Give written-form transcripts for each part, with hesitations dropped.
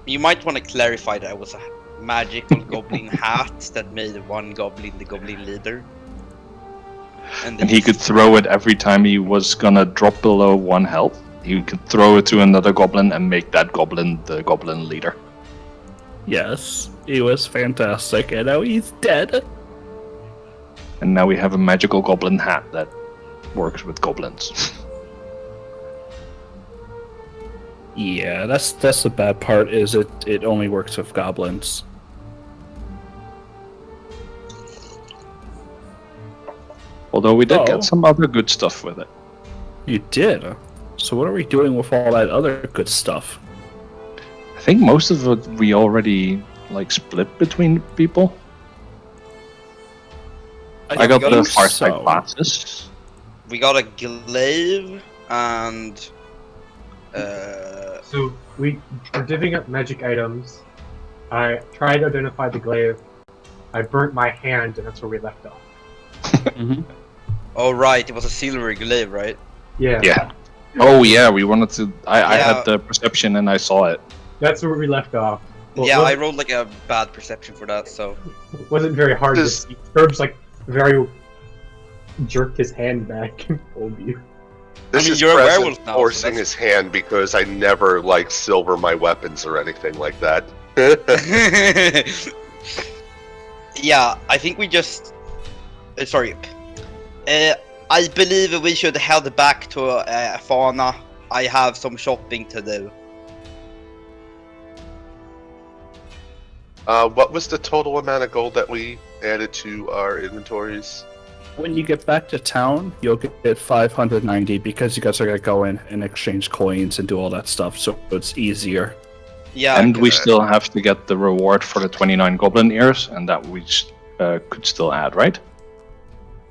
You might want to clarify that it was a magical goblin hat that made one goblin the goblin leader. And he could throw it every time he was gonna drop below 1 health. He could throw it to another goblin and make that goblin the goblin leader. Yes, he was fantastic, and now he's dead. And now we have a magical goblin hat that works with goblins. Yeah, that's the bad part. Is it only works with goblins. Although we did get some other good stuff with it. You did? So what are we doing with all that other good stuff? I think most of it we already split between people. I got the Farsight glasses. We got a glaive and So we are divvying up magic items. I tried to identify the glaive. I burnt my hand, and that's where we left off. Mm-hmm. Oh right, it was a silver glaive, right? Yeah. Yeah. Oh yeah, we wanted to. I had the perception and I saw it. That's where we left off. Well, yeah, I rolled a bad perception for that, so it wasn't very hard to see. Herb's very jerked his hand back and pulled you. This is you're a Present werewolf now, forcing so his hand because I never silver my weapons or anything like that. yeah, I think we just. Sorry. I believe we should head back to Fauna. I have some shopping to do. What was the total amount of gold that we added to our inventories? When you get back to town, you'll get 590 because you guys are gonna go in and exchange coins and do all that stuff, so it's easier. Yeah, and we still have to get the reward for the 29 goblin ears, and that we could still add, right?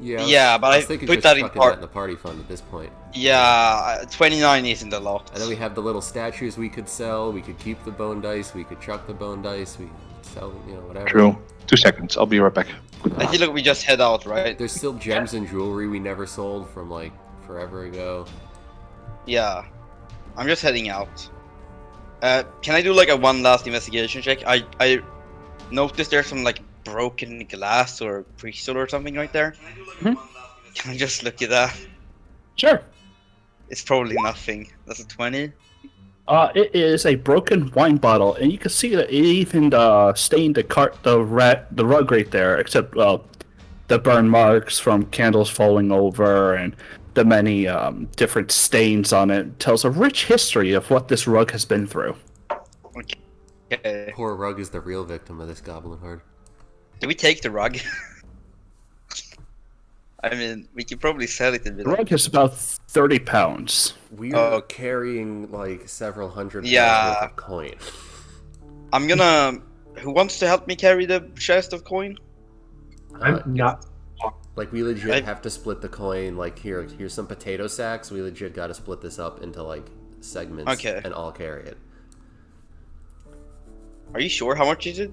Yeah, but I put that in the party fund at this point. Yeah, 29 isn't a lot. And then we have the little statues we could sell. We could keep the bone dice. We could chuck the bone dice. We could sell, whatever. True. 2 seconds. I'll be right back. I feel like we just head out, right? There's still gems and jewelry we never sold from forever ago. Yeah, I'm just heading out. Can I do a one last investigation check? I noticed there's some broken glass or crystal or something right there. Can I just look at that? Sure. It's probably nothing. That's a 20. It is a broken wine bottle, and you can see that it even stained the rug right there, except the burn marks from candles falling over and the many different stains on it. Tells a rich history of what this rug has been through. Okay. Poor rug is the real victim of this goblin horde. Did we take the rug? I mean, we could probably sell it in the rug is about 30 pounds. We are carrying several hundred pounds worth of coin. I'm gonna. Who wants to help me carry the chest of coin? I'm not. We legit have to split the coin. Here's some potato sacks. We legit got to split this up into segments and all carry it. Are you sure? How much is it?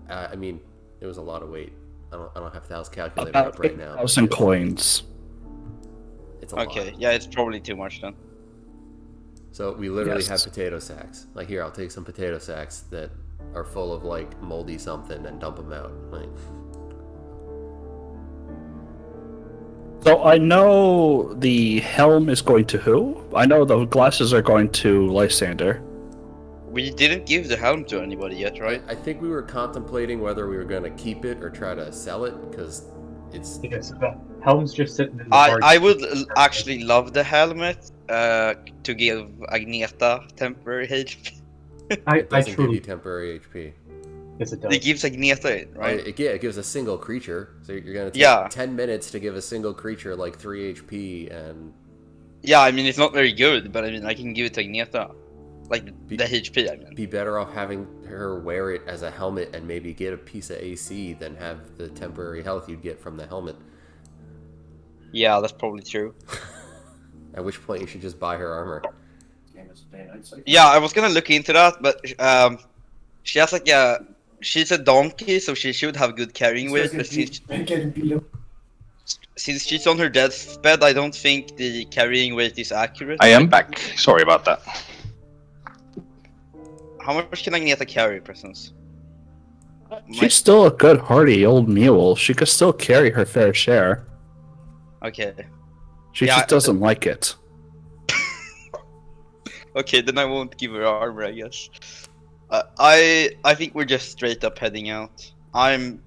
I mean, it was a lot of weight. I don't have Thal's calculator up right now. 1,000 coins. It's a lot. Okay, yeah, it's probably too much then. So we literally have potato sacks. Here, I'll take some potato sacks that are full of moldy something and dump them out. So I know the helm is going to who? I know the glasses are going to Lysander. We didn't give the helm to anybody yet, right? I think we were contemplating whether we were going to keep it or try to sell it, because it's... Yeah, so the helm's just sitting in the I would actually love the helmet to give Agneta temporary HP. It doesn't give you temporary HP. Yes, it does. It gives Agneta, right? It gives a single creature, so you're going to take 10 minutes to give a single creature 3 HP, and... Yeah, I mean, it's not very good, but I mean, I can give it to Agneta. The HP, I mean. Be better off having her wear it as a helmet and maybe get a piece of AC than have the temporary health you'd get from the helmet. Yeah, that's probably true. At which point you should just buy her armor. Yeah, I was gonna look into that, but she has she's a donkey, so she should have good carrying weight, but since she's on her deathbed, I don't think the carrying weight is accurate. I am back. Sorry about that. how much can I get a carry presence? She's still a good, hardy old mule. She could still carry her fair share. Okay. She just doesn't like it. Okay, then I won't give her armor, I guess. I think we're just straight up heading out. I'm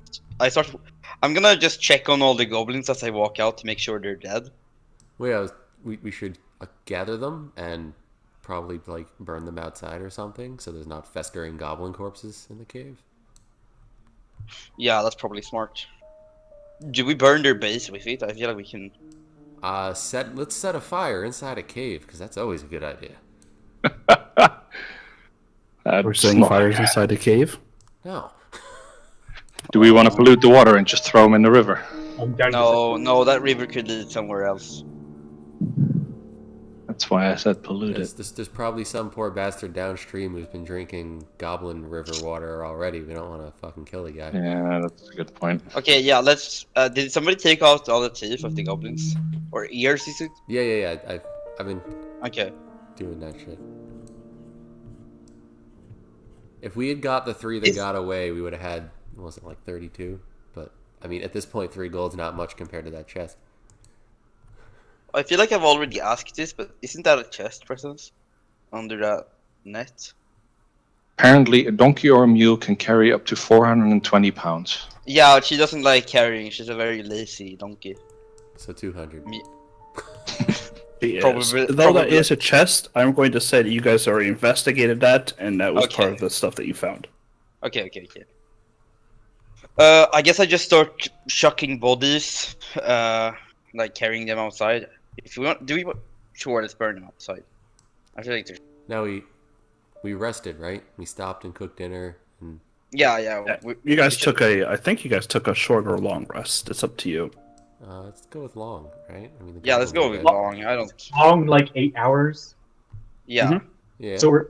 gonna just check on all the goblins as I walk out to make sure they're dead. Well, yeah, we should gather them and probably like burn them outside or something, so there's not festering goblin corpses in the cave. Yeah, that's probably smart. Do we burn their base with it? I feel like we can. Let's set a fire inside a cave because that's always a good idea. We're setting fires inside the cave? No. Do we want to pollute the water and just throw them in the river? No, that river could lead somewhere else. That's why I said polluted. There's probably some poor bastard downstream who's been drinking goblin river water already. We don't want to fucking kill the guy. Yeah, that's a good point. Okay, yeah, let's. Did somebody take out all the teeth of the goblins? Or ears, is it? Yeah. I've been doing that shit. If we had got the 3 that got away, we would have had, what was it, like 32? But, I mean, at this point, 3 gold's not much compared to that chest. I feel like I've already asked this, but isn't that a chest presence under that net? Apparently, a donkey or a mule can carry up to 420 pounds. Yeah, she doesn't like carrying. She's a very lazy donkey. So 200. Though that is a chest, I'm going to say that you guys already investigated that, and that was part of the stuff that you found. Okay. I guess I just start shucking bodies, like carrying them outside. If we want, sure, let's burn them outside. I feel like there's. Now we rested, right? We stopped and cooked dinner. And... Yeah. You guys took I think you guys took a short or long rest. It's up to you. Let's go with long, right? I mean, let's go with long. I don't. Long, like 8 hours. Yeah. Mm-hmm. Yeah. So we're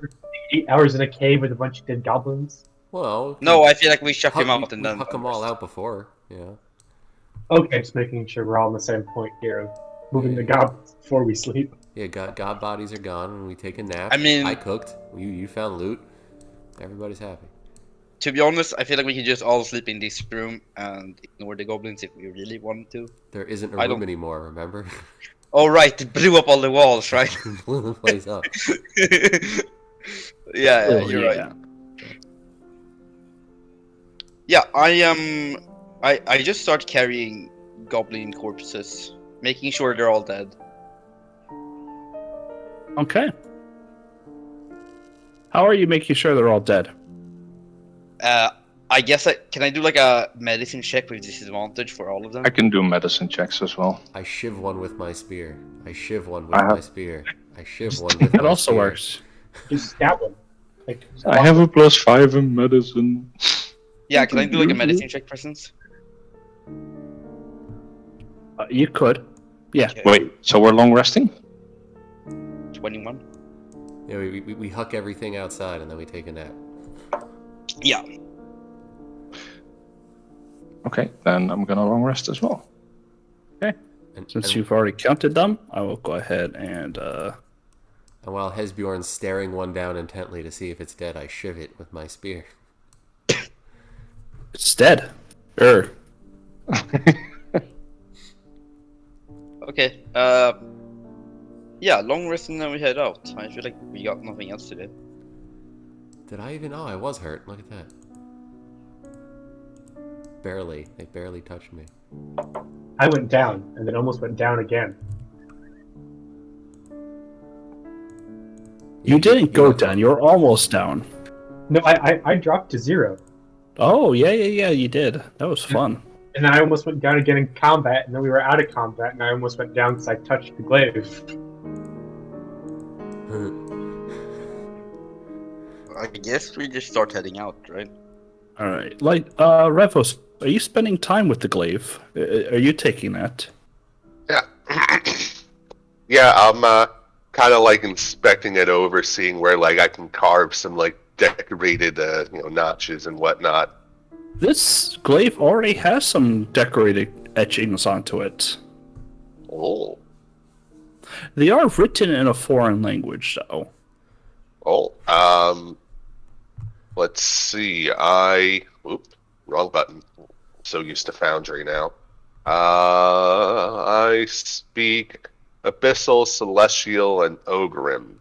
8 hours in a cave with a bunch of dead goblins. Well. No, I feel like we shuck them out and then huck them all out before. Yeah. Okay, just making sure we're all on the same point here of moving the goblins before we sleep. Yeah, god bodies are gone and we take a nap. I mean, I cooked. You found loot. Everybody's happy. To be honest, I feel like we can just all sleep in this room and ignore the goblins if we really wanted to. There isn't a room anymore, remember? Oh right, it blew up all the walls, right? Blew the place up. Yeah, you're right. Yeah, I just start carrying goblin corpses, making sure they're all dead. Okay. How are you making sure they're all dead? I guess can I do like a medicine check with disadvantage for all of them? I can do medicine checks as well. I shiv one with my spear. I shiv one with my spear. That also works. Just stab them. I have a +5 in medicine. Yeah, can I do like a medicine check, presence? You could. Yeah. Okay. Wait, so we're long resting? 21. Yeah, we huck everything outside and then we take a nap. Yeah. Okay, then I'm gonna long rest as well. Okay. Since you've already counted them, I will go ahead and And while Hesbjorn's staring one down intently to see if it's dead, I shiv it with my spear. It's dead. Okay. Yeah, long rest and then we head out. I feel like we got nothing else to do. Did I even? Oh, I was hurt. Look at that. Barely. They barely touched me. I went down, and then almost went down again. You didn't go down. You were almost down. No, I dropped to 0. Oh, yeah, you did. That was fun. And then I almost went down again in combat, and then we were out of combat, and I almost went down because I touched the glaive. I guess we just start heading out, right? Alright. Revos, are you spending time with the glaive? Are you taking that? Yeah. Yeah, I'm kind of like inspecting it over, seeing where like I can carve some like decorated notches and whatnot. This glaive already has some decorated etchings onto it. Oh. They are written in a foreign language, though. Oh. Let's see. Wrong button. So used to Foundry now. I speak Abyssal, Celestial, and Ogrim.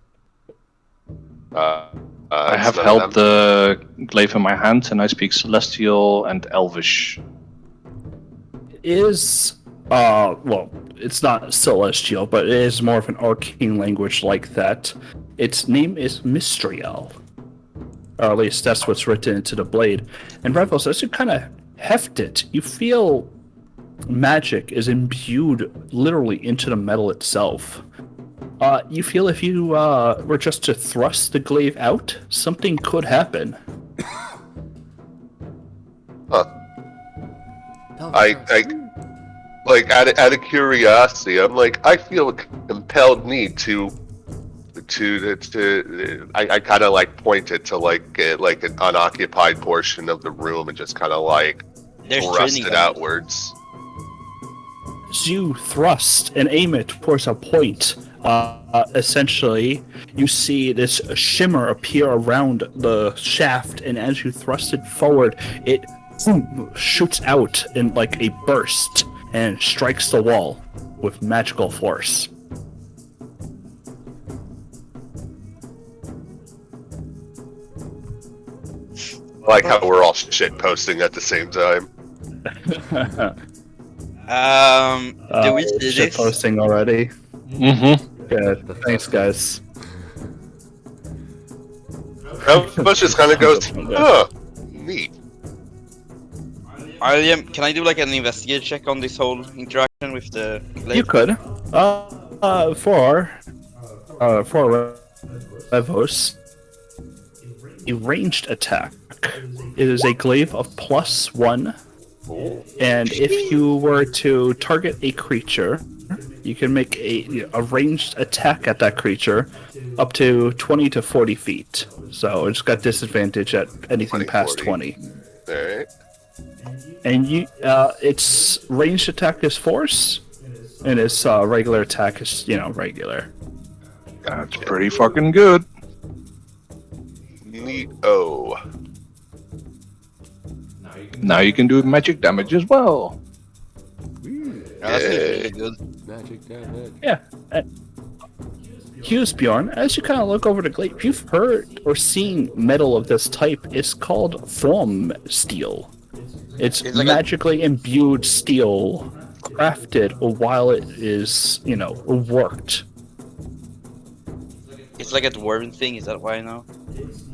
I have held the glaive in my hand, and I speak Celestial and Elvish. Well, it's not Celestial, but it is more of an arcane language like that. Its name is Mystriel. Or at least that's what's written into the blade. And Revels, as you kind of heft it, you feel magic is imbued literally into the metal itself. You feel if you were just to thrust the glaive out, something could happen. Huh. Like out of curiosity, I'm like, I feel a compelled need to I kind of like point it to like an unoccupied portion of the room and just kind of like thrust it outwards. As you thrust and aim it towards a point, essentially, you see this shimmer appear around the shaft, and as you thrust it forward, it shoots out in like a burst and strikes the wall with magical force. I like how we're all shit posting at the same time. Do we see shit this? posting already? Mm-hmm. Good. Thanks, guys. But just kind of goes, huh, neat. Can I do like an investigate check on this whole interaction with the glaive? You could. For Revos, a ranged attack. It is a glaive of +1, and if you were to target a creature, you can make a ranged attack at that creature up to 20 to 40 feet. So it's got disadvantage at anything past 20. Alright. And its ranged attack is force, and its regular attack is, regular. That's pretty fucking good. Neat-o. Now you can do magic damage as well. That's really good. Magic damage. Yeah. Hughes Bjorn, as you kind of look over the glaive, you've heard or seen metal of this type. It's called foam steel. It's like magically imbued steel, crafted while it is, worked. It's like a dwarven thing, is that why I know?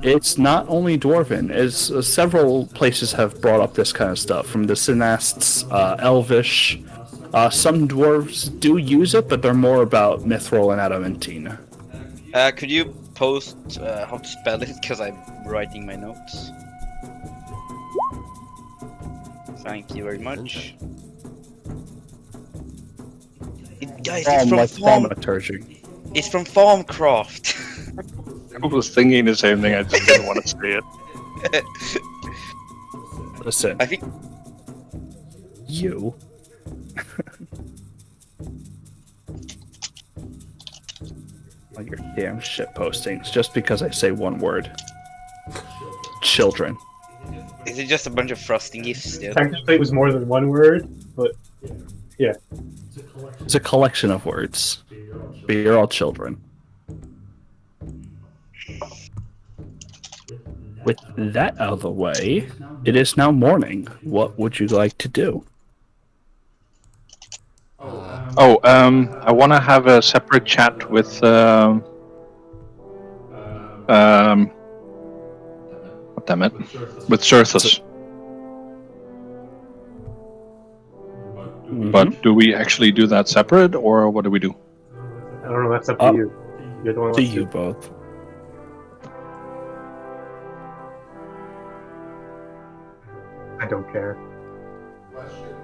It's not only dwarven, as several places have brought up this kind of stuff, from the Synasts, Elvish. Some dwarves do use it, but they're more about mithril and adamantine. Could you post how to spell it, because I'm writing my notes? Thank you very much. Guys, it's from Thaumaturgy. It's from Farmcraft. I was thinking the same thing, I just didn't want to say it. Listen. I think... You... on your damn shit postings, just because I say one word. Children. Is it just a bunch of frosting gifts still? Technically, it was more than one word, but yeah. It's a collection of words. But you're all children. With that out of the way, it is now morning. What would you like to do? I want to have a separate chat with damn it, with Surthus. Mm-hmm. But do we actually do that separate, or what do we do? I don't know, that's up to you. You're the one To you both. I don't care.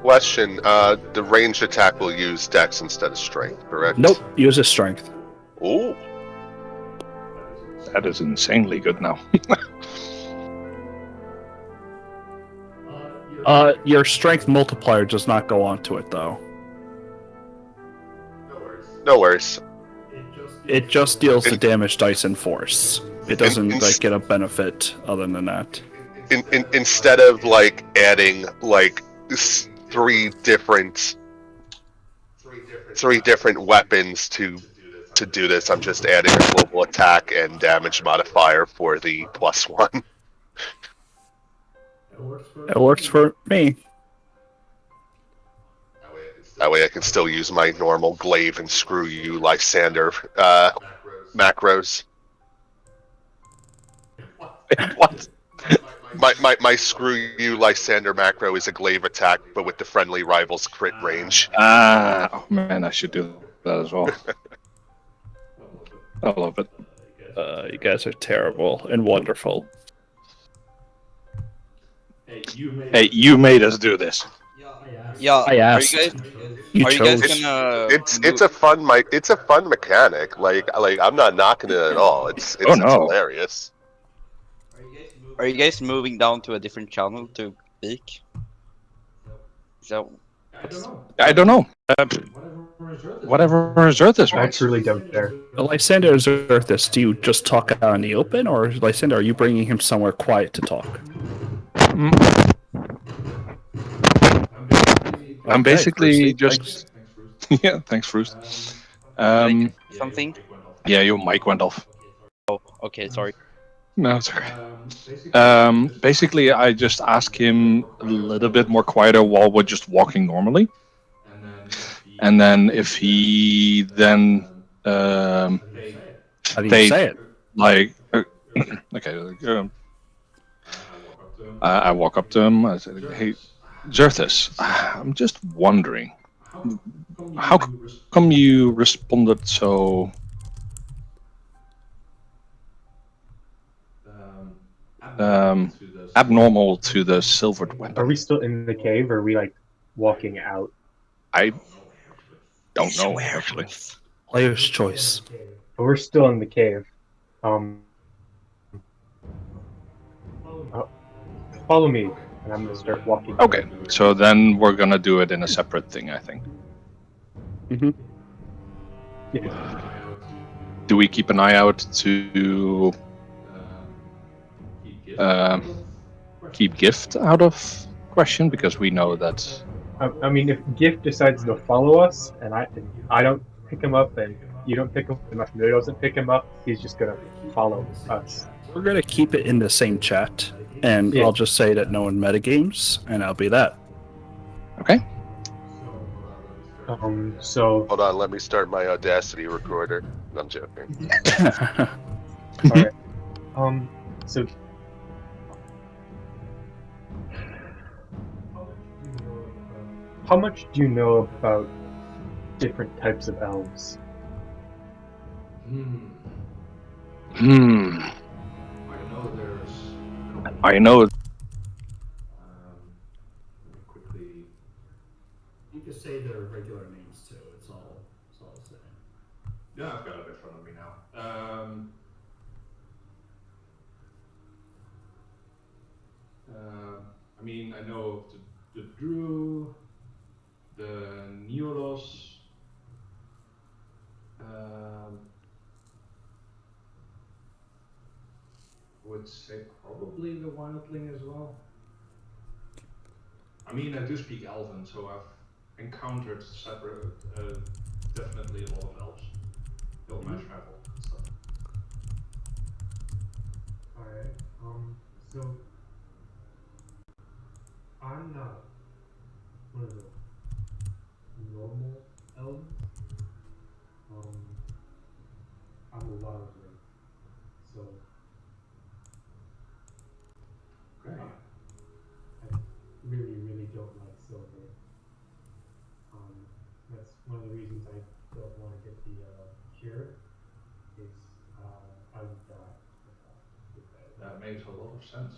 Question, the ranged attack will use Dex instead of Strength, correct? Nope, use a strength. Ooh. That is insanely good now. Your strength multiplier does not go onto it, though. No worries. It just deals the damage dice in force. It doesn't like get a benefit other than that. Instead of like adding like three different weapons to do this, I'm just adding a global attack and damage modifier for the +1. It works for me. That way I can still use my normal glaive and screw you Lysander macros. What? My screw you Lysander macro is a glaive attack, but with the friendly rival's crit range. Oh man, I should do that as well. I love it. You guys are terrible and wonderful. Hey, you made us do this. Yeah, I asked. Are You you guys chose. gonna? It's a fun mechanic. Like I'm not knocking it at all. It's hilarious. Are you guys moving down to a different channel to speak? So. I don't know. Whatever Zerthis I wants. truly don't care. Lysander and Zerthis, do you just talk out in the open, or Lysander, are you bringing him somewhere quiet to talk? I'm basically Fruity, just. Yeah, thanks, Fruit. Something? Yeah, your mic went off. Oh, okay, sorry. No, it's okay. Basically, I just ask him a little bit more quieter while we're just walking normally, and then if he then How do you say it? like, okay, I walk up to him. I said, "Hey, Zerthis, I'm just wondering, how come you responded so abnormal to the silvered weapon?" Are we still in the cave, or are we like walking out? I don't know, actually. Player's choice. But we're still in the cave. Follow me, and I'm gonna start walking. Okay, so then we're gonna do it in a separate thing, I think. Mm-hmm. Yeah. Do we keep an eye out to keep Gift out of question, because we know that? I mean, if Gift decides to follow us, and I don't pick him up, and you don't pick him up, and my familiar doesn't pick him up, he's just gonna follow us. We're gonna keep it in the same chat, and Yeah. I'll just say that no one metagames, and I'll be that. Okay. So. Hold on, let me start my Audacity recorder. No, I'm joking. Alright. So. How much do you know about different types of elves? I know. You can say their regular names too. It's all the same. Yeah, I've got it in front of me now. I mean, I know of the Drew, the Neolos. I would say probably the Wildling as well. I mean, I do speak Elven, so I've encountered definitely a lot of elves. Built my travel and stuff. Alright, so I'm not one of the normal elves. I'm a wildling. So Okay. I really don't like silver. That's one of the reasons I don't want to get the cure. Is I would die. That makes a lot of sense.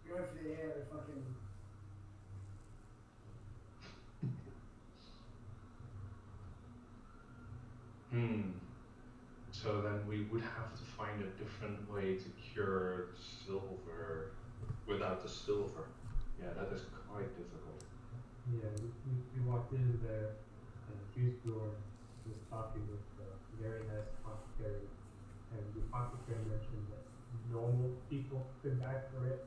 Go for the air, fucking. So then we would have to find a different way to cure silver without the silver. Yeah, that is quite difficult. Yeah, we walked in there, and Hughes Brewer was talking with a very nice apothecary, and we normal people could die from it.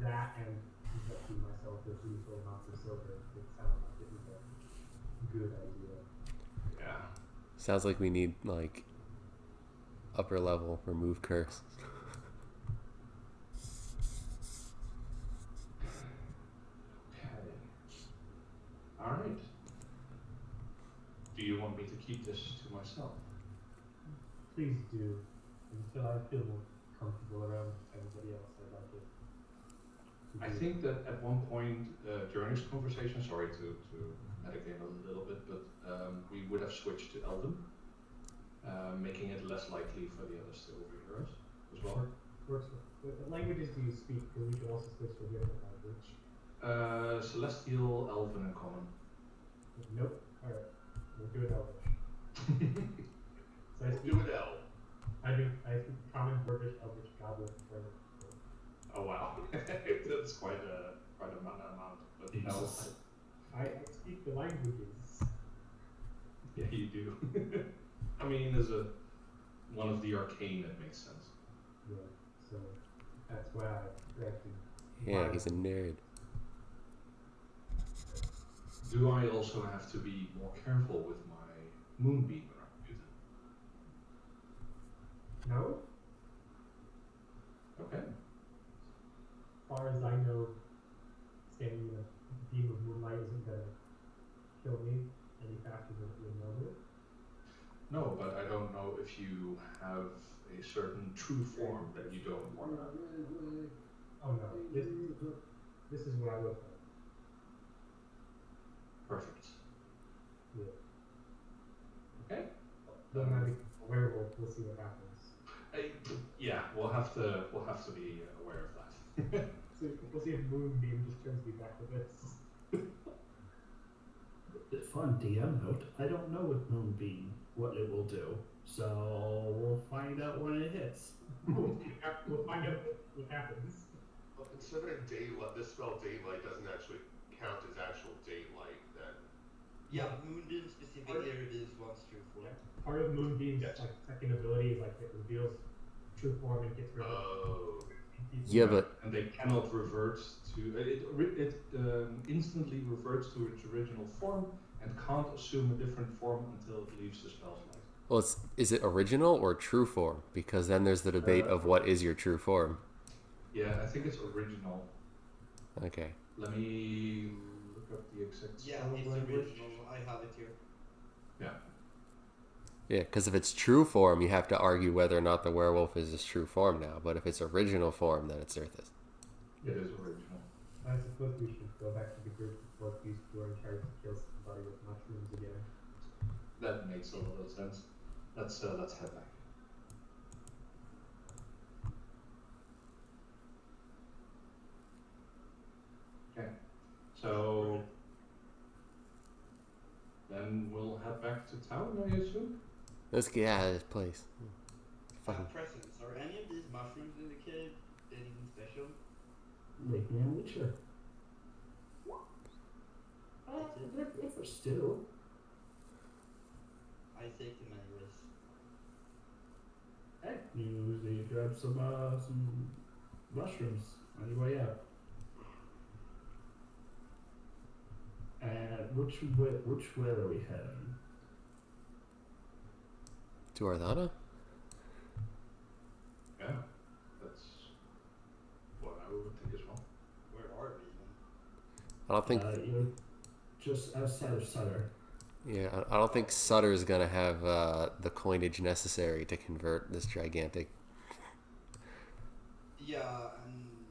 That and injecting myself with lethal amounts of silver, it sounded like it was a good idea. Yeah. Sounds like we need like upper level remove curse. Okay. All right. Do you want me to keep this to myself? Please do. Until I feel more comfortable around everybody else, I'd like it. I think that at one point during this conversation, sorry to metagame a little bit, but we would have switched to Elven, making it less likely for the others to overhear us as well. Works. What languages do you speak? Because we can also switch to a different language. Celestial, Elven, and Common. Nope. All right. We'll do it Elvish. So I speak, Do it L. I speak Common, Dwarvish, Elvish, Goblin, Further. Oh wow, that's quite a amount. But you know, I speak the languages. yeah, you do. I mean, as one of the arcane, that makes sense. Yeah. So that's why I corrected. Yeah, he's a nerd. Do I also have to be more careful with my moonbeam around you then? No. Okay. As far as I know, standing in a beam of moonlight isn't gonna kill me any faster than it would normally. No, but I don't know if you have a certain true form that you don't want to. Oh no, this is what I look like. Perfect. Yeah. Okay. Then when I become a werewolf, we'll see what happens. Yeah, we'll have to be aware of that. So we'll see if Moonbeam just turns me back to this. Fun DM note. I don't know with Moonbeam what it will do, so we'll find out when it hits. We'll find out what happens. Well, considering daylight, the spell daylight doesn't actually count as actual daylight, then. Yeah, Moonbeam specifically reveals one's true form. Part of Moonbeam's like second ability is like it reveals true form and gets rid of. Oh. Yeah, but and they cannot revert to it. Instantly reverts to its original form and can't assume a different form until it leaves the spell's life. well, is it original or true form? Because then there's the debate of what is your true form. Yeah, I think it's original. Okay. Let me look up the exact Yeah, spell it's language. original. I have it here. Yeah. Yeah, because if it's true form, you have to argue whether or not the werewolf is his true form now. But if it's original form, then it's Earth's. It is original. I suppose we should go back to the group of orcs who are in charge to kill somebody with mushrooms again. That makes a lot of sense. Let's head back. Okay. So then we'll head back to town, I assume? Let's get out of this place. Fucking. Presents. Are any of these mushrooms in the cave anything special? Make me a witcher. They're good for stew. I take them anyways. Hey, you grab some mushrooms on your way out. And which way are we heading? To Ardana? Yeah. That's what I would think as well. Where are we then? I don't think. You're just outside of Sutter. Yeah, I don't think Sutter's gonna have the coinage necessary to convert this gigantic. Yeah, and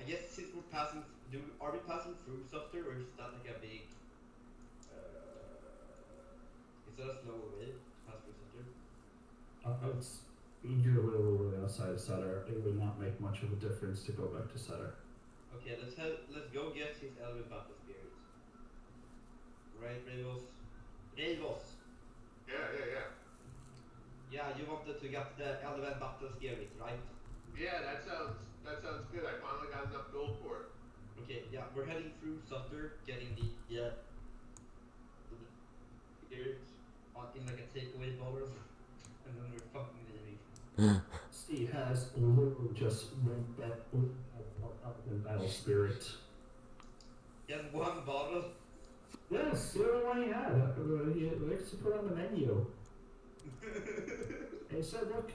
I guess since we're passing, are we passing through Sutter, or is that like a big? Is that a slower way to pass through Sutter? It's you're literally outside of Sutter. It would not make much of a difference to go back to Sutter. Okay, let's go get his elven battle spirit. Right, Ravos? Ravos! Yeah. Yeah, you wanted to get the elven battle spirit, right? Yeah, that sounds good. I finally got enough gold for it. Okay, yeah, we're heading through Sutter, getting the spirit in like a takeaway bottle, and then we're fucking leaving. Steve has literally just one battle spirit. He has one bottle. Yes, the only one he had. He likes to put on the menu. He said, look,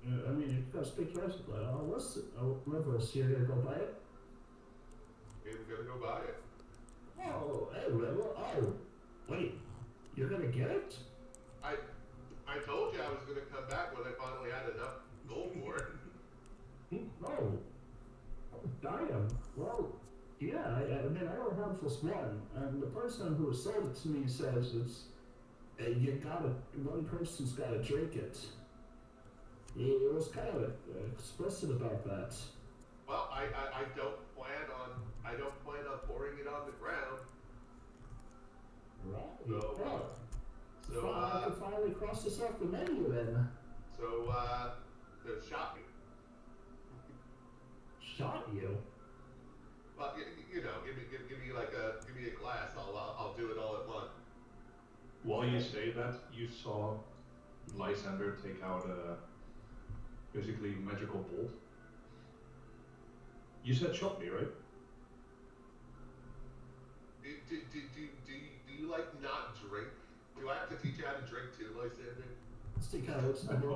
I mean, you gotta speak yours, but what's it? Oh, Rivers, you're gonna go buy it? I'm gonna go buy it. Oh, hey, River. Oh, wait, you're gonna get it? I told you I was gonna come back when I finally had enough gold for it. No. Oh, damn. Well, yeah, I mean, I only have just one, and the person who sold it to me says it's, one person's gotta drink it. He was kind of explicit about that. Well, I don't plan on pouring it on the ground. Right. So I could finally cross this off the menu then. So shot me. Shot you? Well, you know, give me a glass. I'll do it all at once. While you say that, you saw Lysander take out a basically magical bolt. You said shot me, right? Do you like not drink? Do I have to teach you how to drink too, Lysander? Steve kind of looks at the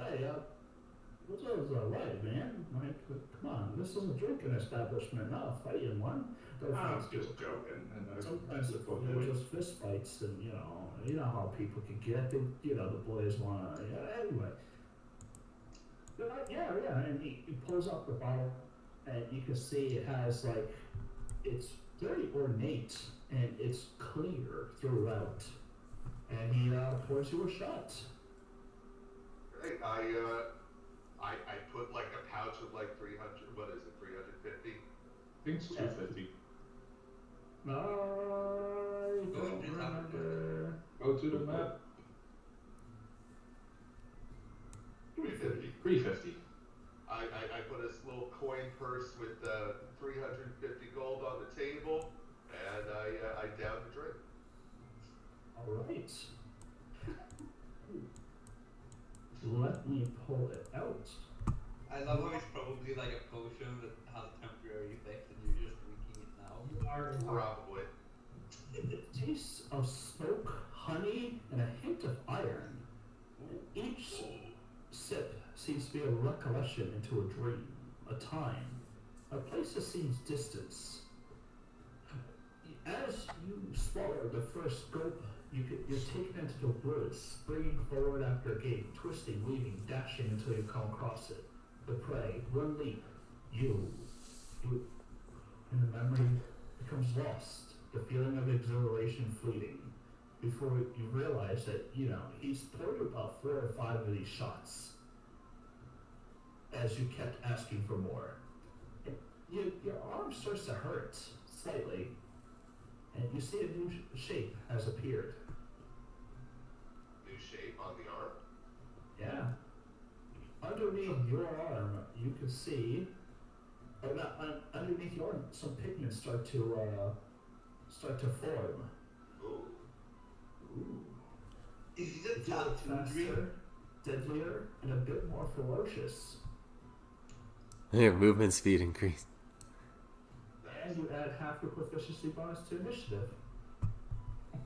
hey, what's right, man? Like, come on, this is a drinking establishment, not a fighting one. I was just joking. And sometimes they're just fist fights, and you know how people can get. The boys want to. Anyway. Yeah, and he pulls up the bottle, and you can see it has it's very ornate and it's clear throughout. And he pours you a shot. Great. I put like a pouch of like 300. What is it? 350. I think it's 250. I don't remember. Go to the map. 350. 350. I put a little coin purse with 350 gold on the table, and I downed the drink. All right. Let me pull it out. I love how it's probably like a potion that has a temporary effect and you're just drinking it now. Probably. It tastes of smoke, honey, and a hint of iron. Each sip seems to be a recollection into a dream, a time, a place that seems distant. As you swallow the first gulp, you're taken into the woods, springing forward after a gate, twisting, weaving, dashing until you come across it. The prey, one leap, you, and the memory becomes lost. The feeling of exhilaration fleeting. Before you realize that, he's poured about 4 or 5 of these shots. As you kept asking for more. And your arm starts to hurt, slightly. And you see a new shape has appeared. New shape on the arm? Yeah. Underneath your arm, you can see, underneath your arm, some pigments start to form. Ooh. Is it a tattoo faster, deadlier, and a bit more ferocious. Your movement speed increased. And you add half your proficiency bonus to initiative.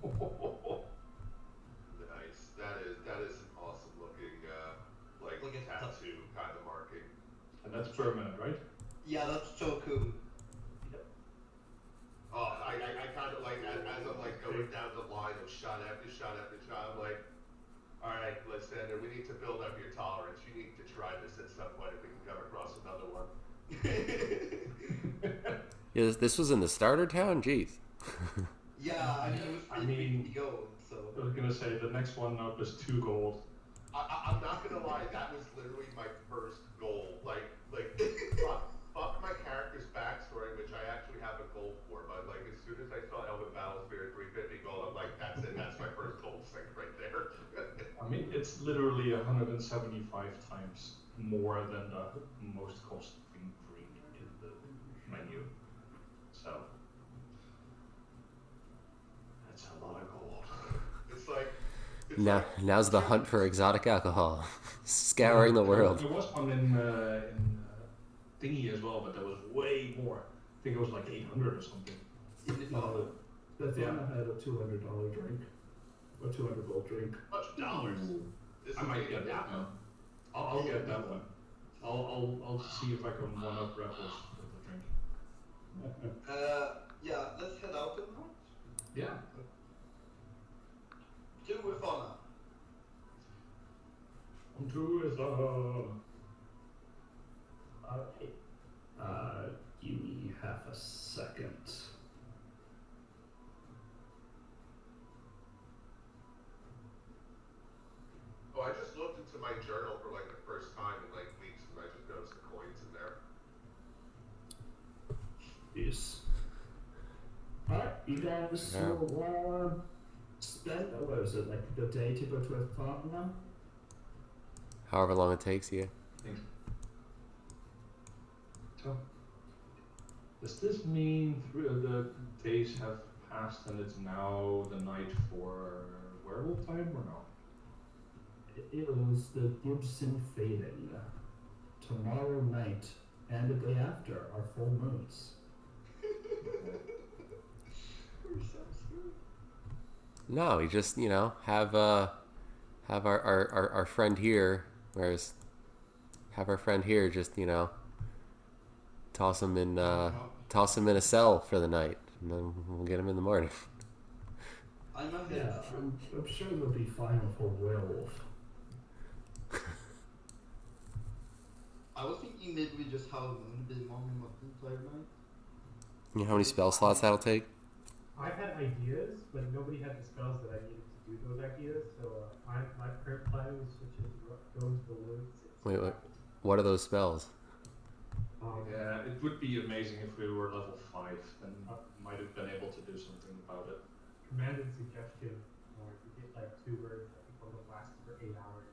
Nice. That is an awesome looking like tattoo kind of marking. And that's permanent, right? Yeah, that's so cool. Yep. Oh, I kind of like as I'm like going down the line of shot after shot, I'm like, all right, Lysander, we need to build up your tolerance. You need to try this at some point if we can come across another one. Yeah, this was in the starter town? Jeez. Yeah, I mean, it was pretty gold, so. I was gonna say, the next one up is 2 gold. I'm not gonna lie, that was literally my first goal. Like fuck my character's backstory, which I actually have a goal for, but like as soon as I saw Elven Battlesphere 350 gold, I'm like, that's it, that's my first gold sink right there. I mean, it's literally 175 times more than the most costly drink in the menu. So, that's a lot of gold. It's like Now's the hunt for exotic alcohol, scouring the world. There was one in Thingy as well, but that was way more. I think it was like 800 or something. No, that's one that had a $200 drink, a 200 gold drink. $200. I might get that one. I'll get that one. I'll see if I can one up Rebels with the drink. Yeah, let's head out tonight. Yeah. To Wifana. Onto is Give me half a second. Oh, I just looked into my journal for like the first time in like weeks, and I just noticed the coins in there. Yes. Alright, you guys will spend, what is it, like the day to go to a farm now? However long it takes you. Thanks. So, does this mean the days have passed and it's now the night for werewolf time or no? It is the Gibson fading. Tomorrow night and the day after are full moons. No, we just have our friend here, whereas have our friend here just toss him in a cell for the night, and then we'll get him in the morning. I'm sure they'll be fine with a werewolf. I was thinking maybe we just have a moon be morning of the entire night. You know how many spell slots that'll take? I had ideas, but nobody had the spells that I needed to do those ideas. So my current plan was switch into go into the woods. Wait, what are those spells? Yeah, it would be amazing if we were level 5, then might have been able to do something about it. Command and suggestion, or if you get like 2 words, I think one will last for 8 hours.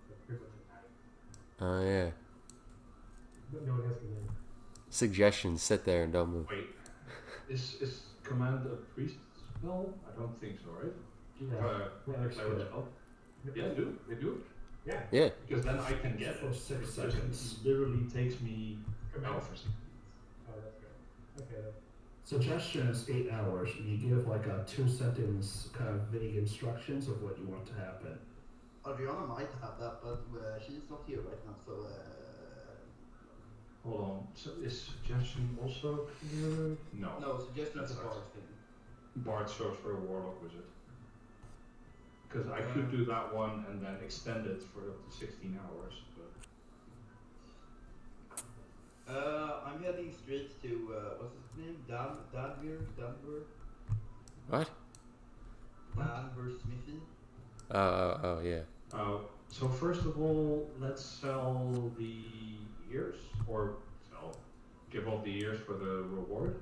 That's pretty much a night. Oh yeah. But no one has command. Suggestions: sit there and don't move. Wait, is command a priest spell? I don't think so, right? Yeah, they do. Yeah. Yeah. Because then I can get For it. 6 It seconds. literally takes me Command. for 6 Oh, that's good. Okay. Then. Suggestion is 8 hours, and you give like a 2-sentence kind of vague instructions of what you want to happen. Adriana might have that, but she's not here right now, so. Hold on. So is suggestion also clear? No. No, suggestion is a That bard sucks. thing. Bard serves for a warlock wizard. Because I could do that one and then extend it for up to 16 hours, but... I'm heading straight to, what's his name? Danver? What? Danver Smithy? Oh yeah. So first of all, let's sell the ears, or give all the ears for the reward.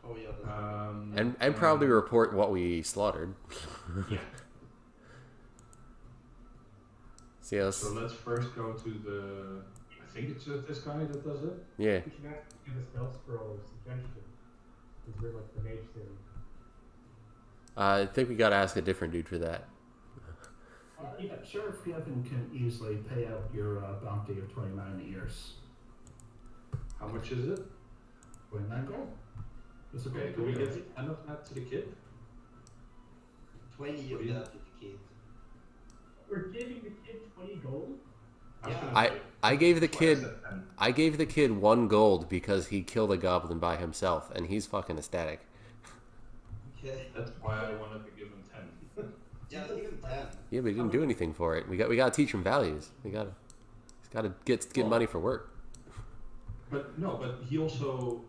Oh yeah, that's And probably report what we slaughtered. Yeah. Yes. So let's first go to the... I think it's just this guy that does it? Yeah. We should ask do the spell scroll suggestion. Because we're like the mage thing. I think we gotta ask a different dude for that. Yeah, Sheriff Kevin can easily pay out your bounty of 29 years. How much is it? 29 gold. That's a Okay, great do we deal. give 10 of that to the kid? 20 of that to the kid. We're giving the kid 20 gold? I gave the kid 1 gold because he killed a goblin by himself, and he's fucking ecstatic. Okay. That's why I wanted to give him 10. Yeah, let's give him 10. Yeah, but he didn't do anything for it. We gotta teach him values. He's gotta get money for work. But he also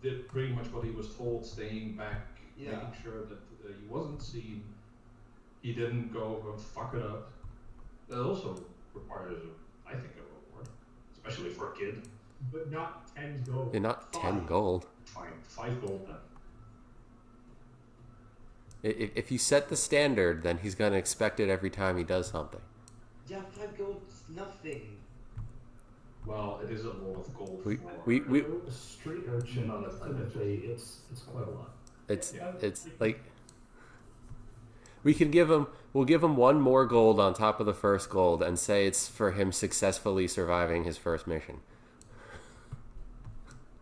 did pretty much what he was told, staying back, making sure that he wasn't seen. He didn't go and fuck it up. That also requires, I think, a reward, especially for a kid. But not 10 gold. Yeah, not 10 gold. Fine, 5 gold then. If you set the standard, then he's gonna expect it every time he does something. Yeah, 5 gold is nothing. Well, it is a lot of gold. We Street urchin, typically, it's quite a lot. It's like We can give him. We'll give him 1 more gold on top of the first gold, and say it's for him successfully surviving his first mission.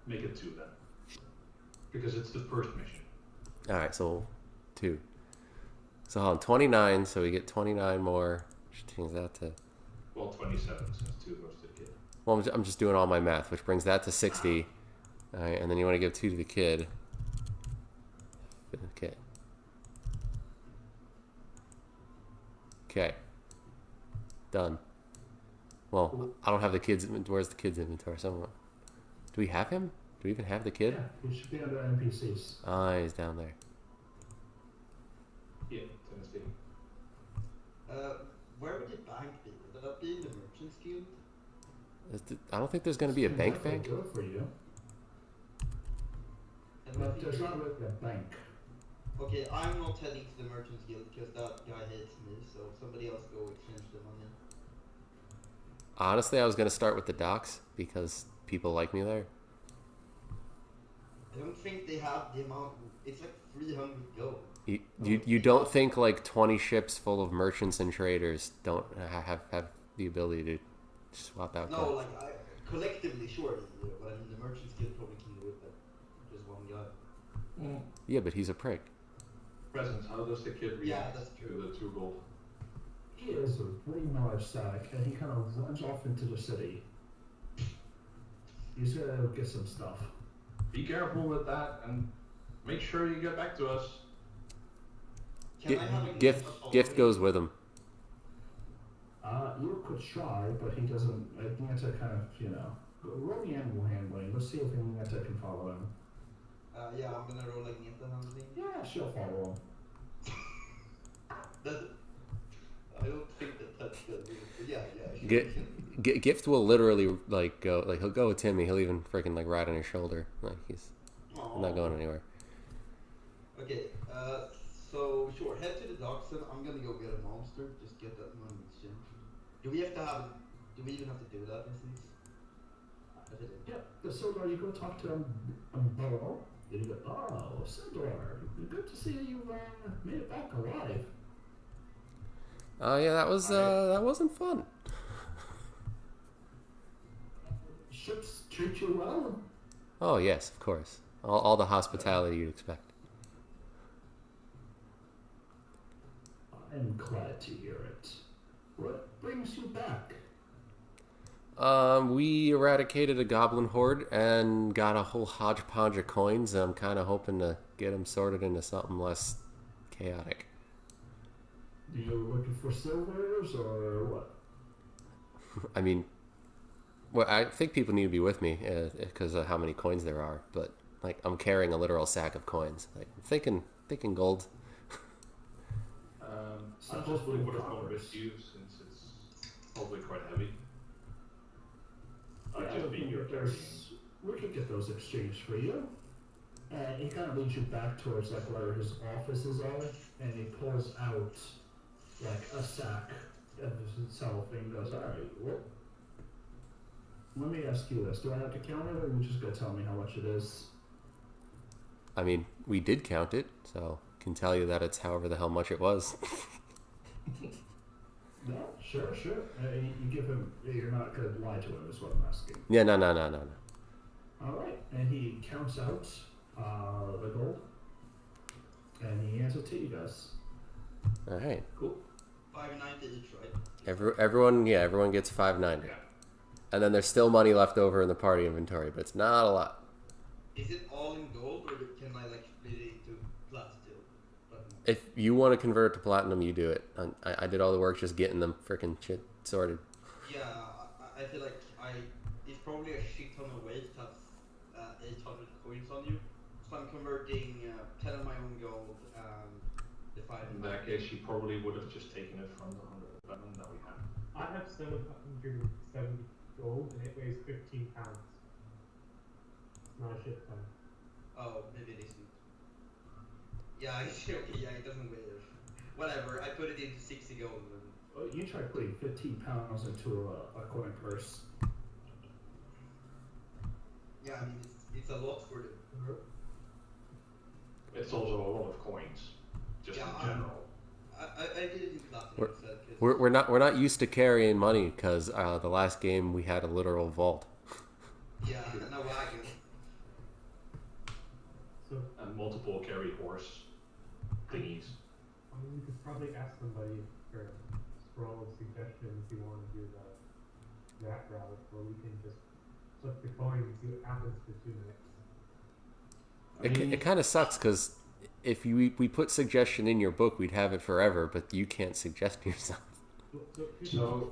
Make it 2 then, because it's the first mission. All right, so 2. So hold on, 29. So we get 29 more. Which change that to. Well, 27 since 2 goes to the kid. Well, I'm just doing all my math, which brings that to 60. All right, and then you want to give 2 to the kid. Okay. Okay. Done. Well, I don't have the kids. Where's the kids' inventory? Somewhere. Do we have him? Do we even have the kid? Yeah, he should be under NPCs. Ah, he's down there. Yeah, Tennessee. Where would the bank be? Would that be in the Merchants Guild? I don't think there's going to be a bank. Good for you. But there's not really a bank. Okay, I'm not heading to the Merchants Guild because that guy hates me, so somebody else go exchange the money. Honestly, I was going to start with the docks because people like me there. I don't think they have the amount. It's like 300 gold. You don't think like 20 ships full of merchants and traders don't have the ability to swap out? No, like collectively, sure, but I mean the Merchants Guild probably can do it, but just one guy. Mm. Yeah, but he's a prick. Presents, how does the kid react to the 2 gold? He is a pretty large sack, and he kind of runs off into the city. He's gonna get some stuff. Be careful with that, and make sure you get back to us. Gift goes with him. You could try, but he doesn't. Agneta kind of, roll the animal handling. Let's see if Agneta can follow him. Yeah, I'm gonna roll Agneta handling. Yeah, she'll follow him. I don't think that's good. Yeah. Gift will literally go he'll go with Timmy. He'll even freaking ride on his shoulder. He's not going anywhere. Okay. So sure, head to the docks and I'm gonna go get a monster. Just get that money exchange. Do we even have to do that, instance? Yeah. So you go talk to Burrow. Then you go, oh, Sindor, good to see you made it back alive. Oh yeah, that wasn't fun. Ships treat you well? Oh yes, of course. All the hospitality you'd expect. I'm glad to hear it. What brings you back? We eradicated a goblin horde and got a whole hodgepodge of coins. I'm kind of hoping to get them sorted into something less chaotic. You looking for silvers or what? I mean, well, I think people need to be with me because of how many coins there are. But I'm carrying a literal sack of coins. I'm thinking gold. I possibly would have gone with you since it's probably quite heavy. We could get those exchanged for you. And he kind of leads you back towards where his offices are, and he pulls out a sack of himself and goes, "All right, well, let me ask you this: do I have to count it, or are you just gonna tell me how much it is?" I mean, we did count it, so can tell you that it's however the hell much it was. No, sure. You give him. You're not gonna lie to him, is what I'm asking. Yeah, no. All right, and he counts out the gold, and he hands it to you guys. All right. Cool. 590 each, right? Everyone gets 590. Yeah. And then there's still money left over in the party inventory, but it's not a lot. Is it all in gold, or can I split it into platinum? If you want to convert it to platinum, you do it. I did all the work just getting them freaking shit sorted. Yeah, I feel like it's probably a shit ton of weight to have 800 coins on you. So I'm converting 10 of my own gold and the 5. In that case, you probably would have just taken it from the 100 that we have. I have 770 gold and it weighs 15 pounds. It's not a shit ton. Oh, maybe it isn't. Yeah, it doesn't weigh it. Whatever, I put it into 60 gold. And... You try putting 15 pounds into a coin purse. Yeah, I mean, it's a lot for them. It's also a lot of coins, just in general. I did it in Platinum We're, instead. Cause... we're not used to carrying money because the last game we had a literal vault. Yeah, and a wagon. So, And multiple carry horse thingies. I mean, you could probably ask somebody for a scroll of suggestion if you want to do that route, or we can just flip the coin and see what happens for 2 minutes. It kind of sucks because if we put suggestion in your book, we'd have it forever, but you can't suggest yourself. So,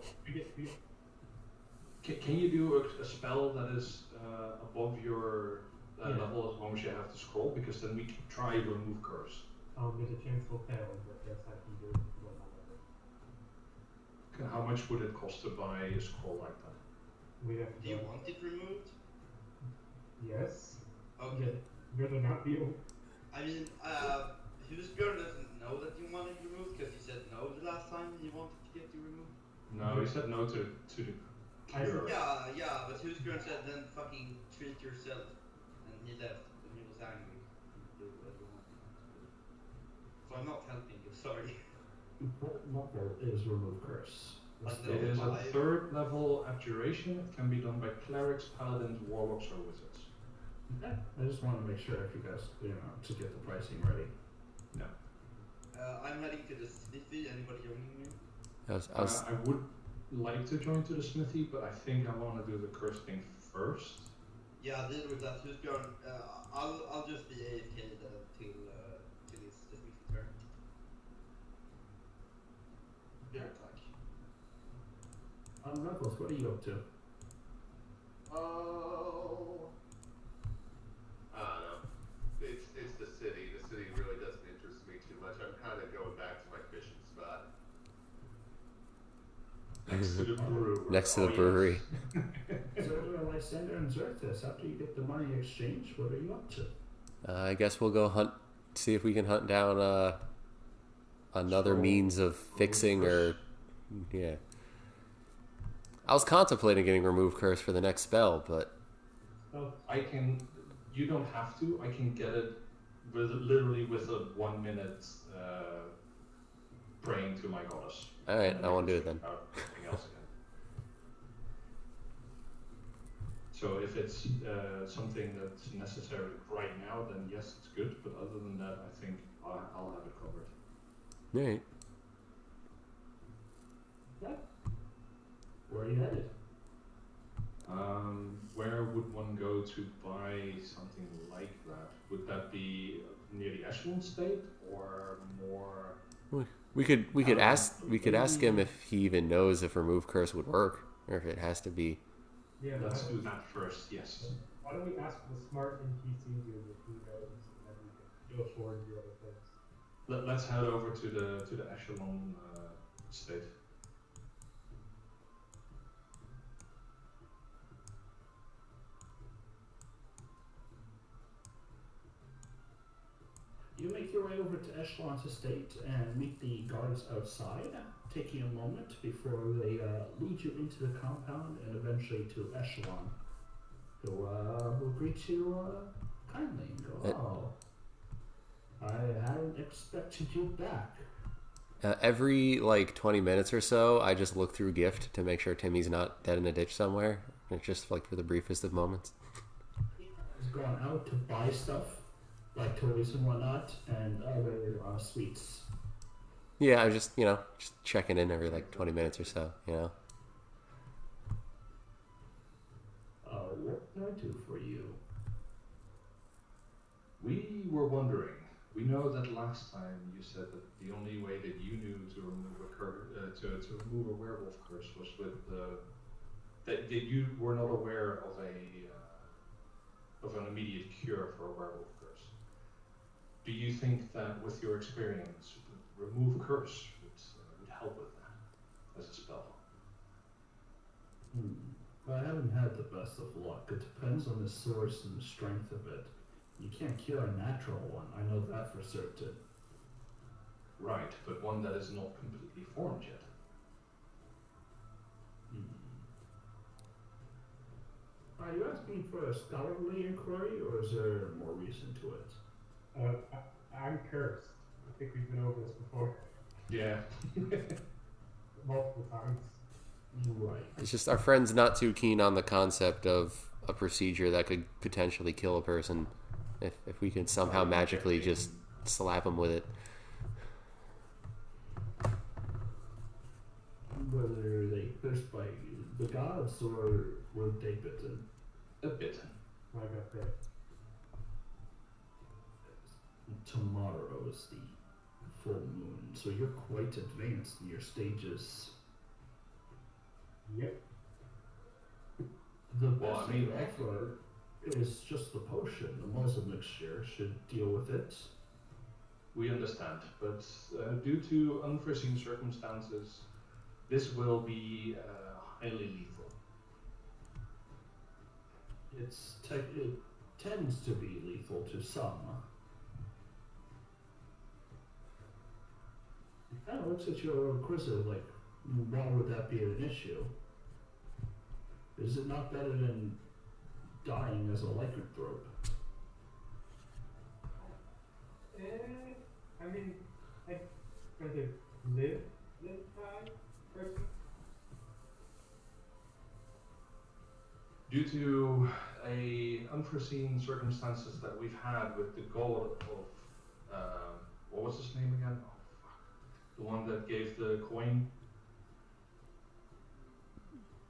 can you do a spell that is above your level as long as you have the scroll? Because then we can try remove curse. There's a chance we'll fail, but yes, I can do it above my level. Okay, how much would it cost to buy a scroll like that? We have to Do you want it removed? Yes. Okay. Rather not be able. I mean, Husbjörn doesn't know that you want it removed because he said no the last time he wanted to get you removed. No, he said no to the cure. Yeah, but Husbjörn said then fucking treat yourself, and he left and he was angry. Do what you want. So I'm not helping you. Sorry. What level is remove curse? Like It is a 5. 3rd level abjuration. It can be done by clerics, paladins, warlocks, or wizards. Okay. I just want to make sure if you guys, to get the pricing ready. No. I'm heading to the smithy. Anybody joining me? I would like to join to the smithy, but I think I want to do the curse thing first. Yeah, deal with that. Husbjörn. I'll just be AFK till it's the smithy turn. Be right back. Ruffles, what are you up to? Oh. I don't know. It's the city. The city really doesn't interest me too much. I'm kind of going back to my fishing spot. Next to the brewery. Next to the brewery. So, Lysander and Xerxes, after you get the money exchange, what are you up to? I guess we'll go hunt, see if we can hunt down another means of fixing or, yeah. I was contemplating getting remove curse for the next spell, but You don't have to. I can get it literally with a 1 minute praying to my goddess. all right, I won't do it then. Everything else again. So if it's something that's necessary right now, then yes, it's good. But other than that, I think I'll have it covered. All right. Yeah. Where are you headed? Where would one go to buy something like that? Would that be near the Echelon State or more? We could ask him if he even knows if remove curse would work or if it has to be. Yeah, Let's do that first. Yes. Why don't we ask the smart NPC dude if he knows, and then we can go forward and do other things. Let's head over to the Echelon State. You make your way over to Echelon's estate and meet the guards outside, taking a moment before they lead you into the compound and eventually to Echelon, who will greet you kindly and go, "Oh, I hadn't expected you back." Every 20 minutes or so, I just look through Gift to make sure Timmy's not dead in a ditch somewhere. It's just for the briefest of moments. He's gone out to buy stuff, like toys and whatnot, and other sweets. Yeah, I was just checking in every 20 minutes or so, What can I do for you? We were wondering. We know that last time you said that the only way that you knew to remove to remove a werewolf curse was with that you were not aware of an immediate cure for a werewolf curse. Do you think that with your experience, remove curse would help with that as a spell? I haven't had the best of luck. It depends on the source and the strength of it. You can't cure a natural one, I know that for certain. Right, but one that is not completely formed yet. Are you asking for a scholarly inquiry, or is there more reason to it? I'm cursed. I think we've been over this before. Yeah. multiple times. Right. It's just our friend's not too keen on the concept of a procedure that could potentially kill a person. If we could somehow magically just slap him with it. Whether they cursed by the gods or were they bitten? A bitten. I got that. Tomorrow is the full moon, so you're quite advanced in your stages. Yep. The Well, best I mean, I can offer is just the potion. The muzzle mixture should deal with it. we understand, but due to unforeseen circumstances, this will be highly lethal. It tends to be lethal to some. It kind of looks at you inquisitive, like, why would that be an issue? Is it not better than dying as a lycanthrope? I mean, I'd rather live than die, personally. Due to a unforeseen circumstances that we've had with the god of what was his name again? Oh fuck. The one that gave the coin.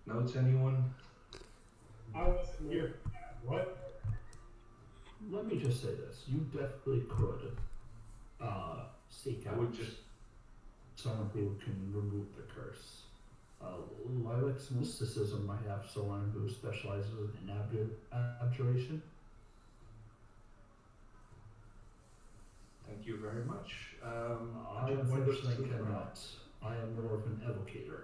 Notes anyone? I wasn't here for that. What? Let me just say this: you definitely could seek I out would just someone who can remove the curse. Lilith's mysticism might have someone who specializes in abjuration. thank you very much. I just wanted unfortunately to- cannot. I am more of an evocator.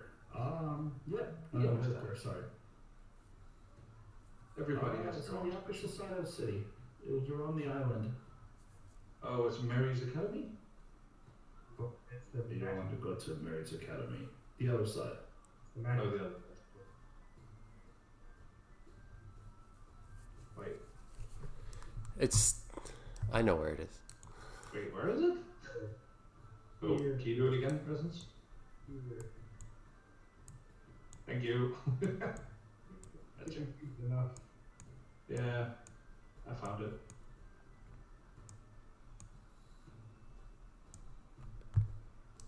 Yeah, Evoker, sorry. Everybody has It's their on own the opposite specialty. side of the city. You're on the island. Oh, it's Mary's Academy? It's the You don't want to go to Mary's Academy. The other side. the No, magic. the other. Wait, I know where it is. where is it? Oh, Here. can you do it again, Presence? Either. Thank you. It's confused enough. Yeah, I found it.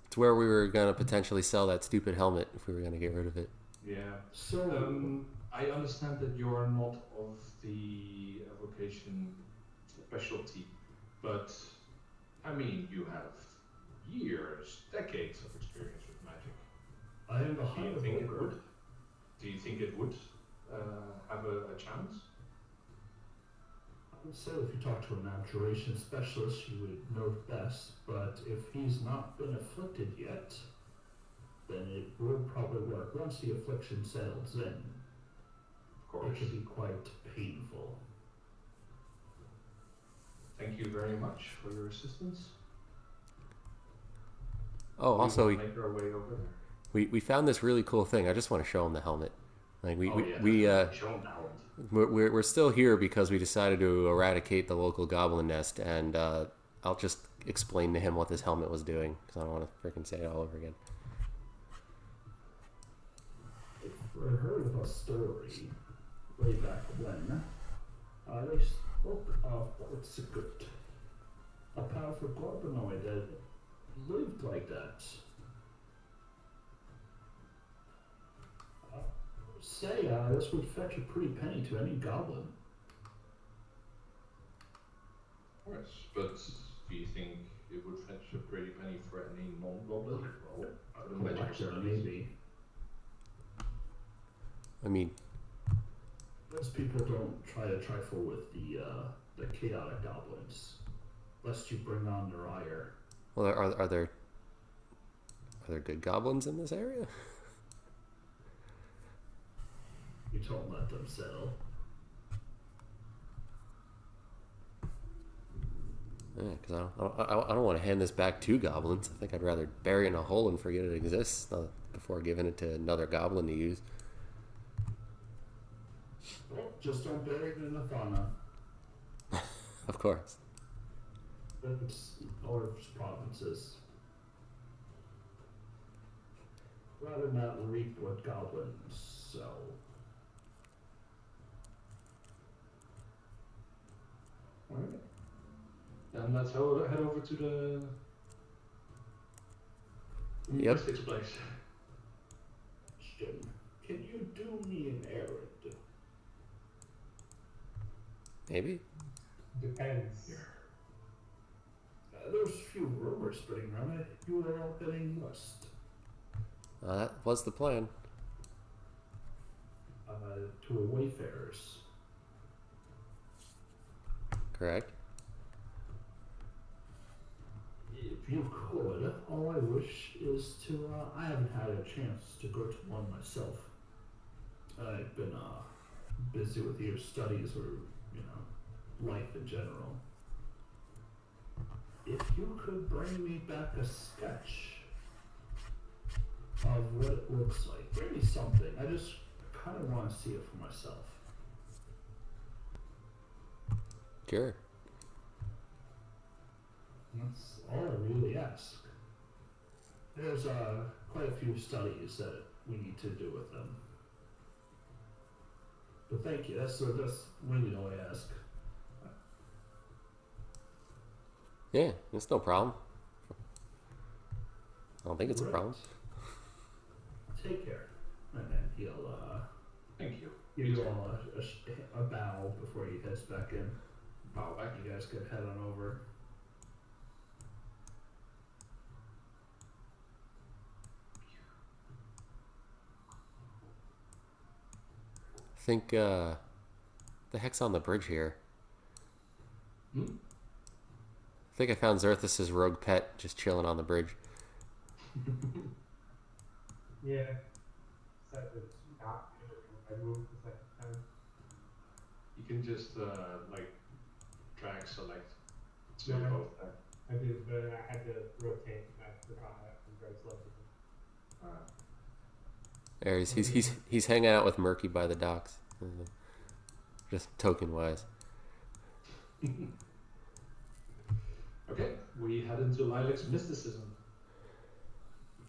It's where we were gonna potentially sell that stupid helmet if we were gonna get rid of it. Yeah. So, I understand that you're not of the evocation specialty, but I mean, you have years, decades of experience with magic. I am the Do high you think it evoker. would? Do you think it would have a chance? I would say if you talk to an abjuration specialist, you would know best, but if he's not been afflicted yet, then it will probably work. Once the affliction settles in, Of it course. can be quite painful. Thank you very much for your assistance. Oh, We also will make our way over there. we found this really cool thing. I just want to show him the helmet. Like we show him Howard. we're still here because we decided to eradicate the local goblin nest, and I'll just explain to him what this helmet was doing because I don't want to freaking say it all over again. I heard of a story way back when. They spoke of what's it good? A powerful goblinoid that lived like that. Say, this would fetch a pretty penny to any goblin. Of course, but do you think it would fetch a pretty penny for any non-goblin? Well, for the magical Collector, studies. maybe. I mean, Most people don't try to trifle with the chaotic goblins, lest you bring on their ire. well, are there good goblins in this area? You don't let them settle. Yeah, because I don't want to hand this back to goblins. I think I'd rather bury it in a hole and forget it exists before giving it to another goblin to use. Well, just don't bury it in a fauna. Of course. It's or provinces. rather not reap what goblins sow. Alright. Then let's head over to the Yep. linguistics place. Question. Can you do me an errand? Maybe. Depends. There's a few rumors spreading around that you were all getting lost. That was the plan. To a wayfarers. Correct. If you could, all I wish is to, I haven't had a chance to go to one myself. I've been, busy with your studies or, life in general. If you could bring me back a sketch of what it looks like, bring me something. I just kind of want to see it for myself. Sure. That's all I really ask. There's quite a few studies that we need to do with them. But thank you. That's really all I ask. Yeah, it's no problem. I don't think it's a Right. problem. Take care. And then he'll Thank you. give you all a bow before he heads back in. Bow back. You guys could head on over. I think the heck's on the bridge here. Hmm? I think I found Xerthus' rogue pet just chilling on the bridge. Yeah. So it's not I moved the second time. You can just like drag select to Yeah. both there. I did, but I had to rotate. And I forgot that from very selective. There he's hanging out with Murky by the docks. Just token wise. Okay, we head into Lilac's mysticism.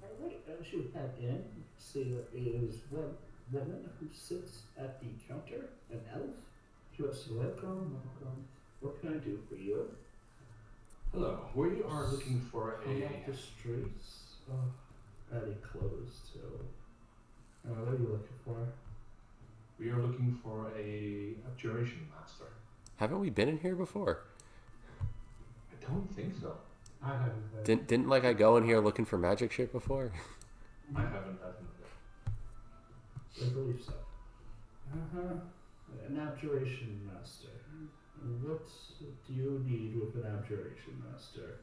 Alright, as you head in, see there is one woman who sits at the counter, an elf. She goes, welcome. What can I do for you? Hello, we are looking for Come a. off the streets. Already closed, so. What are you looking for? We are looking for a abjuration master. Haven't we been in here before? I don't think so. I haven't been. Didn't like I go in here looking for magic shit before? I haven't definitely. I believe so. An abjuration master. What do you need with an abjuration master?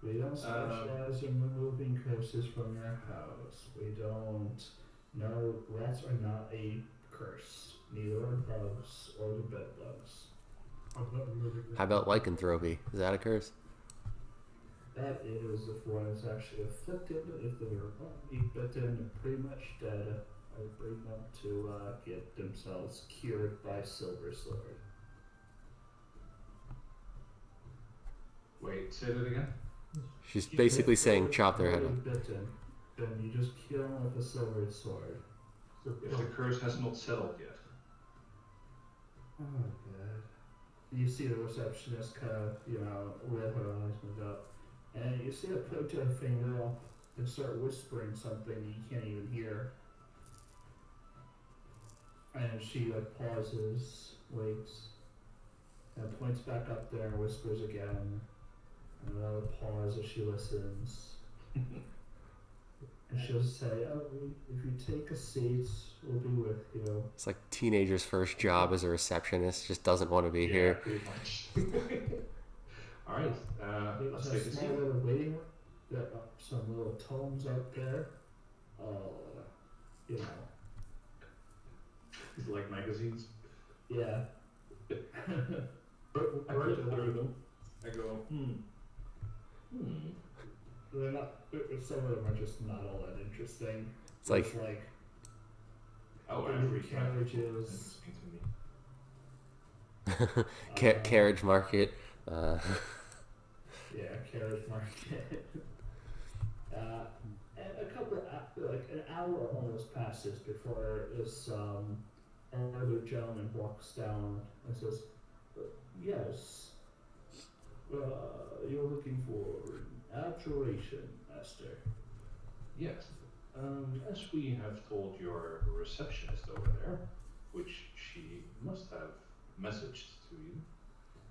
We don't specialize in removing curses from your house. We don't. No, rats are not a curse. Neither are bugs or the bed bugs. How about lycanthropy? Is that a curse? That is if one is actually afflicted. If they are only bitten, pretty much dead, I bring them to get themselves cured by Silver Sword. Wait, say that again? She's basically saying chop their head Only off. bitten, then you just kill them with a silver sword. If the curse has not settled yet. Oh god. You see the receptionist kind of, roll her eyes and up. And you see her put her finger up and start whispering something you can't even hear. And she pauses, waits, and points back up there and whispers again. And another pause as she listens. And she'll say, "Oh, if you take a seat, we'll be with you." It's like teenager's first job as a receptionist. Just doesn't want to be here. Pretty much. Alright, let's There's take a a small seat. little waiting room. There are some little tomes out there. It's like magazines. Yeah. I flip through them. I go, They're not. Some of them are just not all that interesting. It's like It's like oh, the every carriages. interesting to me. carriage market. Yeah, carriage market. And a couple hour almost passes before this elder gentleman walks down and says, "Yes, you're looking for an abjuration, Master." Yes. As we have told your receptionist over there, which she must have messaged to you,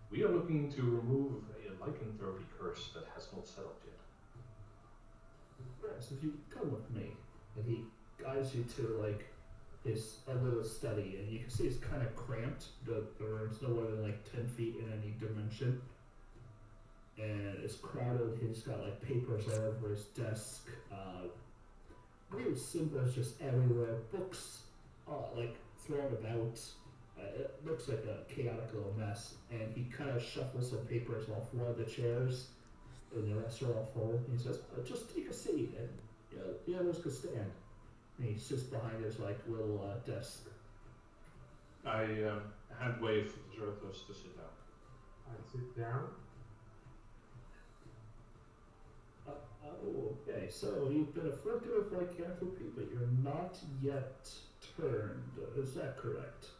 we are looking to remove a lycanthropy curse that has not settled yet. Yes, if you come with me, and he guides you to like his a little study, and you can see it's kind of cramped. The room's no more than like 10 feet in any dimension, and it's crowded. He's got like papers all over his desk. Weird symbols just everywhere. Books, like thrown about. It looks like a chaotic little mess. And he kind of shuffles some papers off one of the chairs, and the rest are all full. And he says, "Just take a seat, and the others could stand." And he sits behind his like little desk. I hand wave Zerthos to sit down. I sit down. Okay, so you've been afflicted with lycanthropy, but you're not yet turned. Is that correct?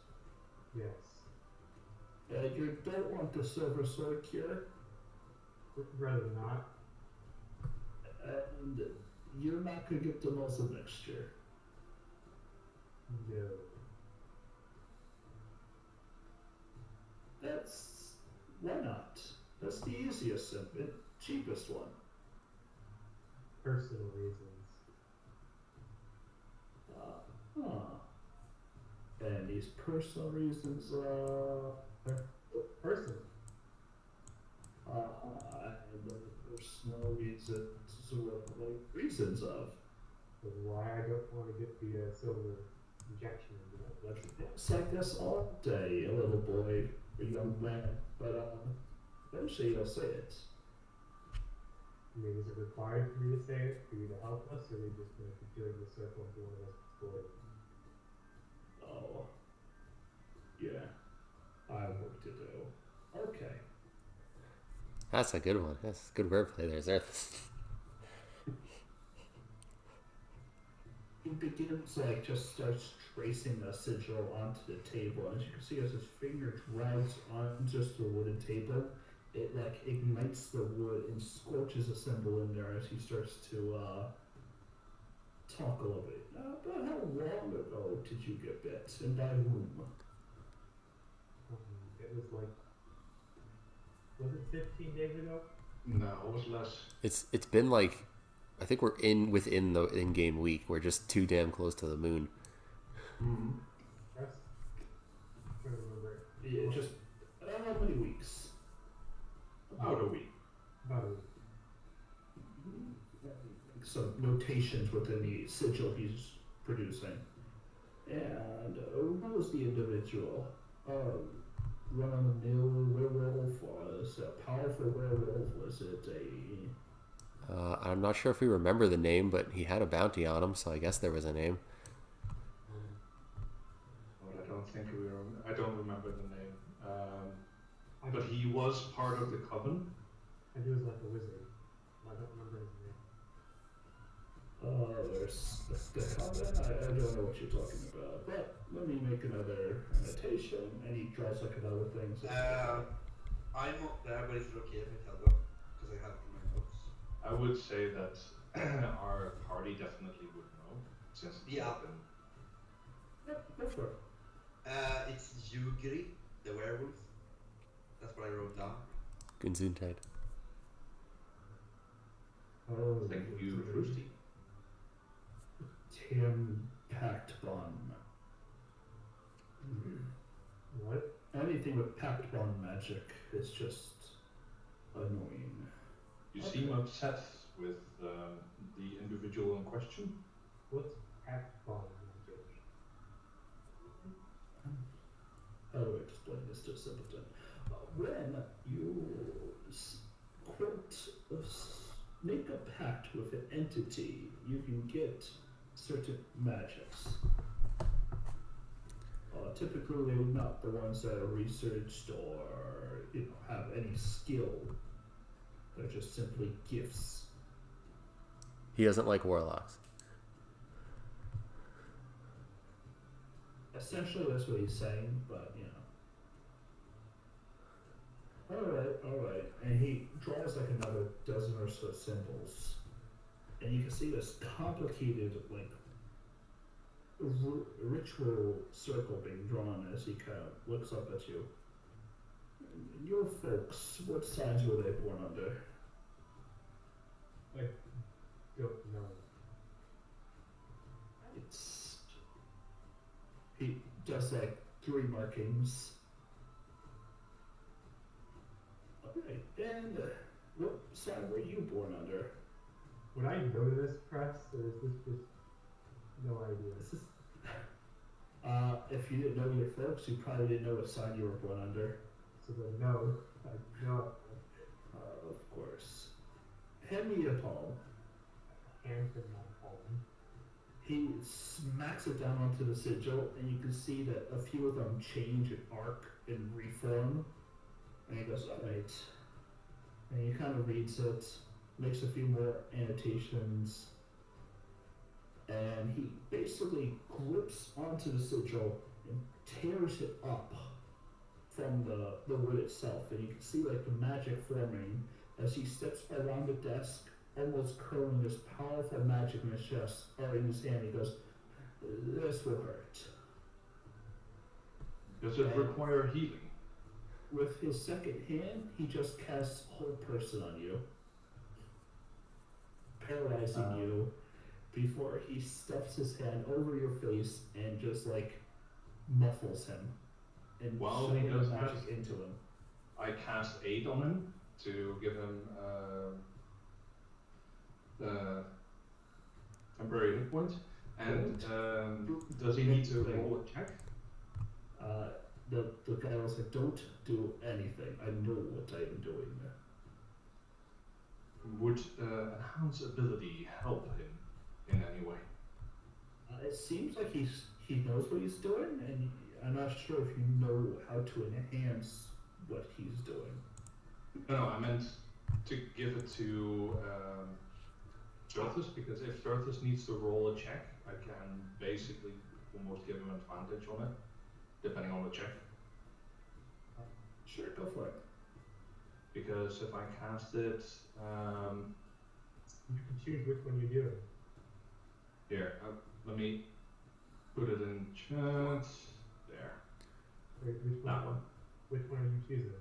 Yes. You don't want the silver sword cure, Rather not. and you're not going to get the muscle mixture. No. Why not? That's the easiest and cheapest one. Personal reasons. And these personal reasons Personal. and the personal reasons reasons of. Why I don't want to get the silver injection into my blood. It's like this all day, a little boy, a young man, but eventually you'll say it. I mean, is it required for me to say it, for you to help us, or are we just going to keep doing the circle and doing this story? Oh, yeah, I have work to do. Okay. That's a good one. That's good wordplay there, Zerth. He begins just starts tracing a sigil onto the table, and as you can see, as his finger drags on just the wooden table, it ignites the wood and scorches a symbol in there as he starts to talk a little bit. About how long ago did you get bit, and by whom? It was it 15 days ago? No, it was less. It's been I think we're within the in-game week. We're just too damn close to the moon. Mm-hmm. That's. I'm trying to remember. Yeah, just how many weeks? About a week. About a week. Some notations within the sigil he's producing. And who was the individual? Run-on-the-mill werewolf? Was it a powerful werewolf? Was it a... I'm not sure if we remember the name, but he had a bounty on him, so I guess there was a name. Well, I don't think I don't remember the name. But he was part of the coven. And he was like a wizard. I don't remember his name. There's the coven? I don't know what you're talking about. But let me make another annotation, and he draws another thing. So I'm not there, but is it okay if I tell them? Because I have it in my notes. I would say that our party definitely would know, since it's Yeah. been... Yep, go for it. It's Yugri, the werewolf. That's what I wrote down. Gesundheit. Oh, Thank you, Rusty. Tim Pactbon. What? Anything with Pactbon magic is just annoying. You seem upset with the individual in question. What's packed bond magic? How do I explain this to a simpleton? When you make a pact with an entity, you can get certain magics. Typically, they're not the ones that are researched or have any skill. They're just simply gifts. He doesn't like warlocks. Essentially, that's what he's saying, but you know. All right. And he draws like another dozen or so symbols, and you can see this complicated like ritual circle being drawn as he kind of looks up at you. Your folks, what signs were they born under? I don't know. It's he does like 3 markings. Alright, and what sign were you born under? Would I know this, Press, or is this just no idea? This is, if you didn't know your folks, you probably didn't know what sign you were born under. So then no, I know. Of course. Hand me a palm. Hand in my palm. He smacks it down onto the sigil, and you can see that a few of them change and arc and reform. And he goes, alright. And he kind of reads it, makes a few more annotations, and he basically grips onto the sigil and tears it up from the wood itself. And you can see like the magic forming as he steps around the desk, almost curling this powerful magic in his chest, or in his hand. He goes, this will hurt. Does it require healing? With his second hand, he just casts whole person on you, paralyzing you, before he stuffs his hand over your face and just like muffles him and While he shuttles does magic that, into him. I cast aid on him to give him temporary hit points. And does he need to roll a check? The guy was like, don't do anything. I know what I am doing. Would enhance ability help him in any way? It seems like he knows what he's doing, and I'm not sure if you know how to enhance what he's doing. No, I meant to give it to Turthus, because if Turthus needs to roll a check, I can basically almost give him advantage on it, depending on the check. Sure, go for it. Because if I cast it, You can choose which one you do. here, let me put it in chat. There. Wait, which That one. Which one are you choosing?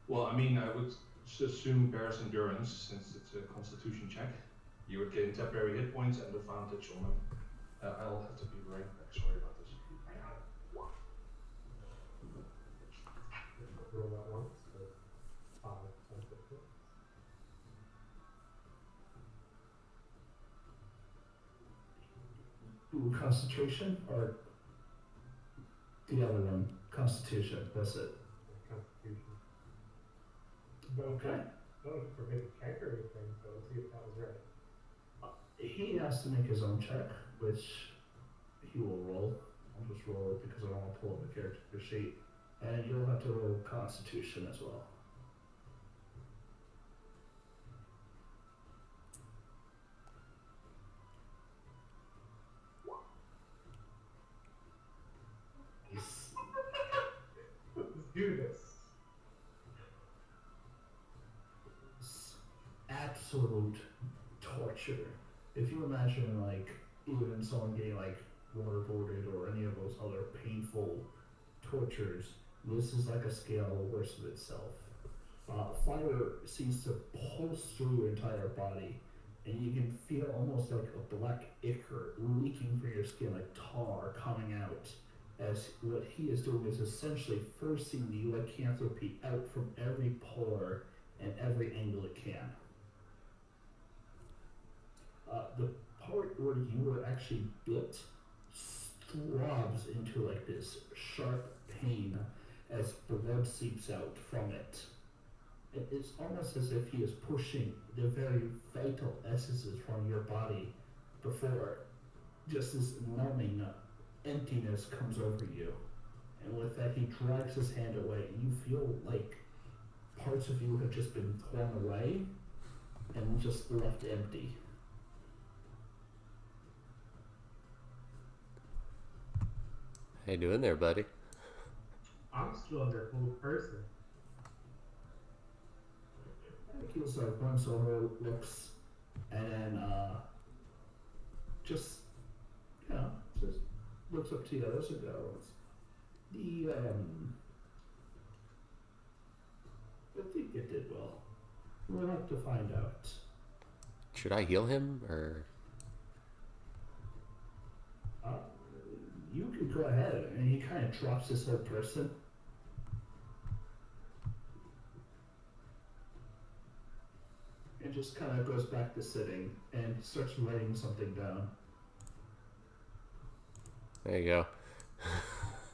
Well, I mean, I would assume Bear's Endurance, since it's a Constitution check. You would gain temporary hit points and advantage on them. I'll have to be right back. Sorry about this. Roll that once, so 5 times the Ooh, concentration, or the other one, Constitution. That's it. Constitution. But Okay. I don't for make a check or anything, so let's see if that was right. He has to make his own check, which he will roll. I'll just roll it because I don't want to pull up the character sheet. And you'll have to roll Constitution as well. Let's do this. It's absolute torture. If you imagine, like, even someone getting, like, waterboarded or any of those other painful tortures, this is like a scale worse of itself. Fire seems to pulse through your entire body, and you can feel almost like a black ichor leaking through your skin, like tar coming out, as what he is doing is essentially forcing the lycanthropy out from every pore and every angle it can. The part where you were actually bit throbs into like this sharp pain as blood seeps out from it. It's almost as if he is pushing the very vital essences from your body before just this numbing emptiness comes over you. And with that, he drags his hand away, and you feel like parts of you have just been torn away and just left empty. How you doing there, buddy? I'm still their full person. He also once over looks and then just just looks up to the others and goes, I think it did well. We'll have to find out. Should I heal him or? You can go ahead, and he kind of drops his whole person. And just kind of goes back to sitting and starts writing something down. There you go.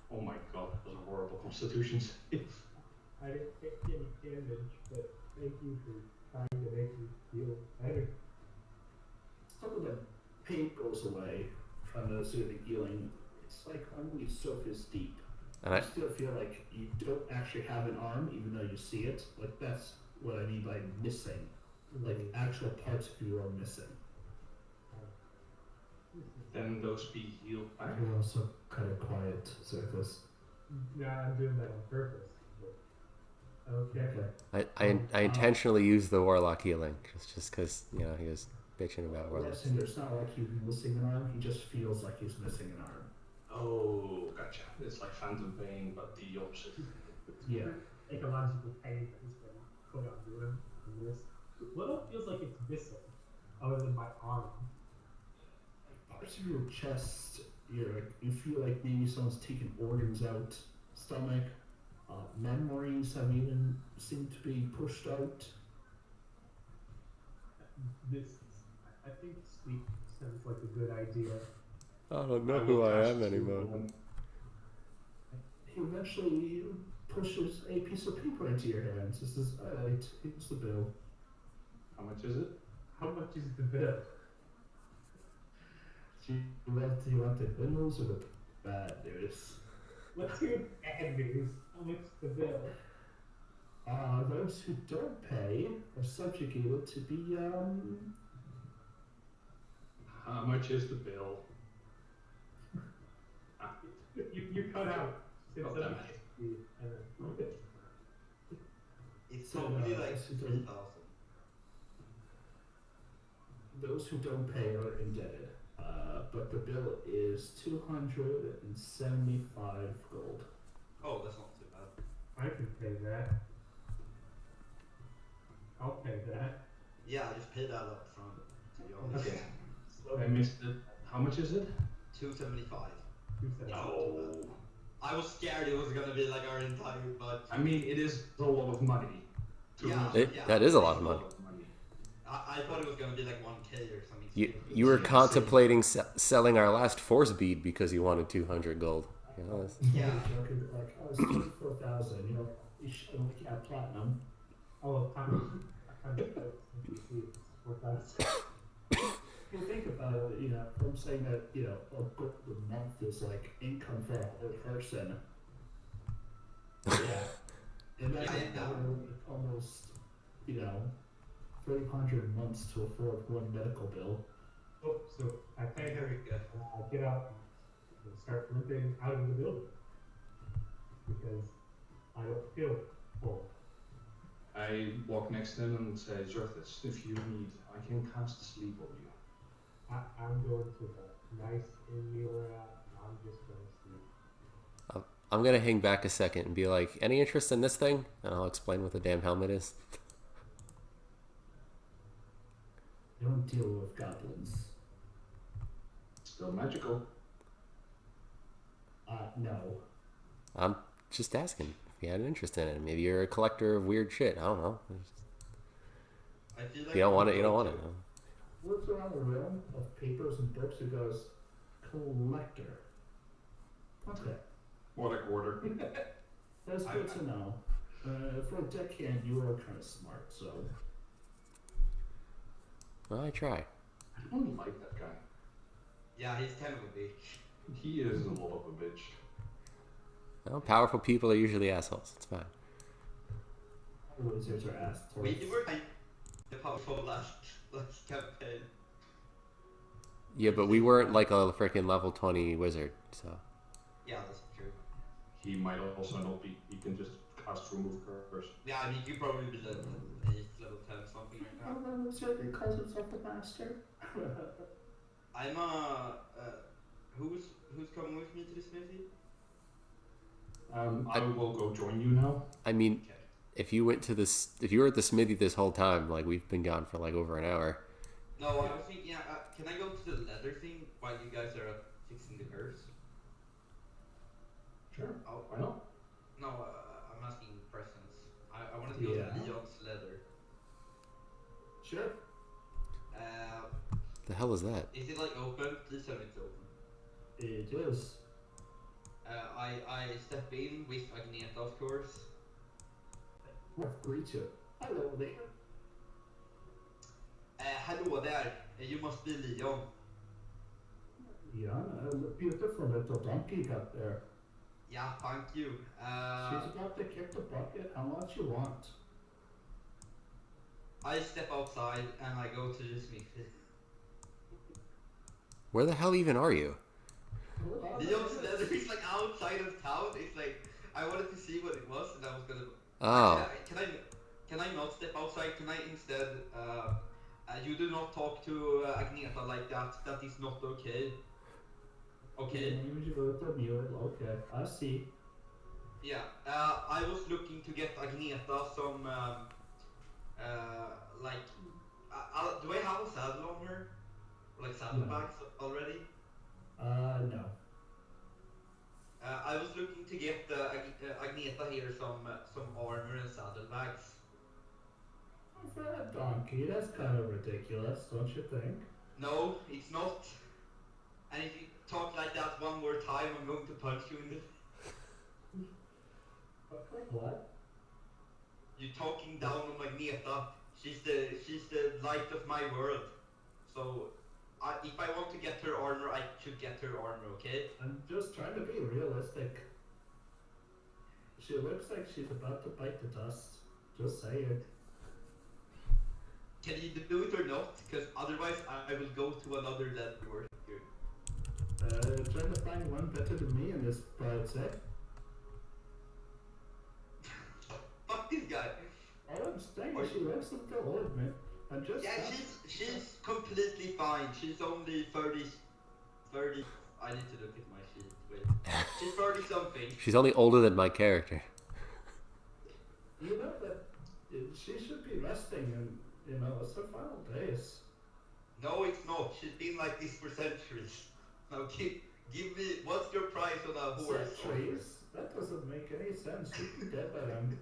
Oh my god, that was a horrible constitution save. I didn't take any damage, but thank you for trying to make me feel better. Some of the pain goes away from the soothing healing. It's like only surface deep. And You still feel like you don't actually have an arm, even though you see it. Like, that's what I mean by missing. Like, actual parts of you are missing. Then those be healed back. You're also kind of quiet, Circus. Nah, I'm doing that on purpose. But, okay. I intentionally used the warlock healing just because he was bitching about warlocks. Yes, and it's not like he's missing an arm, he just feels like he's missing an arm. Oh, gotcha. It's like phantom pain, but the opposite. Yeah. Ecological pain that has been put onto him in this. What else feels like it's missing, other than my arm? Parts of your chest, you feel like maybe someone's taken organs out. Stomach, memories have even seemed to be pushed out. I think sleep sounds like a good idea. I don't know who I am anymore. He eventually pushes a piece of paper into your hands. This is, alright, here's the bill. How much is it? How much is the bill? Do you want the good news or the bad news? Let's hear bad news. How much is the bill? Those who don't pay are subjugated to be, How much is the bill? You cut out. Oh, damn it. It's So, probably like so 3,000. those who don't pay are indebted. But the bill is 275 gold. Oh, that's not too bad. I can pay that. I'll pay that. Yeah, I just paid that up front, to be honest. Okay. I missed it. How much is it? 275. 275. No. I was scared it was gonna be like our entire budget. I mean, it is a lot of money. Yeah, That is a lot of money. I thought it was gonna be like 1k or something. You were contemplating selling our last force bead because you wanted 200 gold. Yeah. Joking, like, oh, it's 24,000, you should have platinum. Oh, I kind of what that's. You think about it, I'm saying that, a gold a month is like income for a whole person. Yeah. Imagine almost, 300 months to afford one medical bill. Oh, so I pay her. Very good. Get up and start limping out of the building because I don't feel full. I walk next to him and say, Zerthis, if you need, I can cast sleep on you. I'm going to the nice inn we were at, and I'm just going to sleep. I'm gonna hang back a second and be like, any interest in this thing? And I'll explain what the damn helmet is. You don't deal with goblins. Still magical. No. I'm just asking if you had an interest in it. Maybe you're a collector of weird shit. I don't know. I feel like You don't want it. You don't want it. Looks around the room of papers and books and goes, collector. Okay. What a quarter. That's good to know. For a deckhand, you are kind of smart, so. Well, I try. I don't like that guy. Yeah, he's kind of a bitch. He is a lot of a bitch. Well, powerful people are usually assholes. It's fine. Wizards are assholes. We were kind of powerful last campaign. Yeah, but we weren't like a freaking level 20 wizard, so. Yeah, that's he might also not be. He can just cast remove curse. Yeah, I mean, you probably be level 8, level 10, something like that. Oh, that's right. He calls himself a master. I'm who's coming with me to the smithy? I will go join you now. I mean, Okay. if you went to this, if you were at the smithy this whole time, like we've been gone for like over an hour. No, I was thinking, can I go to the leather thing while you guys are fixing the curse? Sure. Oh, Why not? no, I'm asking presents. I wanted to go Yeah. to Leon's leather. Sure. Uh, The hell is that? is it like open? Please tell me it's open. It is. I step in with Agneta, of course. Rough creature. Hello there. Hallå there, you must be Leon. Yeah, a beautiful little donkey you got there. Yeah, thank you. She's about to kick the bucket. How much you want? I step outside and I go to the smithy. Where the hell even are you? Hold on a Leon's minute. leather is like outside of town. It's like I wanted to see what it was, and I was gonna. Oh, Actually, can I not step outside? Can I instead? You do not talk to Agneta like that. That is not okay. Okay. You go to mule. Okay, I see. Yeah. I was looking to get Agneta some like. Do I have a saddle on her? Like saddlebags already? No. I was looking to get Agneta here some armor and saddlebags. For a donkey, that's kind of ridiculous, don't you think? No, it's not. And if you talk like that one more time, I'm going to punch you in the. What? You're talking down on Agneta. She's the light of my world. So, if I want to get her armor, I should get her armor. Okay? I'm just trying to be realistic. She looks like she's about to bite the dust. Just saying. Can you do it or not? Because otherwise, I will go to another leather worker. Trying to find one better than me in this pride set. Fuck this guy. All I'm saying is she looks a little old, man. I'm just. Yeah, she's completely fine. She's only 30. I need to look at my sheet. Wait. She's 30 something. she's only older than my character. You know that she should be resting, and it's her final days. No, it's not. She's been like this for centuries. Now give me, what's your price on a horse? Centuries? That doesn't make any sense. She'd be dead by then.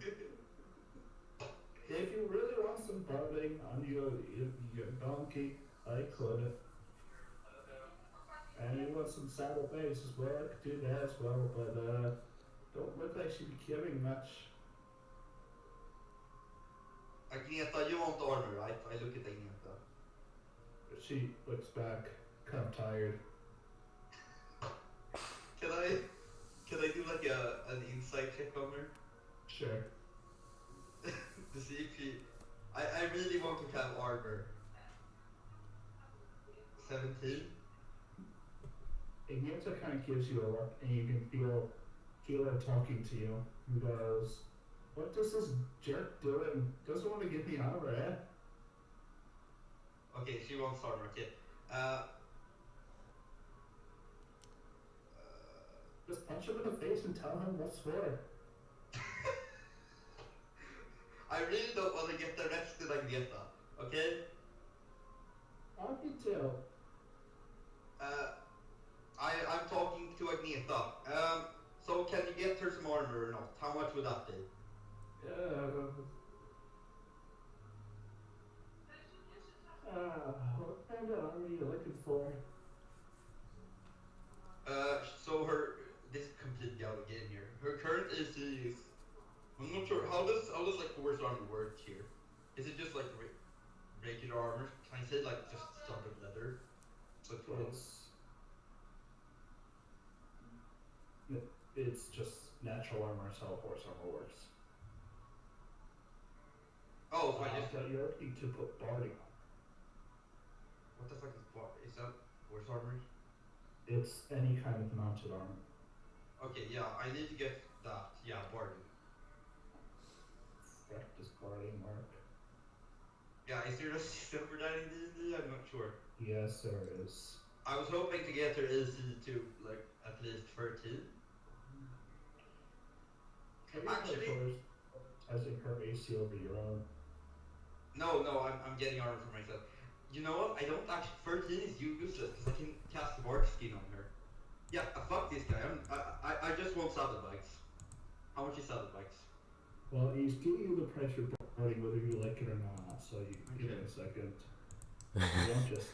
If you really want some barbing on your donkey, I could. And you want some saddlebags as well, I could do that as well, but don't look like she'd be carrying much. Agneta, you want armor, right? I look at Agneta. She looks back, kind of tired. Can I do like an insight check on her? Sure. To see if she... I really want to have armor. 17? Ignata kind of gives you a look, and you can feel her talking to you. He goes, "What does this jerk doing? Doesn't want to give me armor, eh?" Okay, she wants armor, okay. Just punch him in the face and tell him what's for. I really don't want to get arrested, Agneta, okay? Me too. I'm talking to Agneta. So can you get her some armor or not? How much would that be? What kind of armor are you looking for? So this is completely out of game here. Her current AC is, I'm not sure, how does like horse armor work here? Is it just like regular armor? Can I say like just standard leather? But It's just natural armor, is how horse armor works. oh, so I just, But you're looking to put barding on. what the fuck is that horse armor? It's any kind of mounted armor. Okay, yeah, I need to get that. Yeah, barding. Practice party, Mark. Yeah, is there a system for that in D&D? I'm not sure. Yes, there is. I was hoping to get her AC to like at least 13. Have you tried Actually, prioritizing her AC over your own? no, I'm getting armor for myself. You know what? I don't actually. 13 is useless because I can cast Bark Skin on her. Yeah, fuck this guy. I just want saddlebags. How much is saddlebags? Well, he's giving you the pressure party whether you like it or not, so you give Okay. it a second. You don't just.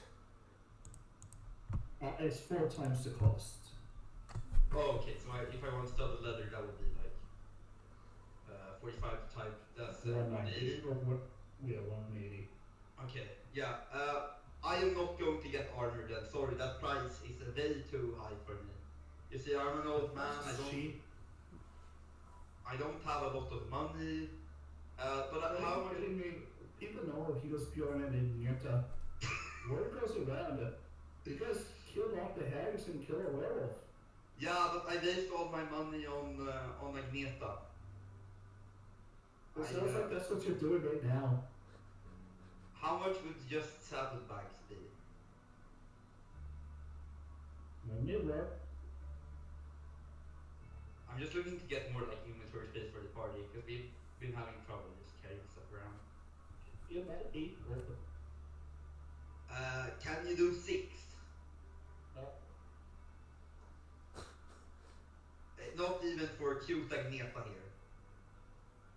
It's 4 times the cost. Oh, okay. So if I want studded leather, that would be like 45 type. That's 180. 190. Or what? Yeah, 180. Okay. Yeah. I am not going to get armor then. Sorry, that price is way too high for me. You see, I'm an old man. I don't have a lot of money. But how much? Kidding me? People know he was Bjorn and Nirta. Word goes around. You guys killed off the hags and killed a werewolf. Yeah, but I wasted all my money on Agneta. It sounds like that's what you're doing right now. How much would just saddlebags be? Never. I'm just looking to get more like inventory space for the party because we've been having trouble just carrying stuff around. Yeah, about 8 gold. Can you do 6? Not even for cute Agneta here.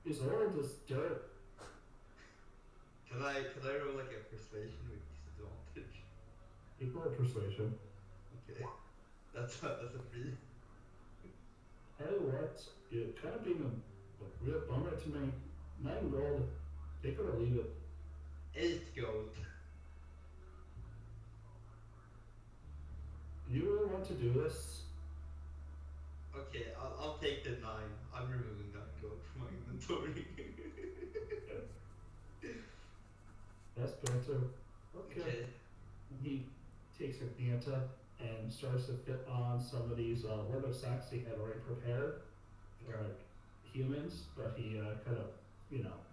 He's old as dirt. Could I roll like a persuasion with disadvantage? Equal persuasion. Okay. That's a 3. Tell you what, you're kind of being a real bummer to me. 9 gold. Take it or leave it. 8 gold. You really want to do this? Okay, I'll take the 9. I'm removing 9 gold from my inventory. That's better. Okay. He takes a Nianta and starts to fit on some of these leather sacks he had already prepared for like humans, but he kind of,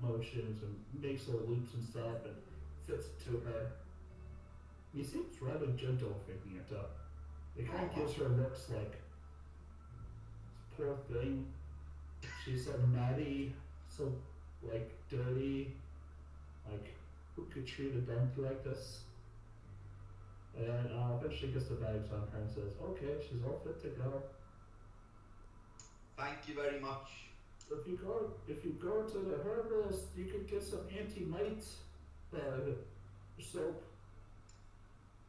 motions and makes little loops and stuff and fits it to her. He seems rather gentle with Nianta. It kind of gives her looks like, poor thing. She's so natty, so like dirty. Like, who could treat a donkey like this? And eventually gets the bags on her and says, okay, she's all fit to go. Thank you very much. If you go to the herbalist, you could get some anti-mite soap.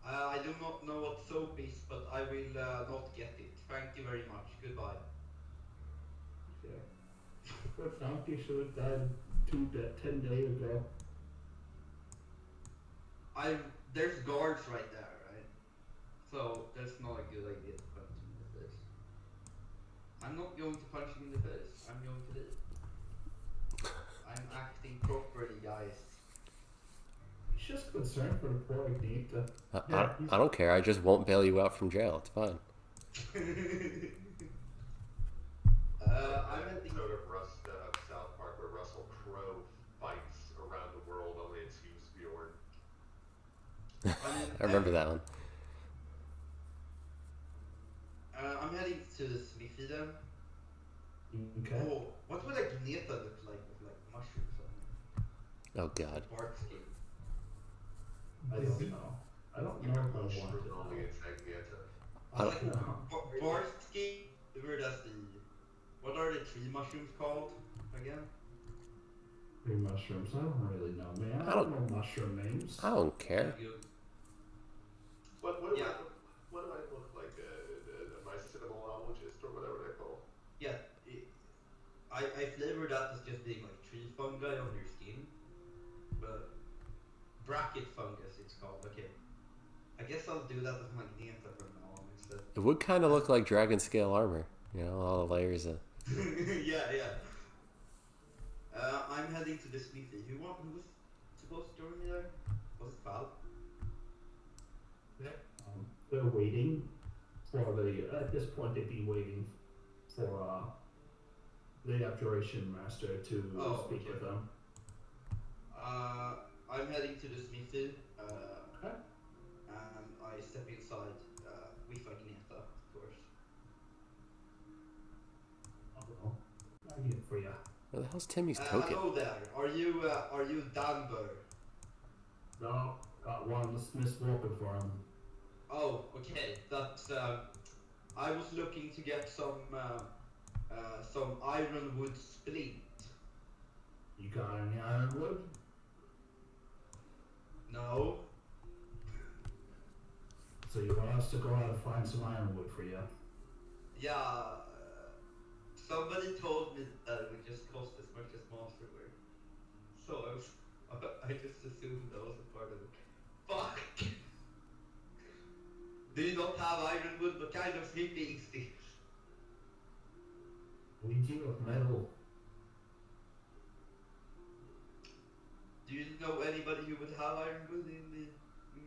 I do not know what soap is, but I will not get it. Thank you very much. Goodbye. Yeah. That donkey should have died 10 days ago. There's guards right there, right? So that's not a good idea to punch him in the face. I'm not going to punch him in the face. I'm going to leave. I'm acting properly, guys. He's just concerned for the poor Agneta. I don't care. I just won't bail you out from jail. It's fine. I'm episode of South Park where Russell Crowe fights around the world only it's Hughes Bjorn. I remember that one. I'm heading to the smithy then. Okay. Oh, what would Agneta look like with like mushrooms on it? Oh God. Bark skin. I don't know. I don't know if I want to know. Only it's Agneta. Like bark skin. Where does the what are the tree mushrooms called again? Tree mushrooms. I don't really know, man. I don't know mushroom names. I don't care. What do I look like? Am I cynomologist or whatever they're called? Yeah, I flavor that as just being like tree fungi on your skin, but bracket fungus it's called. Okay, I guess I'll do that with Magenta from now on instead. It would kind of look like dragon scale armor. All the layers of. yeah. I'm heading to the smithy. Who was supposed to join me there? Was it Val? They're waiting for at this point they'd be waiting for the Abjuration Master to Oh, speak okay. with them. I'm heading to the smithy. Okay. And I step inside with Agneta, of course. Well, I get it for you. Where the hell's Timmy's token? Hello there. Are you Danber? No, got one Smith's working for him. Oh, okay. That's I was looking to get some ironwood splint. You got any ironwood? No. So you want us to go out and find some ironwood for you? Yeah. Somebody told me that it would just cost as much as Masterware. So I just assumed that was a part of it. Fuck! Do you not have ironwood? What kind of hippie is this? We deal with metal. Do you know anybody who would have ironwood in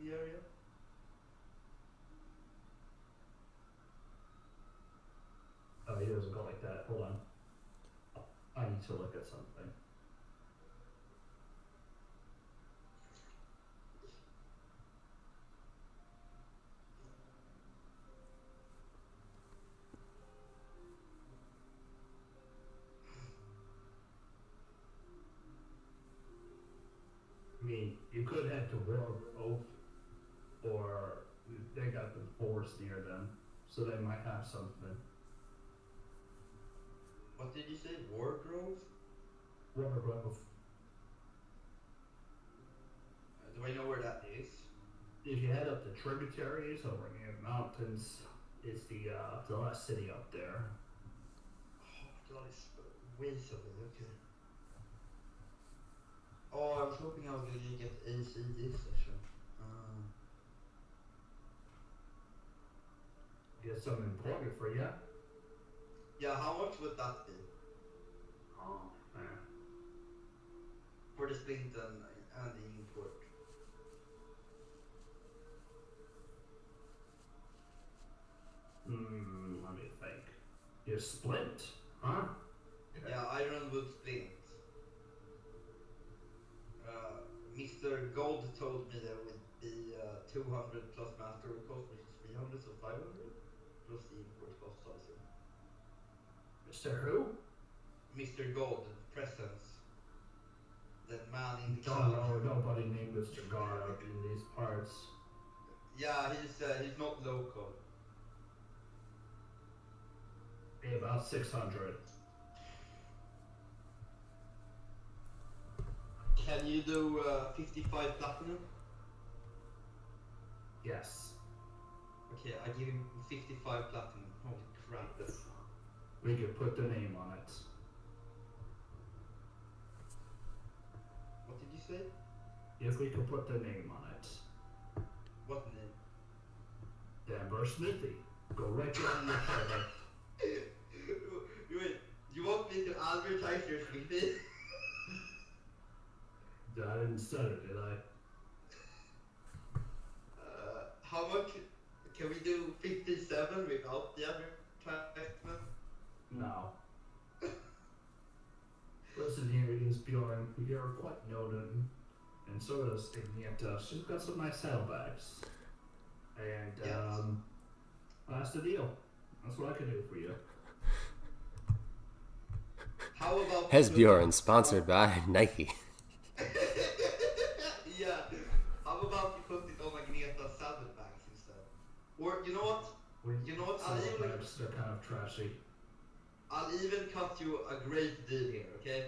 the area? Oh, he doesn't go like that. Hold on. I need to look at something. I mean, you could head to Rogue Oak, or they got the forest near them, so they might have something. What did you say? Wargrove? Wargrove. Do I know where that is? If you head up the tributaries over near the mountains, it's the last city up there. Oh, that is ways away, okay. Oh, I was hoping I was gonna get AC this session. Get something important for you. Yeah, how much would that be? Oh, man. For the splint and the import? Let me think. Your splint, huh? Yeah, ironwood splint. Mr. Gold told me there would be 200 plus master cost, which is 300, so 500 plus the import cost also. Mr. Who? Mr. Gold, presence. That man in the Don't cloud. know nobody named Mr. God out in these parts. Yeah, he's not local. Be about 600. Can you do 55 platinum? Yes. Okay, I give him 55 platinum. Holy crap. We could put the name on it. What did you say? If we could put the name on it. What name? Denver Smithy. Go right there on the shoulder. Wait, you want me to advertise your smithy? I didn't stutter, did I? How much? Can we do 57 without the advertisement? No. Listen here, it is Bjorn. You're quite noted. And so does Agneta. She's got some nice saddlebags. And, Yes. that's the deal. That's what I can do for you. How about Hesbjorn, sponsored by Nike. Yeah. How about you put it on Agneta's saddlebags instead? Or you know what? You know what? Saddlebags, they're kind of trashy. I'll even cut you a great deal here, okay?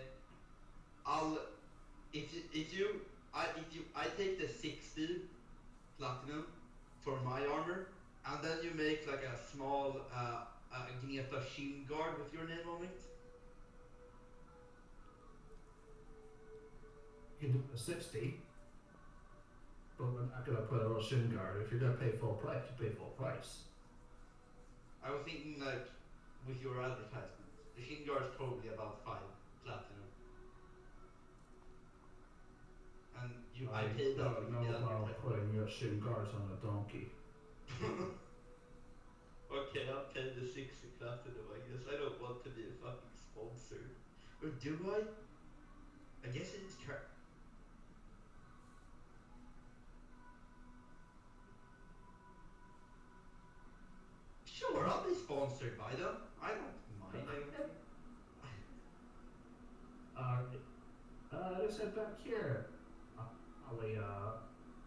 I take the 60 platinum for my armor, and then you make like a small Agneta shin guard with your name on it. You can do a 60. But we're not gonna put a little shin guard. If you're gonna pay full price, you pay full price. I was thinking like with your advertisement, the shin guard is probably about 5 platinum. And I paid that don't with know the about advertisement. putting your shin guards on a donkey. Okay, pay the 60 platinum, I guess. I don't want to be a fucking sponsor. Or do I? I guess it's Sure, I'll be sponsored by them. I don't mind. Let's head back here. Probably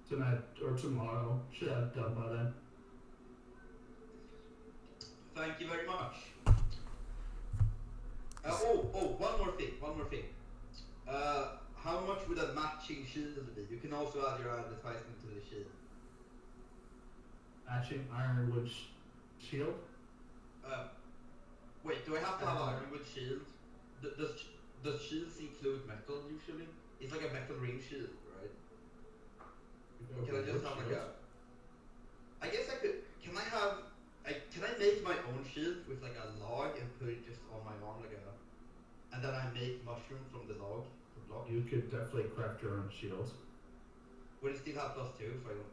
tonight or tomorrow. Should have done by then. Thank you very much. One more thing. How much would a matching shield be? You can also add your advertisement to the shield. Matching ironwood shield? Wait, do I have to have ironwood shield? Does shields include metal usually? It's like a metal ring shield, right? Or can I just have like a... I guess I could... Can I make my own shield with like a log and put it just on my arm like a... And then I make mushroom from the log? You could definitely craft your own shield. Would it still have +2 if I don't...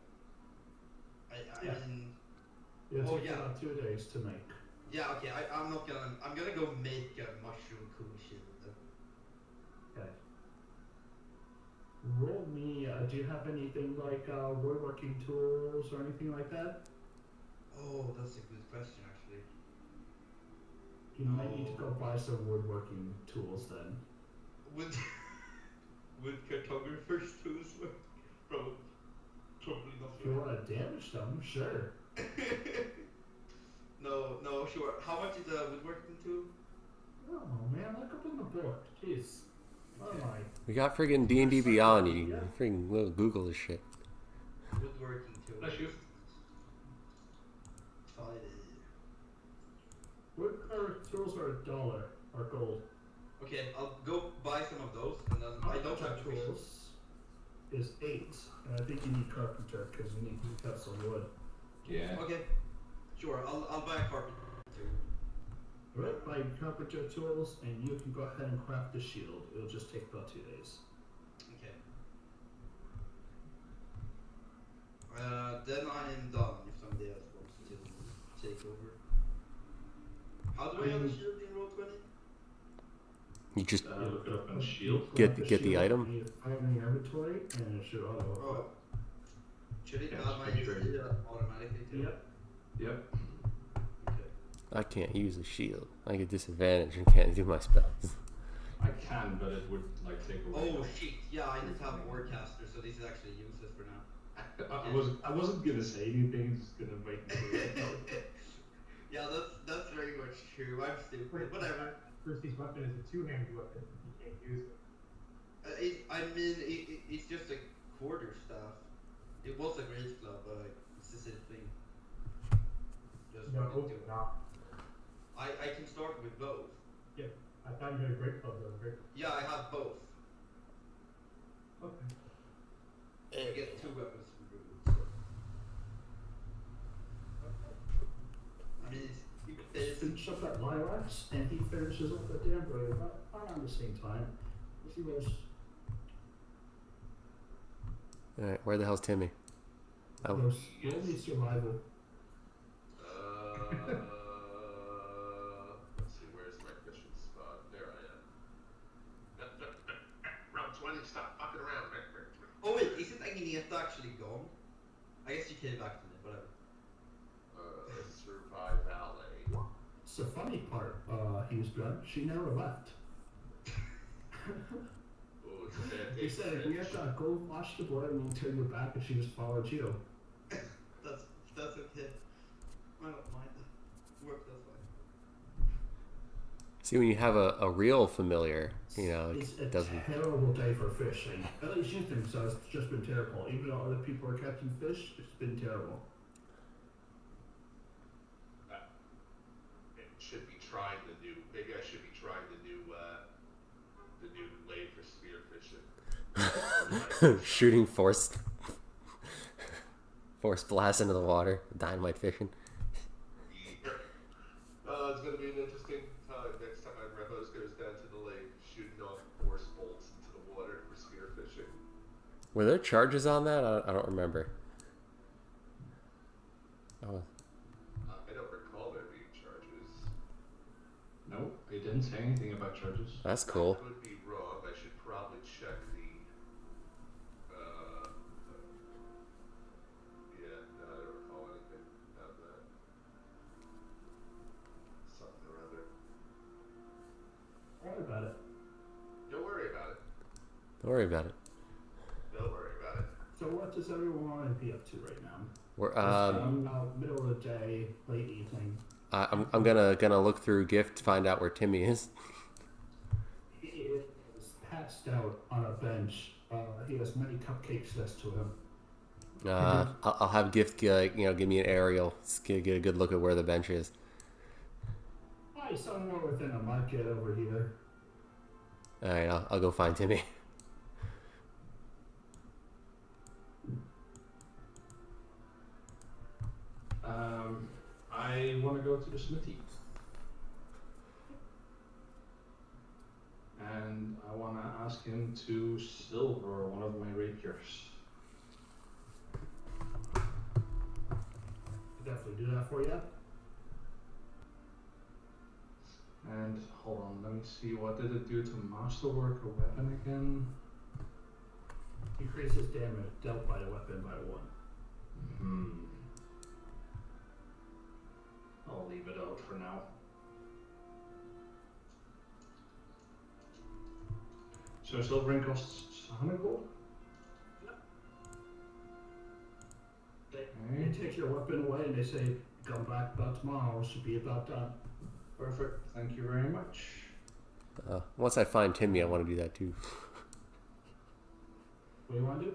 Yeah. mean... It'll take about 2 days to make. Yeah, okay, I'm gonna go make a mushroom cool shield then. Okay. Roll me, do you have anything like woodworking tools or anything like that? Oh, that's a good question actually. You might need to go buy some woodworking tools then. Would cartographer's tools work? Probably not. If you want to damage them, sure. No, sure. How much is a woodworking tool? Oh man, look up in the book. Jeez. What am I? We got friggin' D&D Beyond. You friggin' little Google this shit. Woodworking tool. Bless you. Woodworking tools are $1 or gold. Okay, I'll go buy some of those, and then I don't have tools. Is 8, and I think you need carpenter because you need to cut some wood. Yeah. Okay, sure. I'll buy a carpenter too. Alright, buy carpenter tools, and you can go ahead and craft the shield. It'll just take about 2 days. Okay. Then I am done. If somebody else wants to take over. How do I have a shield in Roll20? You just Look it up on shield. get the item. You find in your inventory, and it should auto. Should it Yeah, add my just make sure. AC automatically too? Yep. Okay. I can't use a shield. I get disadvantage and can't do my spells. I can, but it would like take away. Oh shit! Yeah, I need to have Warcaster, so this is actually useless for now. I wasn't gonna say anything. Just gonna wait until. Yeah, that's very much true. I'm stupid. Whatever. Percy's weapon is a two-handed weapon. You can't use it. It's just a quarter staff. It was a great club, but it's the same thing. Just No, what it do. not. I can start with both. Yeah, I thought you had a great club though. Great. Yeah, I have both. Okay. I get 2 weapons from Rude. So. I mean, it's Finish up that Lilacs, and he finishes up the damn blade about around the same time. If he goes, Alright, where the hell's Timmy? Oh, roll me survival. Let's see, where's my fishing spot? There I am. Round 20, stop fucking around. Oh wait, isn't Agneta actually gone? I guess she came back to me, whatever. Survive Valley. It's the funny part, he was gone. She never left. Oh, it's a bad day. He said, if we have to go watch the board and we'll turn you back, and she just followed you. That's okay. I don't mind. Work, that's fine. see, when you have a real familiar, you know, It's a it doesn't. terrible day for fishing. At least you think so. It's just been terrible. Even though other people are catching fish, it's been terrible. It should be trying the new. Maybe I should be trying the new blade for spearfishing. Shooting force blast into the water, dynamite fishing. It's gonna be an interesting time next time Rebos goes down to the lake, shooting off force bolts into the water for spearfishing. Were there charges on that? I don't remember. Oh, I don't recall there being charges. didn't say anything about charges. That's cool. I could be wrong. I should probably check the. Yeah, no, I don't recall anything about that. Something or other. What about it? Don't worry about it. Don't worry about it. Don't worry about it. So what does everyone want to be up to right now? We're Middle of the day, late evening. I'm gonna look through gift to find out where Timmy is. He is passed out on a bench. He has many cupcakes next to him. I'll have gift give me an aerial, get a good look at where the bench is. Hi, somewhere within a market over here. All right, I'll go find Timmy. I want to go to the smithy. And I want to ask him to silver one of my rapiers. I'll definitely do that for you. And hold on, let me see, what did it do to masterwork a weapon again? Increases damage dealt by the weapon by 1. I'll leave it out for now. So silvering costs 100 gold? They take your weapon away and they say, come back about tomorrow, should be about done. Perfect, thank you very much. Once I find Timmy, I want to do that too. What do you want to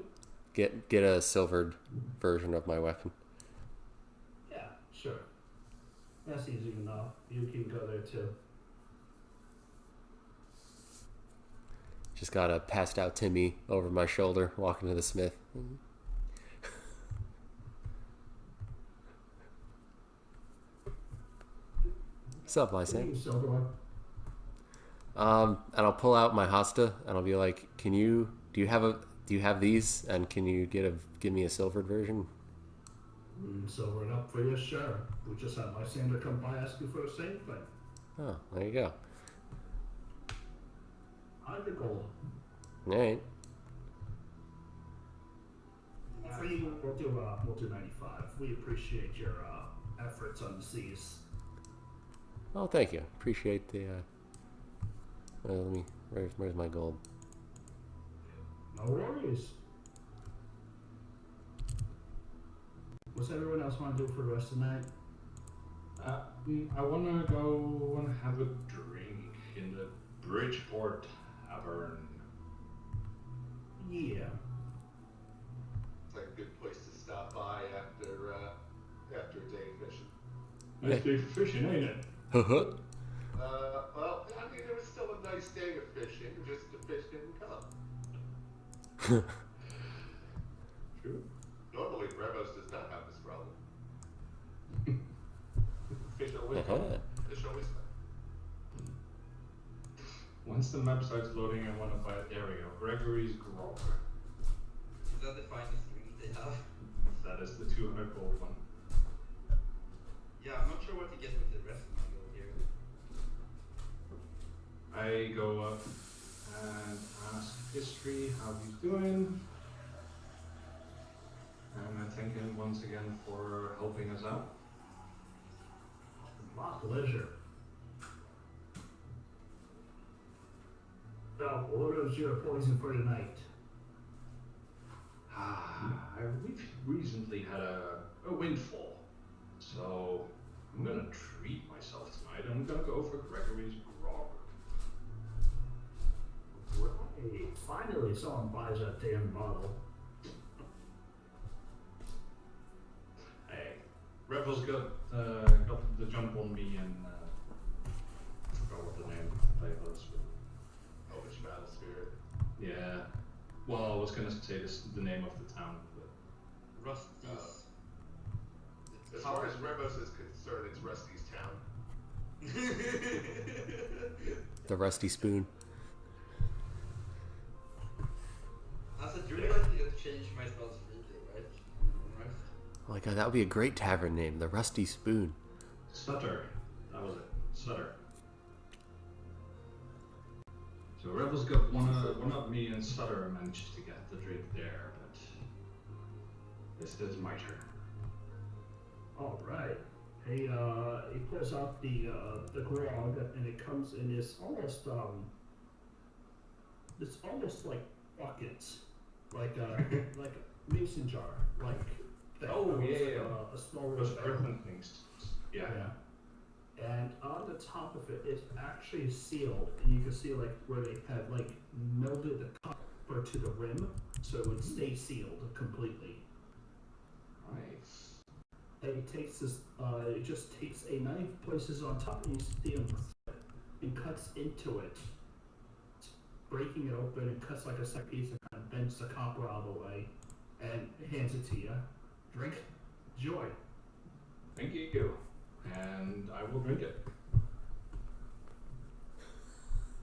do? Get a silvered version of my weapon. Yeah, sure. That's easy enough. You can go there too. Just got a passed out Timmy over my shoulder, walking to the smith. What's up, Lysan? And I'll pull out my hosta and I'll be like, do you have these? And can you give me a silvered version? Silver it up for you, sure. We just had Lysander come by asking for the same thing. Oh, there you go. 100 gold. Alright. For you, we'll do 95. We appreciate your efforts on the seas. Oh, thank you. Appreciate the where's my gold? No worries. What's everyone else want to do for the rest of the night? I want to go and have a drink in the Bridgeport Tavern. Yeah. It's like a good place to stop by after a day of fishing. Nice day for fishing, ain't it? Haha. Well, I mean, it was still a nice day of fishing, just the fish didn't come. True. Normally, Remos does not have this problem. Fish always come. Fish always come. Once the map starts loading, I want to buy area. Gregory's Grog. Is that the finest drink they have? That is the 200 gold one. Yeah, I'm not sure what to get with the rest of my gold here. I go up and ask History how he's doing. And I thank him once again for helping us out. My pleasure. So, what was your poison for tonight? We've recently had a windfall, so I'm gonna treat myself tonight. I'm gonna go for Gregory's Grog. Hey, finally someone buys that damn bottle. Hey, Rebels got the jump on me and I forgot what the name of the play was. Elvish Battle Spirit. Yeah. Well, I was gonna say the name of the town, but Rusty's. As far as Rebos is concerned, it's Rusty's town. The rusty spoon. As a druid, I can change my spells freely, right? Right? Oh my god, that would be a great tavern name, the Rusty Spoon. Sutter. That was it. Sutter. So Rebels got one up. Me and Sutter managed to get the drink there, but this is my turn. All right. He pulls out the grog, and it comes in this almost like buckets, like like a mason jar, like that. Oh yeah. A small Those barrel. earthen things. Yeah. And on the top of it, it's actually sealed, and you can see like where they had like melded the copper to the rim, so it would stay sealed completely. Nice. And he takes this. It just takes a knife, places it on top, and you see him and cuts into it, breaking it open, and cuts like a second piece and kind of bends the copper out of the way, and hands it to you. Drink, joy. Thank you. And I will drink it.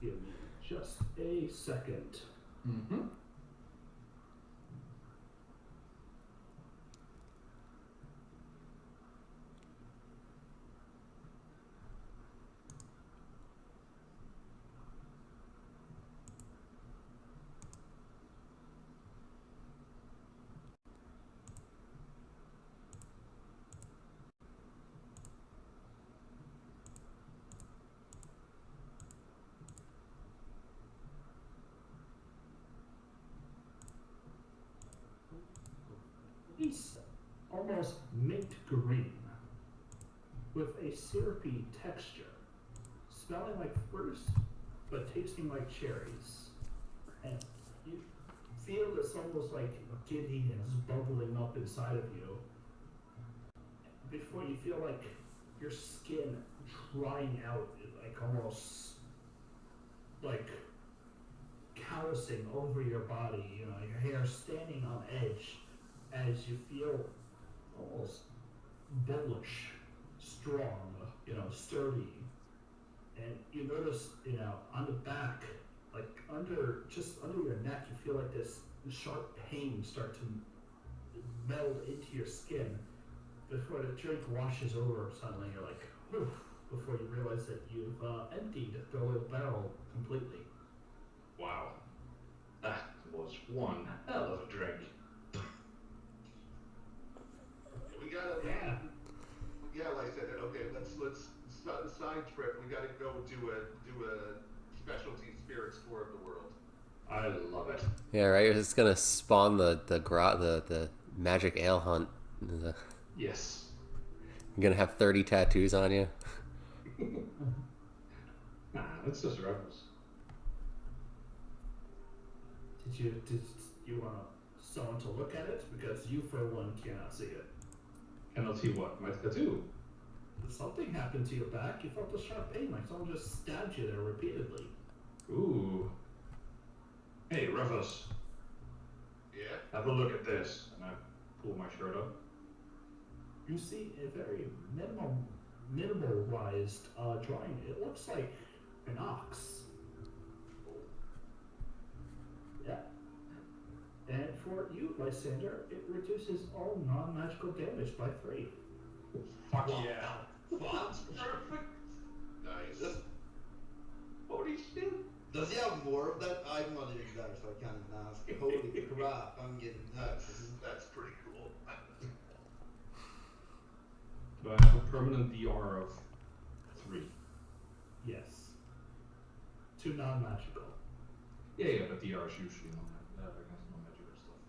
Give me just a second. Mm-hmm. It's almost mint green with a syrupy texture, smelling like fruit, but tasting like cherries. And you feel this almost like giddiness bubbling up inside of you before you feel like your skin drying out, like almost like callousing over your body, you know, your hair standing on edge as you feel almost bullish, strong, you know, sturdy. And you notice, you know, on the back, like just under your neck, you feel like this sharp pain start to meld into your skin before the drink washes over suddenly. You're like, whew, before you realize that you've emptied the little barrel completely. Wow. That was one hell of a drink. We gotta. Yeah, like I said. Okay, let's side trip. We gotta go do a specialty spirits tour of the world. I love it. Yeah, right. It's gonna spawn the magic ale hunt. Yes. You're gonna have 30 tattoos on you. Nah, that's just Rebels. Did you want someone to look at it? Because you, for one, cannot see it. Cannot see what? My tattoo. Something happened to your back. You felt a sharp pain, like someone just stabbed you there repeatedly. Ooh. Hey, Rebels. Yeah. Have a look at this. And I pull my shirt up. You see a very minimalized drawing. It looks like an ox. Yeah. And for you, Lysander, it reduces all non-magical damage by 3. Fuck Wow. yeah. That's perfect. Nice. Holy shit. Does he have more of that? I'm not even there, so I can't even ask. Holy crap, I'm getting That's pretty cool. Do I have a permanent DR of 3? Yes. 2 non-magical. Yeah, but DR is usually against non-magical stuff.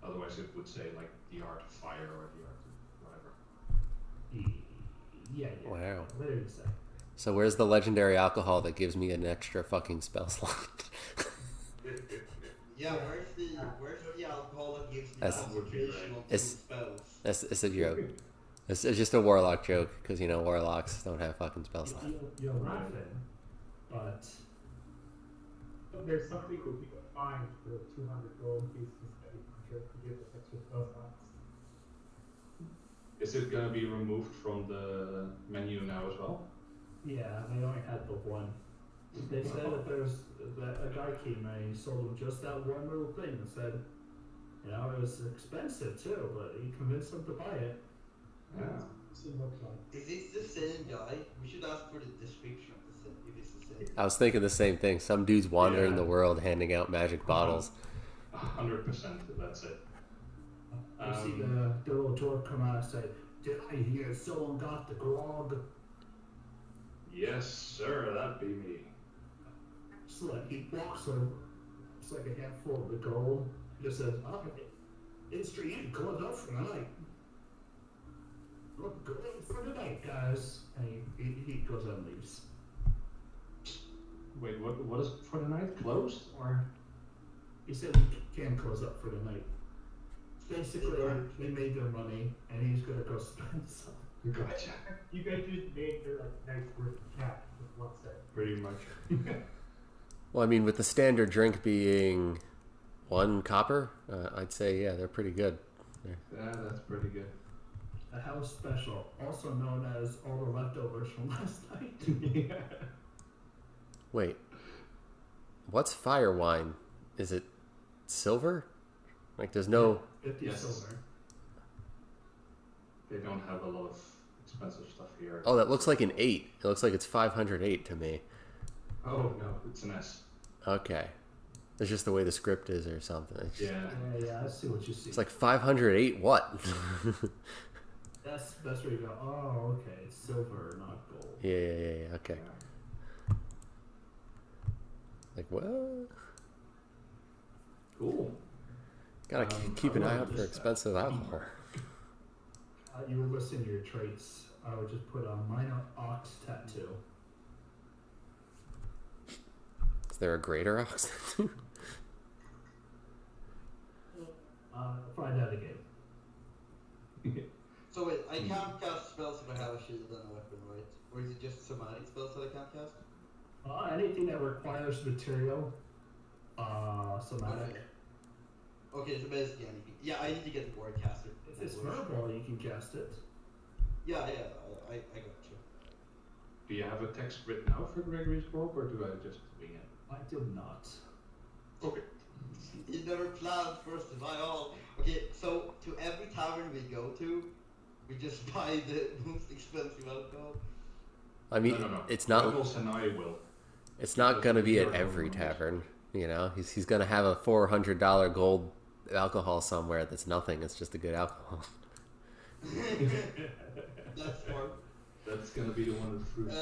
Otherwise it would say like DR to fire or DR to whatever. Yeah. Wow. What did he say? So where's the legendary alcohol that gives me an extra fucking spell slot? Yeah, where's the alcohol that gives me That's- concentration on 2 it's- spells? It's a joke. It's just a warlock joke, because, you know, warlocks don't have fucking spell slots. You're laughing, but There's something that we could find for 200 gold pieces that we can give us extra spell slots. Is it gonna be removed from the menu now as well? yeah, they only had the one. They said that a guy came and he sold them just that one little thing and said, you know, it was expensive too, but he convinced them to buy it. Yeah. So it looks like. Is this the same guy? We should ask for the description of the same, if it's the same. I was thinking the same thing. Some dude's wandering Yeah. the world handing out magic bottles. 100%. That's it. You see the little dwarf come out and say, "Did I hear someone got the grog?" Yes, sir. That'd be me. So he walks over, it's like a handful of the gold. He just says, "Oh, industry ain't closed up for the night. Look good for the night, guys." And he goes out and leaves. Wait, what is for the night? Closed or? He said he can close up for the night. Basically, they made their money, and he's gonna go spend some. Gotcha. You guys just made their like night's worth of cash with one set. Pretty much. Well, I mean, with the standard drink being 1 copper, I'd say, yeah, they're pretty good. Yeah, that's pretty good. A house special, also known as all the leftovers from last night. Yeah. Wait, what's fire wine? Is it silver? Like, there's no... 50 Yes. silver. They don't have a lot of expensive stuff here. Oh, that looks like an 8. It looks like it's 508 to me. Oh no, it's an S. Okay. It's just the way the script is or something. It's, Yeah. Yeah, I see what you see. it's like 508 what? That's where you go, oh, okay, it's silver, not gold. Yeah, okay. Like, what? Cool. Gotta keep an eye out for expensive alcohol. You were listing your traits. I would just put a minor ox tattoo. Is there a greater ox? Find out again. So wait, I can't cast spells if I have a shield and a weapon, right? Or is it just somatic spells that I can't cast? Anything that requires material, somatic. Okay, so basically anything. Yeah, I need to get the word caster. If it's verbal, you can cast it. Yeah, I got you. Do you have a text written out for Gregory's Grove, or do I just wing it? I did not. Okay. He never planned for us to buy all. Okay, so to every tavern we go to, we just buy the most expensive alcohol. I mean, No. it's not. Rebels and I will. It's not gonna be at Because every you're- tavern. You know, he's gonna have a $400 gold alcohol somewhere that's nothing. It's just a good alcohol. That's smart. That's gonna be the one of the fruits.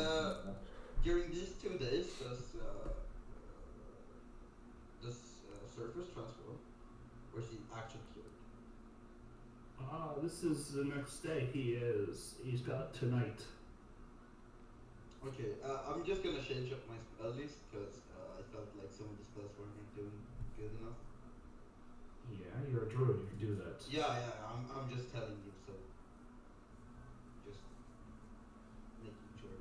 During these 2 days, does Surface transform? Or is he actually cured? This is the next day. He's got tonight. Okay, I'm just gonna change up my spell list because I felt like some of the spells weren't doing good enough. Yeah, you're a druid. You can do that. Yeah, I'm just telling you, so just making sure.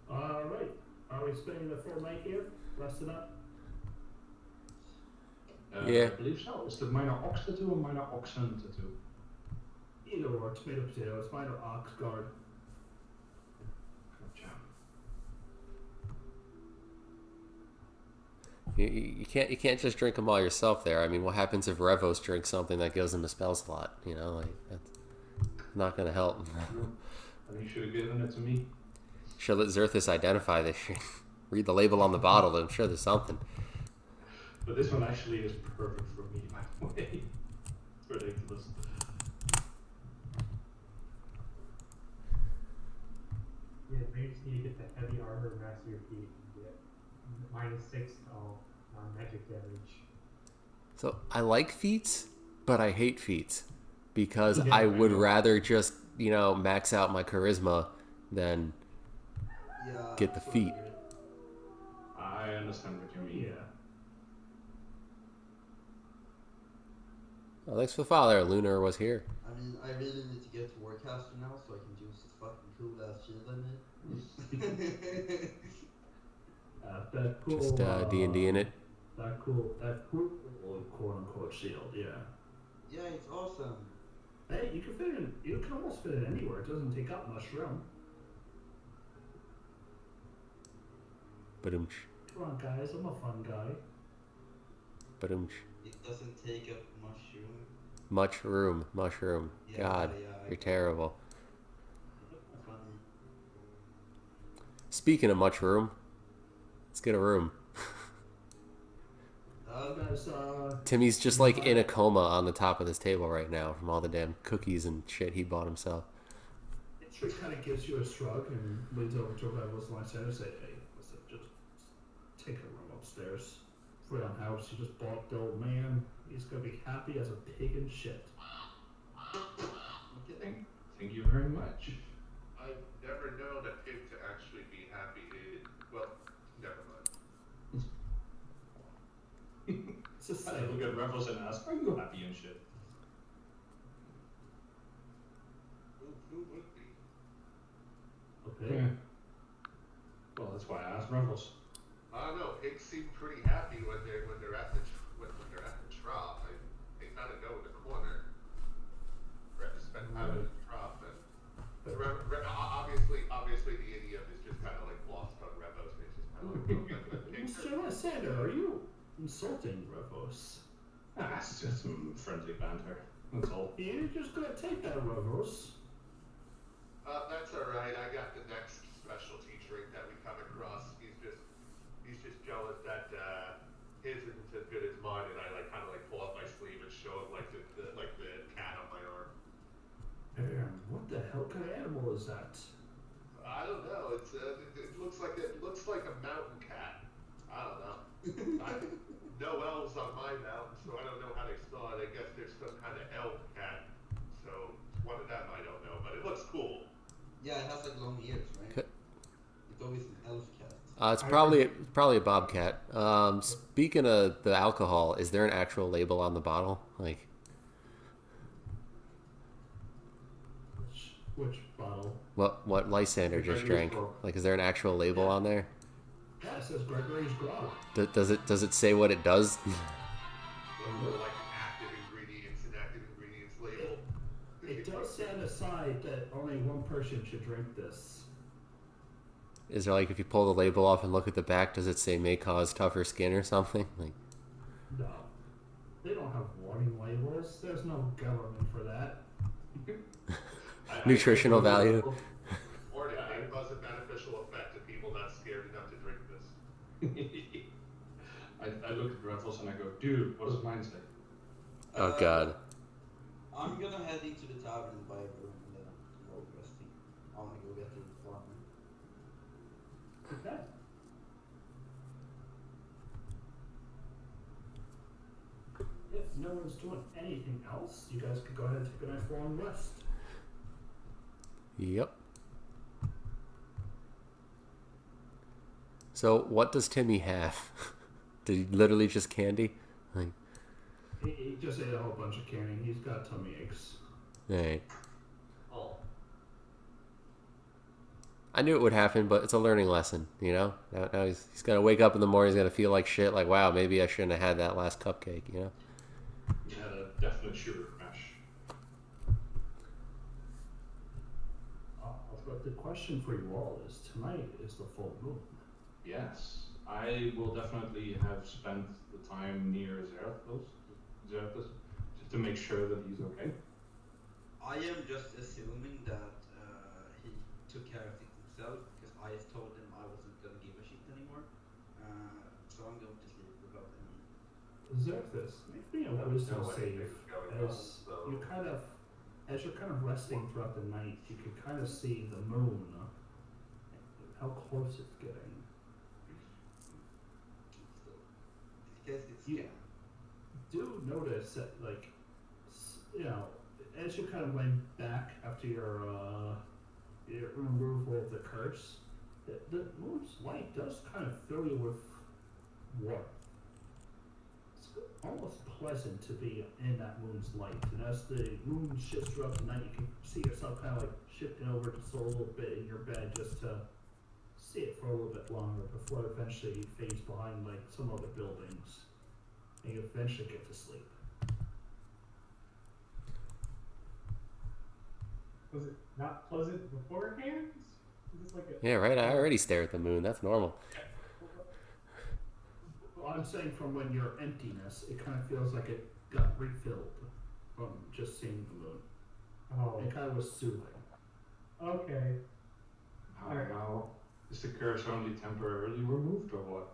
Right. Are we spending the full night here? Resting up? Yeah. I believe so. Is the minor ox tattoo or minor oxen tattoo? Either or, tomato potato. It's minor ox guard. Gotcha. You can't just drink them all yourself there. I mean, what happens if Revos drink something that gives them a spell slot? You know, like that's not gonna help. And he should have given it to me. Should let Xerthus identify this shit. Read the label on the bottle. I'm sure there's something. But this one actually is perfect for me, by the way. It's ridiculous. Yeah, maybe just need to get the heavy armor master your feet and get -6 to all non-magic damage. So I like feats, but I hate feats because Yeah, I would I know. rather just max out my charisma than Yeah. get the feat. I understand what you mean. Yeah. Oh, thanks for the follow there. Lunar was here. I mean, I really need to get to Warcaster now so I can use this fucking cool ass shield I made. That cool. Just D&D in it. That cool quote unquote shield. Yeah. Yeah, it's awesome. Hey, you can fit it. You can almost fit it anywhere. It doesn't take up much room. Ba-doom-sh, Come on, guys. I'm a fun guy. ba-doom-sh. It doesn't take up much room. Mushroom. Yeah, God, yeah, I you're got it. terrible. Funny. Speaking of much room, let's get a room. You guys, Timmy's just like in a coma on the top of this table right now from all the damn cookies and shit he bought himself. Trick kind of gives you a shrug and leans over to Rebels and Lysander and say, "Hey, listen, just take a room upstairs. Freon house you just bought the old man. He's gonna be happy as a pig in shit." Thank you very much. I've never known a pig to actually be happy. Well, never mind. It's just I look at Revels and ask, "Are you happy and shit?" Who would be? okay. Yeah. Well, that's why I asked Revels. I don't know. Pigs seem pretty happy when they're at the when they're at the trough. They kind of go in the corner. Rather spend time in the trough. And obviously, the idiom is just kind of like lost on Revos. It's just kind of like pigs Mr. Lysander, are you insulting Revos? It's just some friendly banter. That's all. You're just gonna take that, Revos. That's all right. I got the next specialty drink that we come across. He's just jealous that his isn't as good as mine, and I kind of pull up my sleeve and show him the cat on my arm. What the hell kind of animal is that? I don't know. It looks like a mountain cat. I don't know. No elves on my mountain, so I don't know how they saw it. I guess there's some kind of elf cat. So one of them I don't know, but it looks cool. Yeah, it has like long ears, right? Okay. It's always an elf cat. It's probably a bobcat. Speaking of the alcohol, is there an actual label on the bottle? Like, Which bottle? what Lysander just drank? Like, is there an actual label on there? Yeah, it says Gregory's Grog. Does it say what it does? Like active ingredients label. It does say on the side that only one person should drink this. Is there like if you pull the label off and look at the back, does it say may cause tougher skin or something? Like, No. They don't have warning labels. There's no government for that. nutritional value. Or it may cause a beneficial effect to people not scared enough to drink this. I look at Revels and I go, dude, what does mine say? Oh God. I'm gonna head into the tavern and buy a room and then go resting. I wanna go get the farmer. Okay. If no one's doing anything else, you guys could go ahead and take a nice long rest. Yep. So what does Timmy have? Did he literally just candy? Like, He just ate a whole bunch of candy. He's got tummy aches. hey. Oh. I knew it would happen, but it's a learning lesson, you know? Now he's gonna wake up in the morning, he's gonna feel like shit, like, wow, maybe I shouldn't have had that last cupcake, you know? You had a definite sugar crash. But the question for you all is, tonight is the full moon. Yes. I will definitely have spent the time near Zerathos just to make sure that he's okay. I am just assuming that he took care of things himself because I told him I wasn't gonna give a shit anymore. So I'm going to sleep without any. Zerthus, make me a wisdom save as you're kind of resting throughout the night. You can kind of see the moon, how close it's getting. Because it's You do notice that, like, you know, as you kind of laying back after your removal of the curse, the moon's light does kind of fill you with warmth. It's almost pleasant to be in that moon's light, and as the moon shifts throughout the night, you can see yourself kind of like shifting over just a little bit in your bed just to see it for a little bit longer before it eventually fades behind like some other buildings, and you eventually get to sleep. Was it not pleasant beforehand? Is this like a Yeah, right, I already stare at the moon, that's normal. Well, I'm saying from when your emptiness, it kind of feels like it got refilled from just seeing the moon. Oh, It kind of was soothing. okay. Now, Is the curse only temporarily removed or what?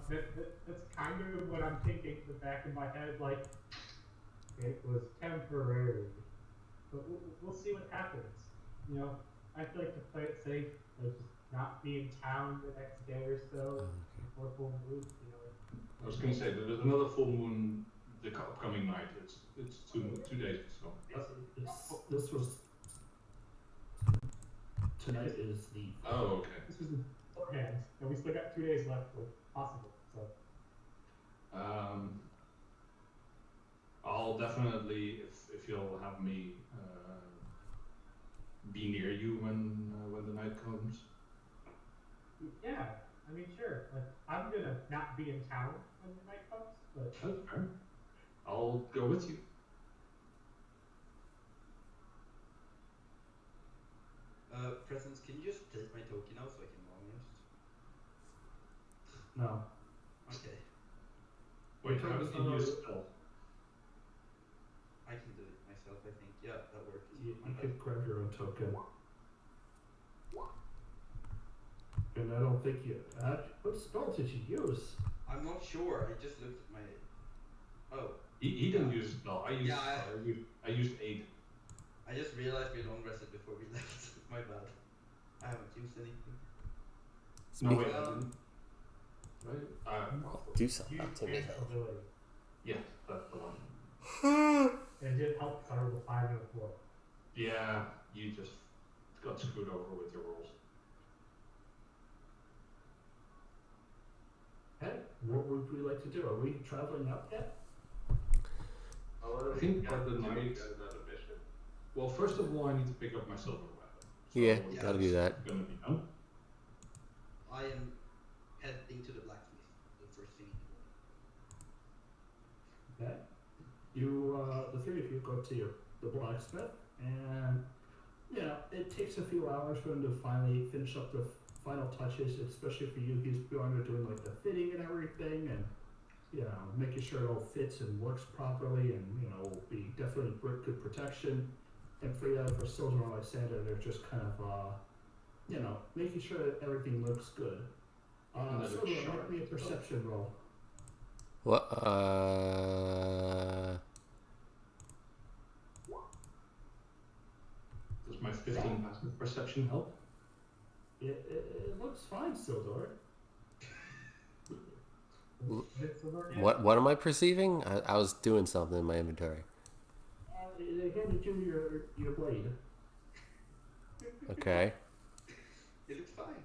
That's kind of what I'm thinking in the back of my head. Like, it was temporary, but we'll see what happens. You know, I feel like to play it safe, like just not be in town the next day or so before full moon. You know. I was going to say there's another full moon the upcoming night. It's 2 days or so. This was tonight is the. Oh, okay. This was beforehand, and we still got 2 days left, if possible. So. I'll definitely, if you'll have me be near you when the night comes. Yeah, I mean, sure. Like, I'm gonna not be in town when the night comes, but That's fair. I'll go with you. Presence, can you just take my token out so I can long rest? No. Okay. Wait, how did you use spell? I can do it myself, I think. Yeah, that worked. You could grab your own token. And I don't think you. What spell did you use? I'm not sure. I just looked at my. Oh. He didn't use spell. I used aid. I just realized we long rested before we left. My bad. I haven't used anything. No, wait, I didn't. Right? Do something you to me. ability. Yeah, that's the one. And it did help because I rolled a 5 and a 4. Yeah, you just got screwed over with your rolls. Hey, what would we like to do? Are we traveling up yet? I think by the night. Well, first of all, I need to pick up my silver weapon. So Yeah, gotta do that. It's gonna be done. I am heading to the blacksmith the first thing in the morning. Okay. You, the three of you go to the blacksmith, and you know it takes a few hours for him to finally finish up the final touches, especially for you. He's going to doing like the fitting and everything, and you know making sure it all fits and works properly, and you know will be definitely good protection. And for Silver and Lysander, they're just kind of you know making sure that everything looks good. Silver, make me a perception roll. What? Does my 15 passive perception help? It looks fine, Sildor. What am I perceiving? I was doing something in my inventory. They handed you your blade. Okay. It looks fine.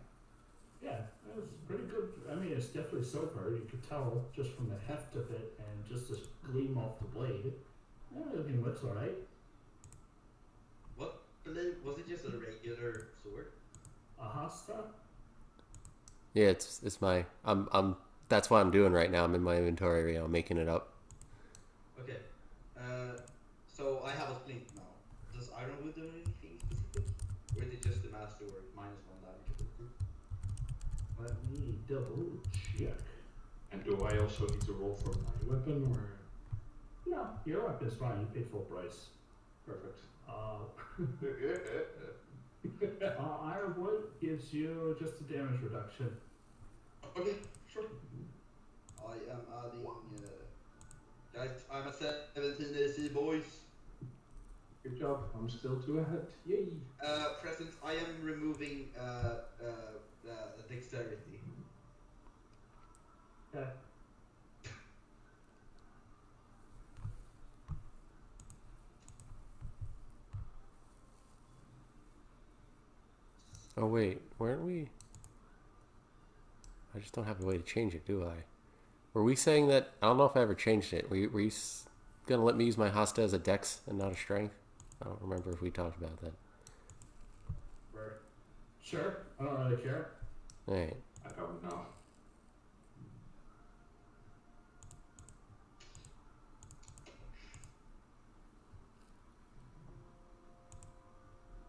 Yeah, it was pretty good. I mean, it's definitely silver. You could tell just from the heft of it and just this gleam off the blade. Everything looks alright. What blade? Was it just a regular sword? A hasta? Yeah, it's my. That's what I'm doing right now. I'm in my inventory, you know, making it up. Okay. So I have a splint now. Does Ironwood do anything specific? Or is it just the master or -1 damage? Let me double check. And do I also need to roll for my weapon, or? No, your weapon's fine. You paid full price. Perfect. Ironwood gives you just a damage reduction. Okay, sure. I am adding. Guys, I'm a 17 AC, boys. Good job. I'm still 2 ahead. Yay. Present. I am removing dexterity. Okay. Oh wait, weren't we? I just don't have a way to change it, do I? Were we saying that? I don't know if I ever changed it. Were you gonna let me use my Hasta as a dex and not a strength? I don't remember if we talked about that. Sure. I don't really care. Alright. I don't know.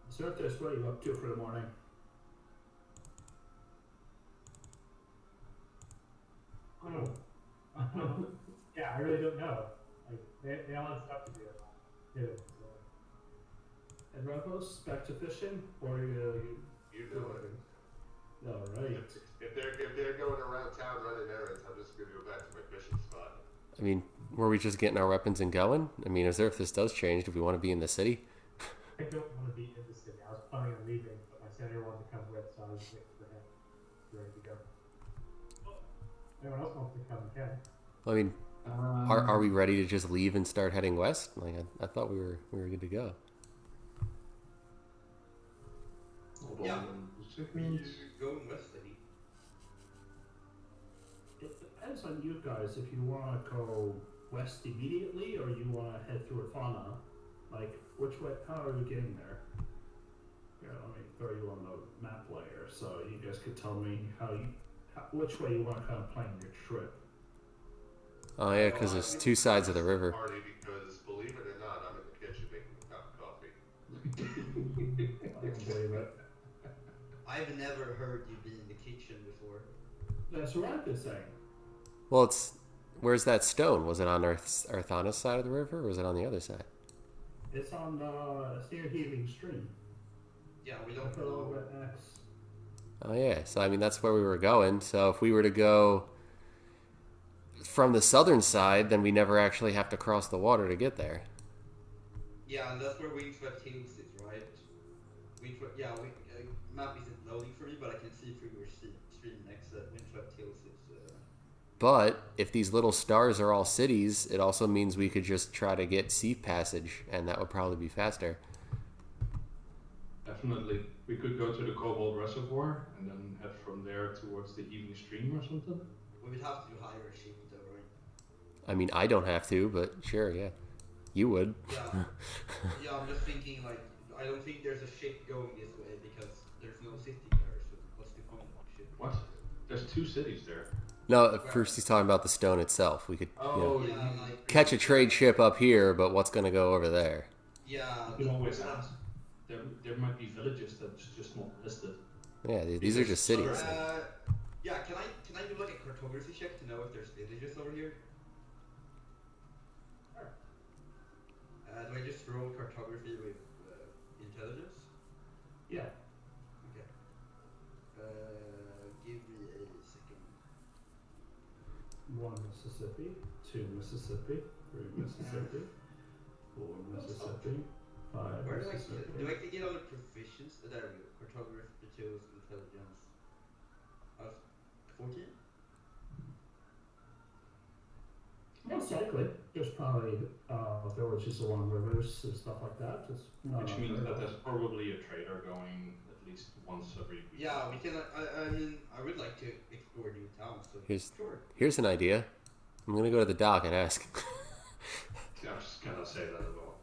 So if there's what are you up to for the morning? Yeah, I really don't know. Like they all have stuff to do. Too, so. And Rebos, back to fishing, or you You do it. All I mean, were we just getting our weapons and going? I mean, if this does change, do we want to be in the city? I don't want to be in the city. I was planning on leaving, but my senator wanted to come with, so I was waiting for him. Ready to go. Anyone else wants to come, can. I mean, are we ready to just leave and start heading west? Like I thought we were good to go. Hold Yeah. on a second. Going west, I think. It depends on you guys if you want to go west immediately or you want to head through Fauna. Like, which way? How are we getting there? Yeah, let me throw you on the map layer so you guys could tell me which way you want to kind of plan your trip. Oh yeah, because there's two sides of the river. Party because, believe it or not, I'm in the kitchen making a cup of coffee. I don't believe it. I've never heard you be in the kitchen before. That's what I've been saying. Well, where's that stone? Was it on Arthana's side of the river, or was it on the other side? It's on it's near Heaving Stream. Yeah, we I don't put a little know. red X. Oh yeah, so I mean that's where we were going. So if we were to go from the southern side, then we never actually have to cross the water to get there. Yeah, and that's where Windswept Hills is, right? Map isn't loading for me, but I can see through your stream next that Windswept Hills is. But if these little stars are all cities, it also means we could just try to get sea passage, and that would probably be faster. Definitely. We could go to the Cobalt Reservoir and then head from there towards the Heaving Stream or something. We would have to hire a ship, though, right? I mean, I don't have to, but sure, yeah. You would. Yeah. Yeah, I'm just thinking, like, I don't think there's a ship going this way because there's no city there, so what's the point of the ship? What? There's two cities there. No, first he's talking about the stone itself. We could Oh, Yeah, like, catch a trade ship up here, but what's going to go over there? yeah, You can always ask. There might be villages that's just not listed. Yeah, these are just cities. Yeah, can I do like a cartography check to know if there's villages over here? Do I just roll cartography with intelligence? Yeah. Okay. Give me a second. 1 Mississippi, 2 Mississippi, 3 Mississippi, 4 Mississippi, 5 Where do I Mississippi. get all the proficiency? There we go. Cartography, tools, intelligence. 14? Most likely. There's probably villages along rivers and stuff like that. Just Which means that there's probably a trader going at least once every week. Yeah, we can. I mean, I would like to explore new towns. So sure. Here's an idea. I'm going to go to the dock and ask. I was just gonna say that as well.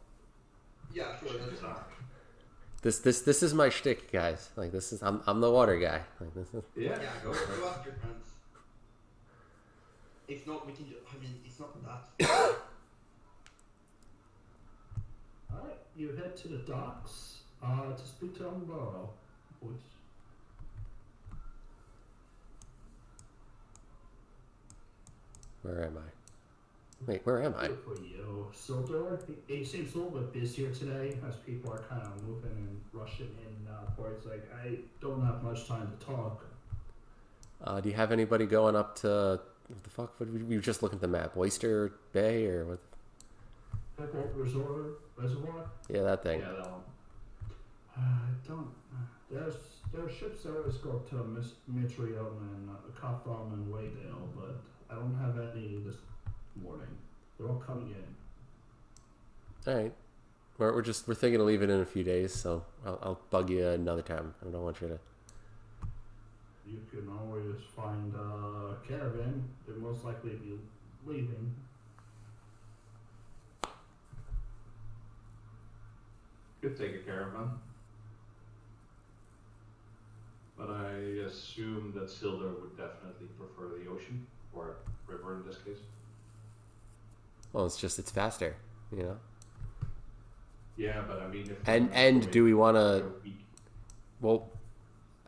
Yeah, sure. That's fine. This is my shtick, guys. Like I'm the water guy. Like this is. Yeah. Yeah, go ask your friends. If not, we can. I mean, it's not that. Alright, you head to the docks to speak to Umbro. Which Where am I? Wait, where am I? good for you. Sildor, he seems a little bit busier today as people are kind of moving and rushing in ports. Like, I don't have much time to talk. Do you have anybody going up to what the fuck? What, we were just looking at the map. Oyster Bay or what? Cobalt Reservoir? Yeah, that thing. Yeah, that one. I don't. There are ships that always go up to Mitrium and Cotham and Waydale, but I don't have any this morning. They're all coming in. All right. We're thinking of leaving in a few days, so I'll bug you another time. I don't want you to. You can always find a caravan. They'll most likely be leaving. Could take a caravan. But I assume that Sildar would definitely prefer the ocean, or river in this case. Well, it's faster, you know. Yeah, but I mean, if And do we want to? Well,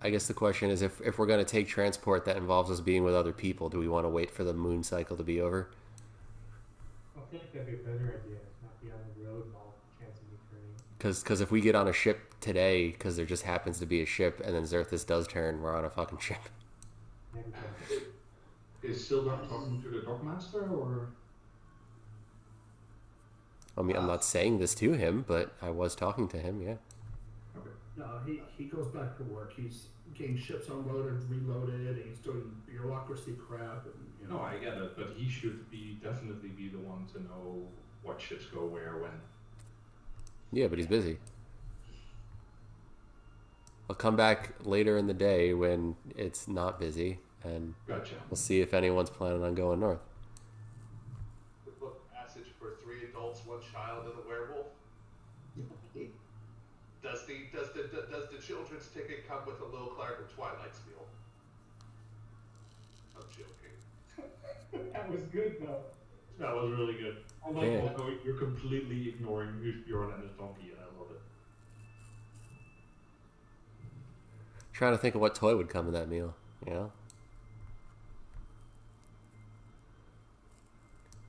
I guess the question is, if we're going to take transport that involves us being with other people, do we want to wait for the moon cycle to be over? I think that'd be a better idea. Not be on the road and all chance of me turning. Because if we get on a ship today, because there just happens to be a ship, and then Xerthus does turn, we're on a fucking ship. Never turn. Is Sildar talking to the dockmaster, or? I mean, I'm not saying this to him, but I was talking to him, yeah. Okay. No, he goes back to work. He's getting ships unloaded, reloaded, and he's doing bureaucracy crap. And, you know. No, I get it, but he should definitely be the one to know what ships go where when. Yeah, but he's busy. I'll come back later in the day when it's not busy, and Gotcha. we'll see if anyone's planning on going north. Look, passage for 3 adults, 1 child, and a werewolf. Does the children's ticket come with a little Clark of Twilight's meal? I'm joking. That was good though. That was really good. I like Yeah. that. Also, you're completely ignoring Bjorn and his donkey, and I love it. Trying to think of what toy would come in that meal, you know?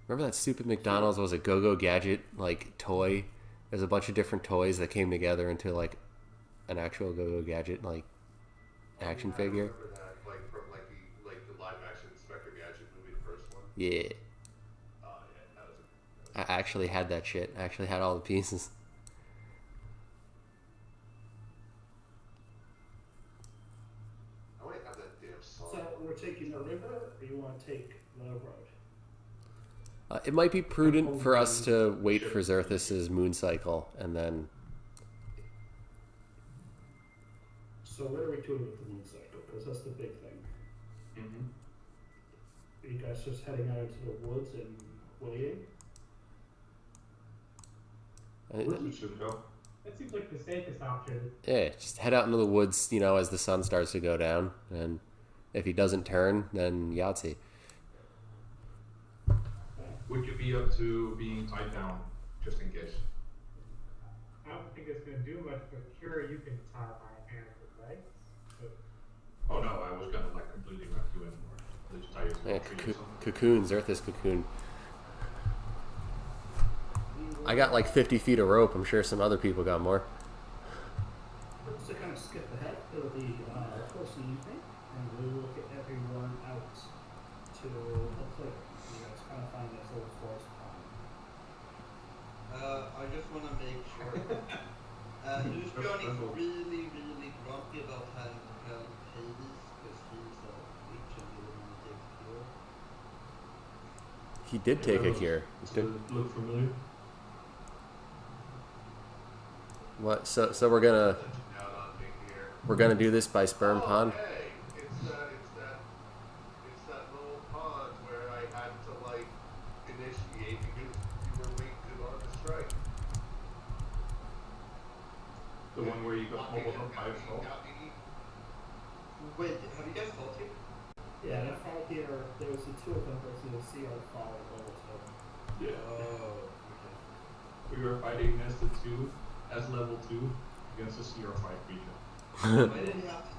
Remember that stupid McDonald's was a go-go gadget, like, toy? There's a bunch of different toys that came together into, like, an actual go-go gadget, like, action figure. I remember that, like from the live action Inspector Gadget movie, the first one. Yeah. Yeah, that was I actually had that shit. I actually had all the pieces. I might have that damn song. So we're taking the river, or you want to take the road? It might be prudent for us to wait for Xerthus' moon cycle, and then... So what are we doing with the moon cycle? Because that's the big thing. Mm-hmm. Are you guys just heading out into the woods and waiting? Should go. That seems like the safest option. Yeah, just head out into the woods, you know, as the sun starts to go down, and if he doesn't turn, then Yahtzee. Would you be up to being tied down, just in case? I don't think it's gonna do much, but sure you can tie my hands and legs. But Oh no, I was gonna like completely wrap you in, or at least tie you to Yeah, a tree or something. cocoon, Xerthus cocoon. I got like 50 feet of rope. I'm sure some other people got more. Just to kind of skip ahead, it'll be close to evening, and we will get everyone out to a clearing. You guys kind of find this little forest pond. I just want to make sure. Lucian is really, really grumpy about having to help Hades because he's a witch and didn't want to take a cure. He did take a cure. Does it look familiar? What? So we're gonna Out on me here. do this by Sperm Pond. Hey, it's that little pond where I had to like initiate because you were late to on the strike. The one where you got mobbled up by yourself? Wait, have you guys fought here? Yeah, that fall here, there was the two of them versus the sea on fall level two. Yeah. Oh, okay. We were fighting as the two, as level 2, against a CR5 creature. Why did you have to?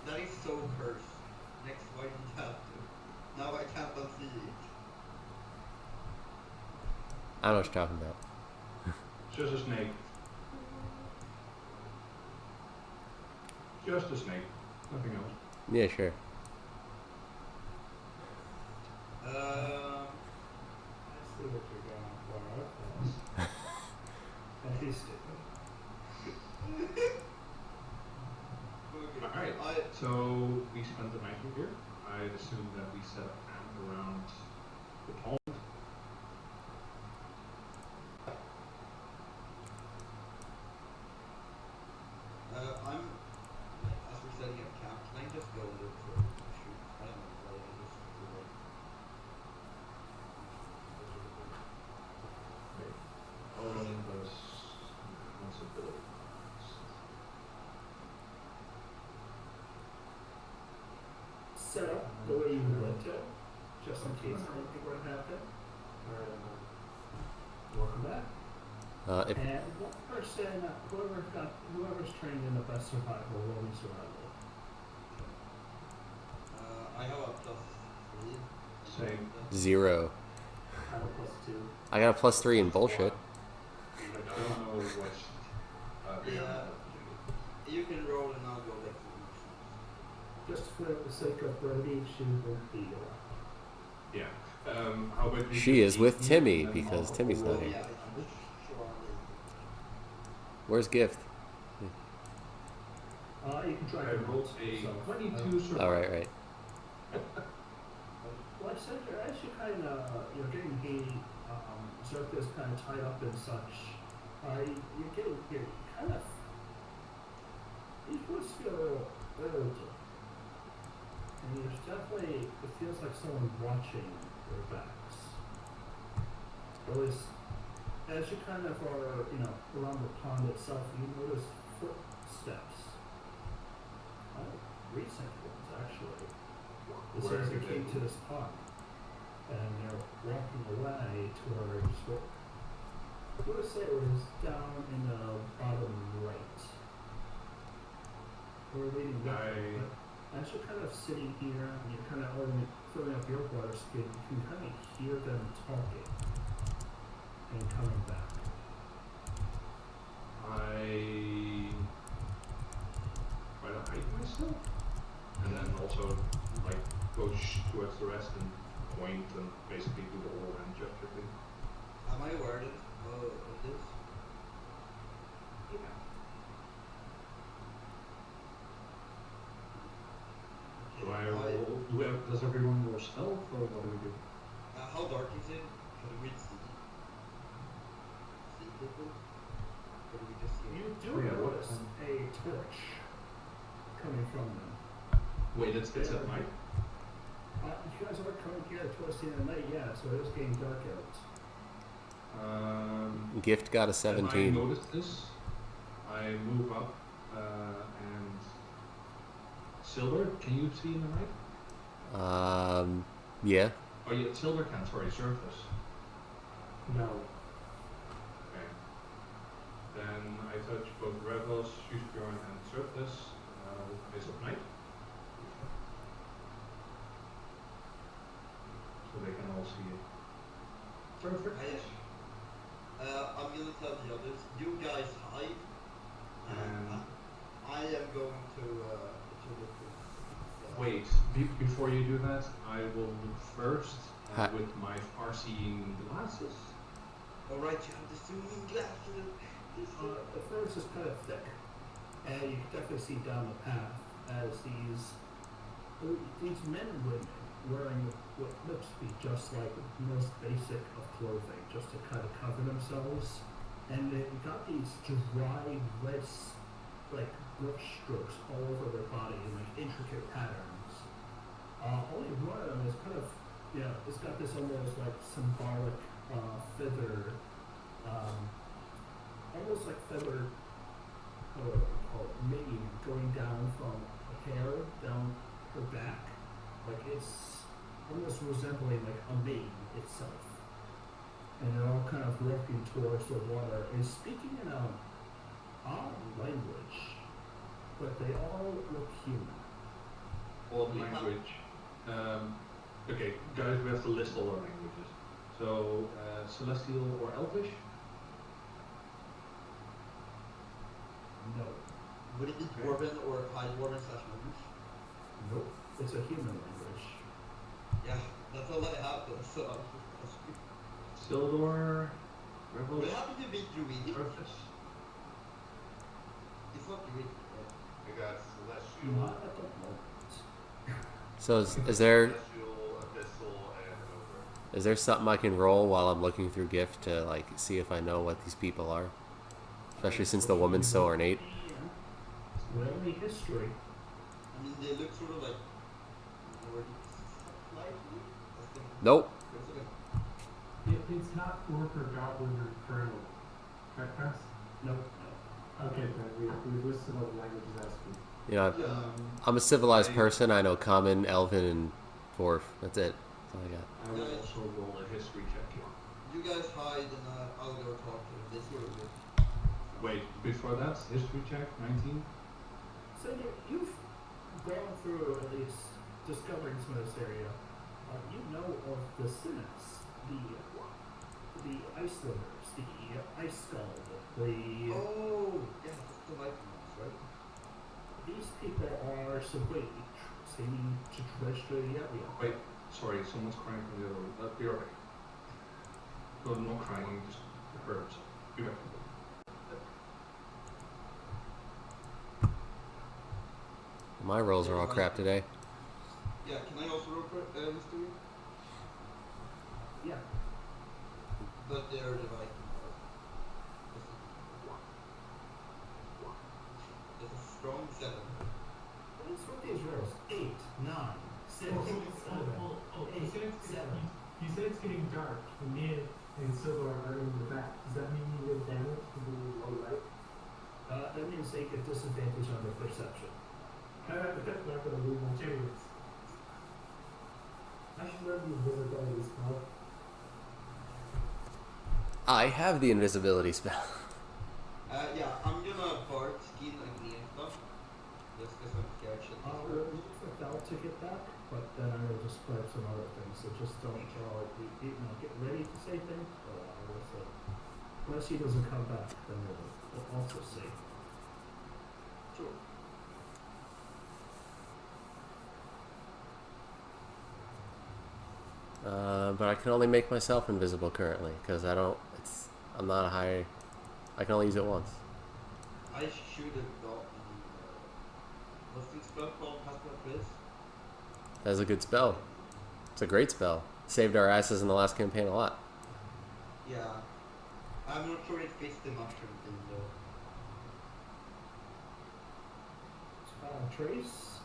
That is so cursed. Next, why did you have to? Now I can't unsee it. I don't know what you're talking about. Just a snake. Just a snake. Nothing else. Yeah, sure. I see what you're going for. And he's stupid. Okay. Alright, so we spent the night here. I assume that we set up camp around the pond. I'm as we're setting up camp. Can I just go look for shoot? I don't know why I just do it. Olympus responsibility. Set up the way you would to, just in case anything were to happen. Welcome back. If And one person, whoever's trained in the best survival, will be survival. I have a +3. Same. 0. I have a +2. I got a +3 in bullshit. I don't know what. Yeah. You can roll and I'll go back to Just for the sake of brevity, she won't be around. Yeah. How about you She just is with eat Timmy and then because I'll Timmy's not roll here. Yeah. Where's Gift? You can try I to rolled a 22 survival. All right. Well, I said, as you kind of, getting the Zerka is kind of tied up and such, you're kind of, these woods feel old. And there's definitely, it feels like someone watching your backs. At least, as you kind of are, around the pond itself, you notice footsteps. Recent ones, actually. It says they came to this pond, and they're walking away towards what I would say it was down in the bottom right. We're leading that. As you're kind of sitting here, and you're kind of filling up your water skin, you can kind of hear them talking and coming back. I try to hide myself, and then also like go towards the rest and point and basically do the whole hand gesture thing. Am I aware of this? Yeah. Do I roll? Does everyone roll stealth, or what do we do? How dark is it? Can we see people? Or do we just see You do Oh, yeah, what- notice a torch coming from them. Wait, it's at night? You guys are coming here towards the end of the night, yeah, so it is getting dark out. Gift got a If I 17. notice this, I move up and Silver, can you see in the night? Yeah. Oh yeah, Silver can, sorry, Surface. No. Okay. Then I touch both Revels, Shusbjorn and Surface with Face of Night. So they can all see it. Perfect. I'm gonna tell the others, you guys hide, And I am going to look for wait, before you do that, I will look first with my far-seeing glasses. Alright, you have the zooming glasses. The forest is kind of thick, and you can definitely see down the path as these men and women wearing what looks to be just like the most basic of clothing, just to kind of cover themselves. And they've got these dry red, like brush strokes all over their body in like intricate patterns. Only one of them is kind of, it's got this almost like symbolic feather, almost like feather, what do I call it, mane going down from her hair down her back. Like it's almost resembling like a mane itself. And they're all kind of walking towards the water and speaking in a odd language, but they all look human. Odd language. Okay, guys, we have to list all our languages. So, Celestial or Elvish? No. Would it be Dwarven or High Dwarven / Moorish? Nope. It's a human language. Yeah, that's all I have though, so I'm just Sildor, Rebels, Would it happen to be Druidic? Surface. It's not Druidic, right? I got Celestial, Not at the moment. So is there Celestial, Abyssal, and Ogre. is there something I can roll while I'm looking through Gift to like see if I know what these people are? Especially since the woman's so ornate. Well, the history. I mean, they look sort of like Nordic slightly. Nope. It's not orc or goblin or colonel. Correct, Chris? Nope. Okay, then we've listed all the languages as we. Yeah, I'm a civilized person. I know Common, Elven, and Dwarf. That's it. That's all I got. I will also roll a history check here. You guys hide and I'll go talk to them. They sort of look. Wait, before that, history check, 19. So you've gone through at least discovering some of this area. You know of the Sinnohs, the Icelanders, the Ice Skull, the... Oh, yeah, that's the Vikings, right? These people are simply seeming to traverse through the area. Wait, sorry, someone's crying from the other room. Be alright. No, not crying, just hurt. Be back. My rolls are all crap today. Yeah, can I also roll for history? Yeah. But they're the Viking part. That's a strong 7. What's with these rolls? 8, 9, 6, 7, 8, 7. You said it's getting dark. And me and Silver are in the back. Does that mean you get damage to the low light? That means they get disadvantage on their perception. That's not going to lose my chance. I should learn the invisibility spell. I have the invisibility spell. Yeah, I'm gonna Bard skin Agneta. Just because I'm scared shit. We'll use the belt to get back, but then I'm going to just grab some other things, so just don't draw it. Get ready to say things, but I will say. Unless he doesn't come back, then we'll also say. Sure. But I can only make myself invisible currently because I'm not a high. I can only use it once. I should have gotten. What's the spell called? Passport Quiz? That's a good spell. It's a great spell. Saved our asses in the last campaign a lot. Yeah. I'm not sure it fits the mushroom thing though. Trace.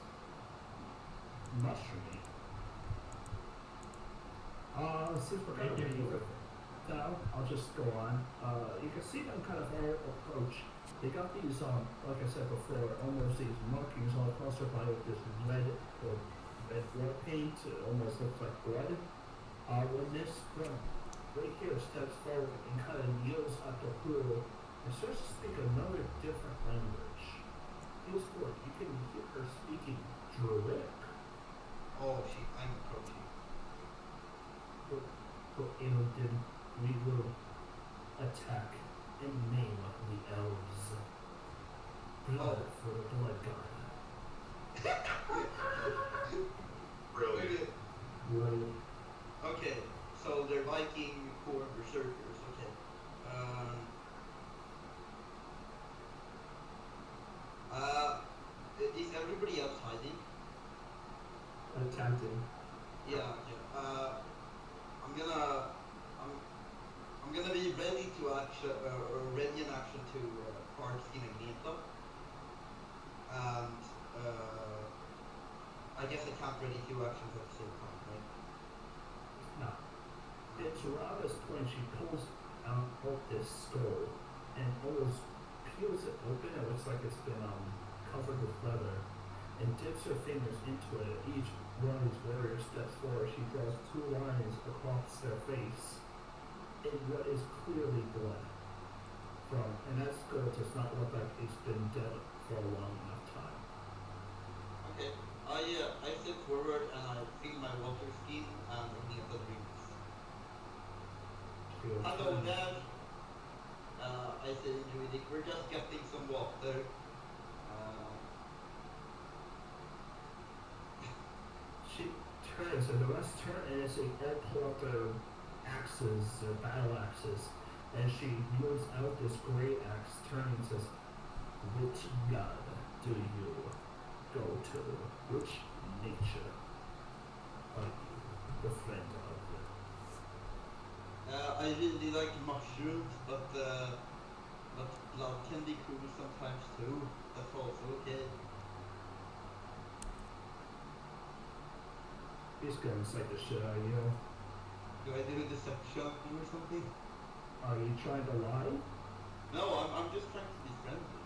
Mushroomy. Since we're kind of getting now, I'll just go on. You can see them kind of approach. They got these, like I said before, almost these markings all across their body with this red blood paint. It almost looks like blood. When this right here steps forward and kind of kneels at the pool and starts to speak another different language. Feels good. You can hear her speaking Druidic. Oh shit, I'm approaching. But Illidan, we will attack in the name of the elves. Blood for the blood god. Brilliant. Brilliant. Okay, so they're Viking core berserkers. Okay. Is everybody else hiding? Attempting. Yeah. I'm gonna be ready to action or ready in action to Bard skin Agneta. And I guess I can't ready 2 actions at the same time, right? No. At Sarada's point, she pulls out this skull and almost peels it open. It looks like it's been covered with leather, and dips her fingers into it. Each one of these warriors steps forward. She draws 2 lines across their face in what is clearly blood. And that skull does not look like it's been dead for a long enough time. Okay. I step forward and I feel my water skin and Agneta drinks. Hello there. I say in Druidic, we're just getting some water. She turns, and the rest turn, and as they all pull up their axes, their battle axes, and she moves out this great axe, turning and says, "Which god do you go to? Which nature are you the friend of?" I really like mushrooms, but blood can be cool sometimes too. That's also okay. He's gonna incite the shit out of you. Do I do a deception or something? Are you trying to lie? No, I'm just trying to be friendly.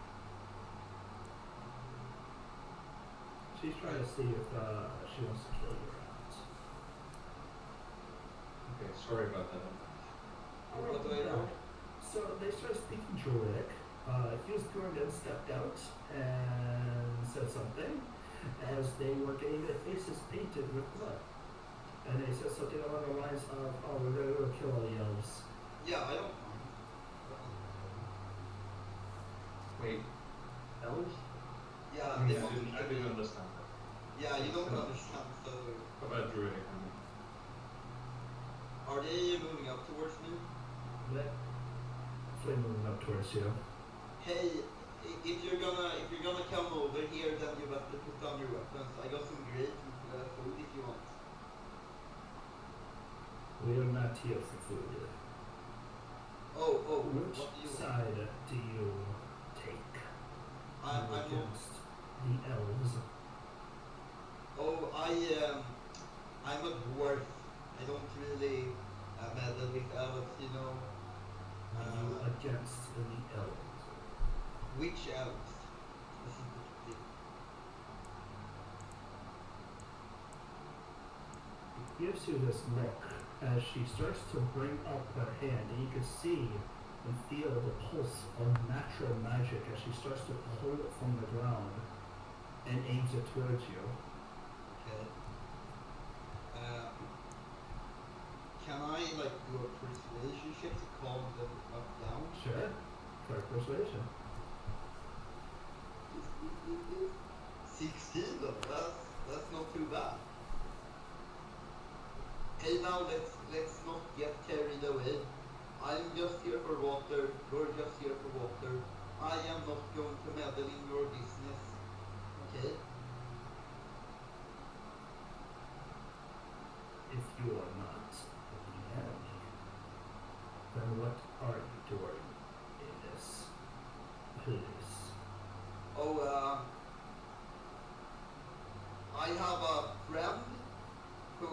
She's trying to see if she wants to kill you or not. Okay, sorry about that. What do I do? So they start speaking Druidic. Hughes Gordon stepped out and said something as they were getting their faces painted with blood. And they said something along the lines of, "Oh, we're going to go kill all the elves." Yeah, I don't mind. Wait, elves? Yeah, I they didn't understand that. Yeah, you don't understand, so... How about Druidic? Are they moving up towards me? That flame moving up towards you. Hey, if you're gonna come over here, then you better put on your weapons. I got some great food if you want. We are not here for food. Oh, Which what do you want? side do you take? I'm against the elves. Oh, I'm a dwarf. I don't really meddle with elves, you know. Are you against the elves? Which elves? Specifically. It gives you this look as she starts to bring up her hand, and you can see and feel the pulse of natural magic as she starts to pull it from the ground and aims it towards you. Okay. Can I like do a persuasion check to calm them up down? Sure. Try persuasion. 16 though. That's not too bad. Hey, now let's not get carried away. I'm just here for water. You're just here for water. I am not going to meddle in your business. Okay? If you are not the enemy, then what are you doing in this place? Oh, I have a friend who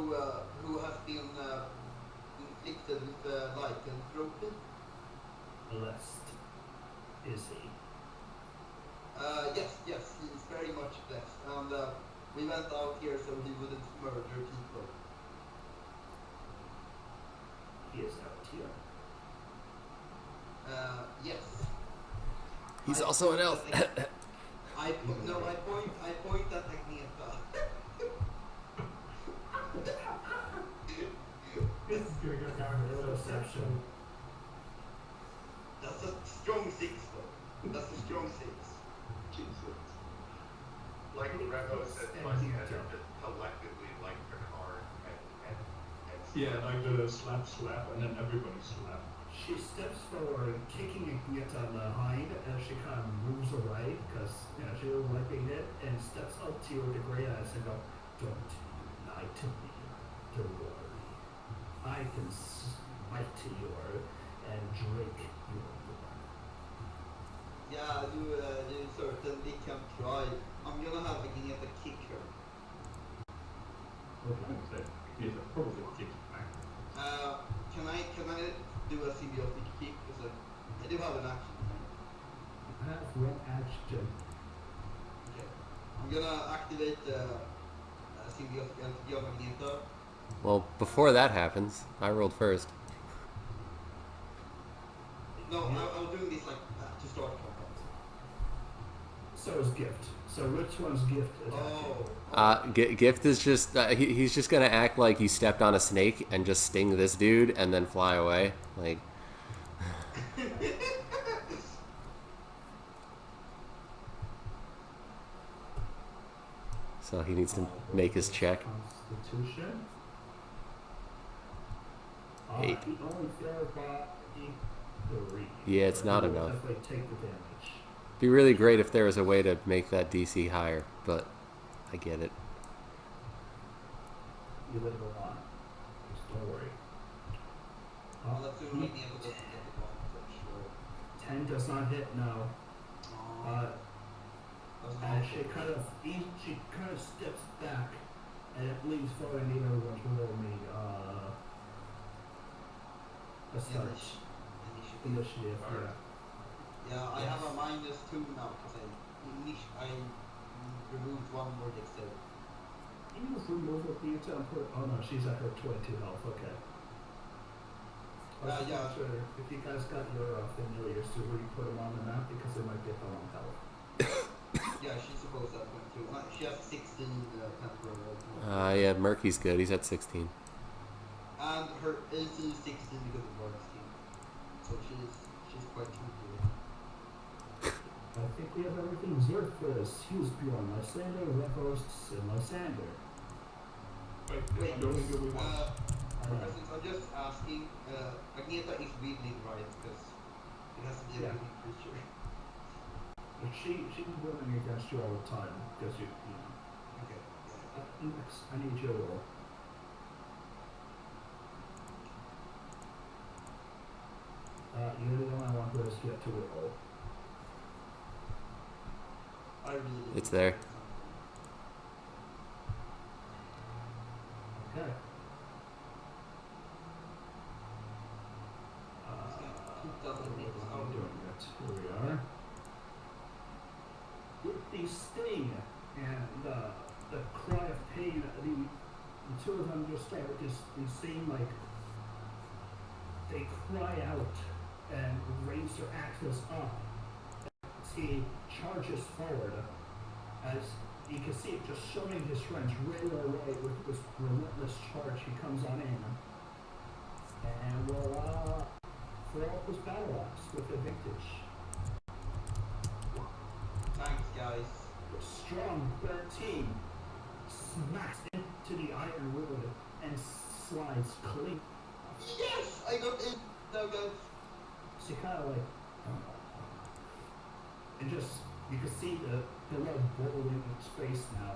has been inflicted with lycanthropy. Blessed is he? Yes, he's very much blessed. And we went out here so he wouldn't murder people. He is out here. Yes. He's I also an point elf. at I point at Agneta. This is gonna go down to Roll deception. That's a strong 6 though. That's a strong 6. Jesus. Like Revo said, like just collectively like Picard and Yeah, like the slap, and then everybody slap. She steps forward, kicking Agneta behind as she kind of moves away because she was liking it, and steps up to you with the gray eyes and go, "Don't lie to me. Don't worry. I can smite your and drink your blood." Yeah, you certainly can try. I'm gonna have Agneta kick her. Okay. He's probably kicked back. Can I do a symbiotic kick? Because I do have an action. I have one action. Okay. I'm gonna activate the symbiotic entity of Agneta. Well, before that happens, I rolled first. No, I was doing this like to start combat. So is Gift. So which one's Gift attacking? Gift is just he's just gonna act like he stepped on a snake and just sting this dude and then fly away. Like, so he needs to make his check. Constitution. 8. He only failed by 3. Yeah, it's not He will enough. definitely take the damage. Be really great if there was a way to make that DC higher, but I get it. You live a lot. Just don't worry. I'll assume Agneta doesn't get advantage. Or... 10 does not hit, no. And she kind of steps back, and it leaves for neither one to roll me a start. Initiative, yeah. Yeah, I have a -2 now because I removed one more dexterity. You just remove a pizza and put. Oh no, she's at her 22 health. Okay. Yeah. Sure. If you guys got your familiars to where you put them on the map because they might get the wrong health. Yeah, she's supposed to have 22. She has 16 temporary. Yeah, Murky's good. He's at 16. And her AC is 16 because of Mark's team. So she's quite tricky. I think we have everything reserved for this. Hughes, Bjorn, Lysander, Revosts, and Lysander. Wait, don't think we want. Since I'm just asking, Agneta is wheedling, right? Because it has to be a living creature. But she's running against you all the time because you know. Next, I need you to roll. You're the only one who has yet to roll. I really. It's there. Okay. Keep that What mix am I out. doing it? Here we are. With the sting and the cry of pain, the two of them just start this insane, like, they cry out and raise their axes up as he charges forward. As you can see, just shoving his friends right away with this relentless charge, he comes on in. And will throw up his battle axe with advantage. Thanks, guys. The strong 13 smacks into the iron wood and slides clean. Yes, I got it. No, guys. So you kind of like, and just, you can see the blood boiling in his face now.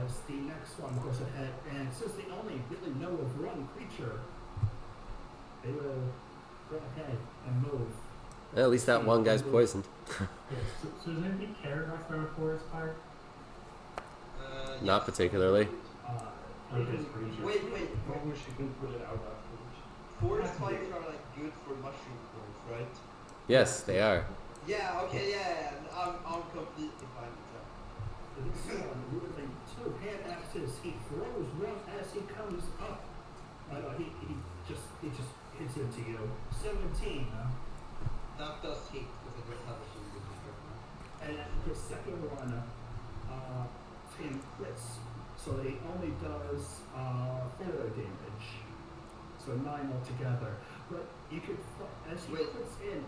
As the next one goes ahead, and since they only really know of one creature, they will go ahead and move. At least that one guy's poisoned. Yeah, so does anybody care about throwing forest fire? Not Yes. particularly. Wait. Maybe she can put it out afterwards. Forest fires are like good for mushroom growth, right? Yes, they are. Yeah. Okay. Yeah. I'm completely fine with that. This one, wielding two hand axes, he throws one as he comes up. He just hits into you. 17. That does hit because I don't have a shield with me right now. And then the second one, 10 crits. So he only does 4 damage. So 9 altogether. But you could, as he Wait. puts in,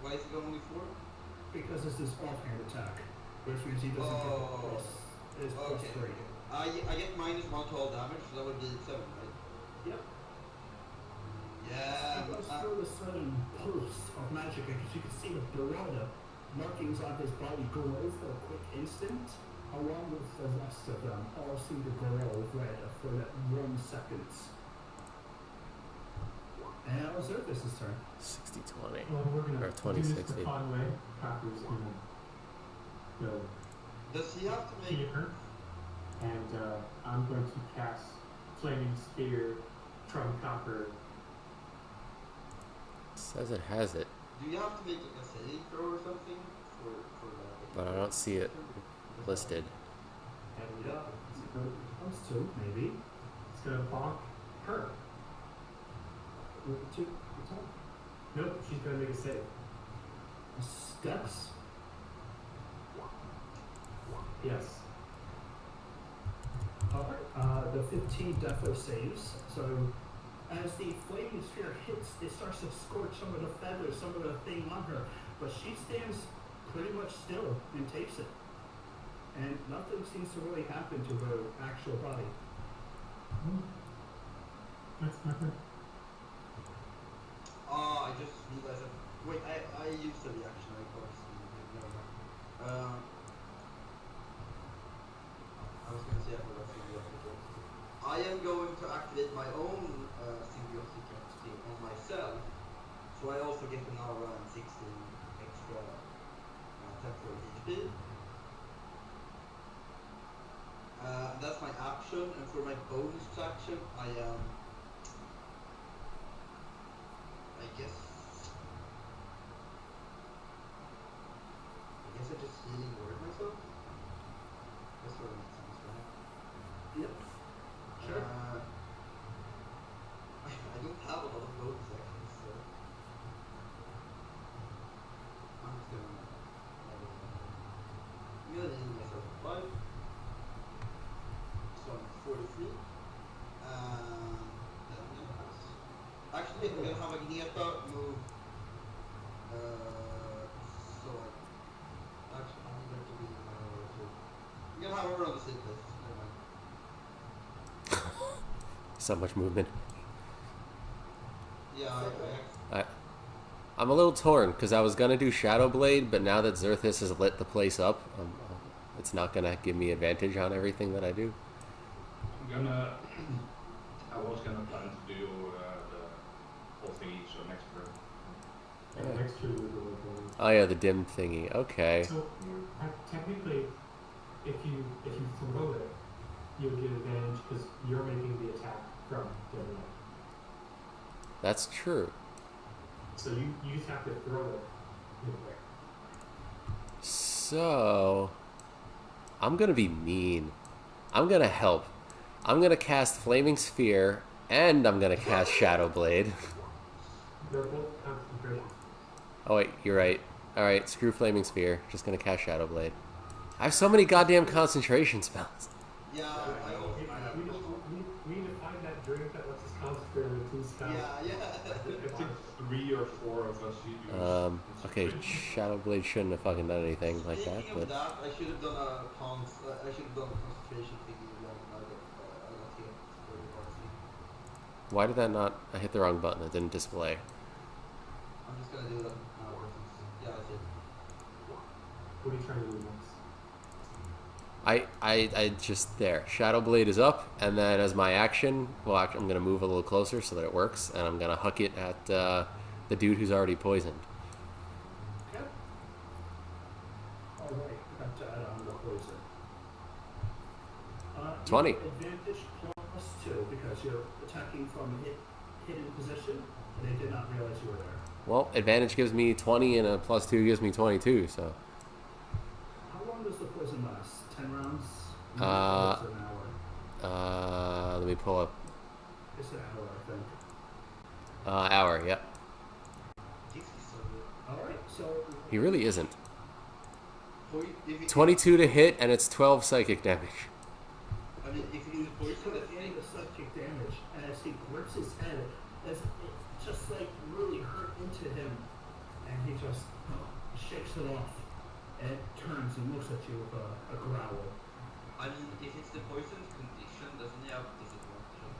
Why is it only 4? because it's this offhand attack, which means he doesn't get the plus, is plus Okay. 3. I get -1 to all damage, so that would be 7, right? Yep. Yeah. He goes through a sudden pulse of magic, because you can see the blood markings on his body glow for a quick instant, along with the rest of them all seem to glow red for that 1 second. And now it's Zerthus' turn. 60-20. Well, we're gonna Or do 20, this 60. the fun way. Copper's gonna go Does he have to make? here, and I'm going to cast Flaming Spear from Copper. It says it has it, Do you have to make like a saving throw or something for that? but I don't see it listed. And yeah, it comes to, maybe. It's gonna bonk her. With 2 attack. Nope, she's gonna make a save. Steps. Yes. Alright, the 15 defo saves. So, as the flaming sphere hits, it starts to scorch some of the feathers, some of the thing on her. But she stands pretty much still and takes it. And nothing seems to really happen to her actual body. That's my turn. I just realized that. Wait, I used the reaction. I course. Never mind. I was gonna say I forgot symbiotic. I am going to activate my own symbiotic capacity on myself, so I also get an aura and 16 extra temporary HP. That's my action, and for my bonus action, I guess I just healing word myself. That sort of makes sense, right? Yep. Sure. I don't have a lot of bonus actions, so I'm just gonna heal myself 5. So I'm 43. Then I'm gonna pass. Actually, I'm gonna have Agneta move. So actually, I'm going to be in my order too. I'm gonna have her on the same place. Never mind. So much movement. Yeah, I'm a little torn because I was gonna do Shadow Blade, but now that Zerthus has lit the place up, It's not gonna give me advantage on everything that I do. I was gonna plan to do the whole thingy, so next turn. And next turn you'll go advantage. Oh yeah, the dim thingy. Okay. So technically, if you throw it, you'll get advantage because you're making the attack from the other end. That's true. So you just have to throw it in there. So I'm gonna be mean. I'm gonna help. I'm gonna cast Flaming Sphere and I'm gonna cast Shadow Blade. They're both concentration. Oh wait, you're right. Alright, screw Flaming Sphere. Just gonna cast Shadow Blade. I have so many goddamn concentration spells. Yeah, I also have. We need to find that drink that lets us concentrate on two spells. Yeah. I think 3 or 4 of us use. Okay, Shadow Blade shouldn't have fucking done anything like that, Speaking but of that, I should have done a concentration thingy when I got healed for the varsity. why did that not? I hit the wrong button. It didn't display. I'm just gonna do that now. Yeah, I did. What are you trying to do next? I just there. Shadow Blade is up, and then as my action, well, actually, I'm gonna move a little closer so that it works, and I'm gonna huck it at the dude who's already poisoned. Okay. Alright, got to add on the poison. 20. Advantage +2 because you're attacking from a hidden position, and they did not realize you were there. Well, advantage gives me 20, and a +2 gives me 22. So. How long does the poison last? 10 rounds? It's an hour. Let me pull up. It's an hour, I think. Hour. Yep. Jesus, so good. Alright, so... He really isn't. If you, 22 to hit, and it's 12 psychic damage. I mean, if you use poison, Put that's in the psychic damage as he grips his head, as it just like really hurt into him, and he just shakes it off and turns and looks at you with a growl. I mean, if it's the poisoned condition, doesn't he have disadvantage?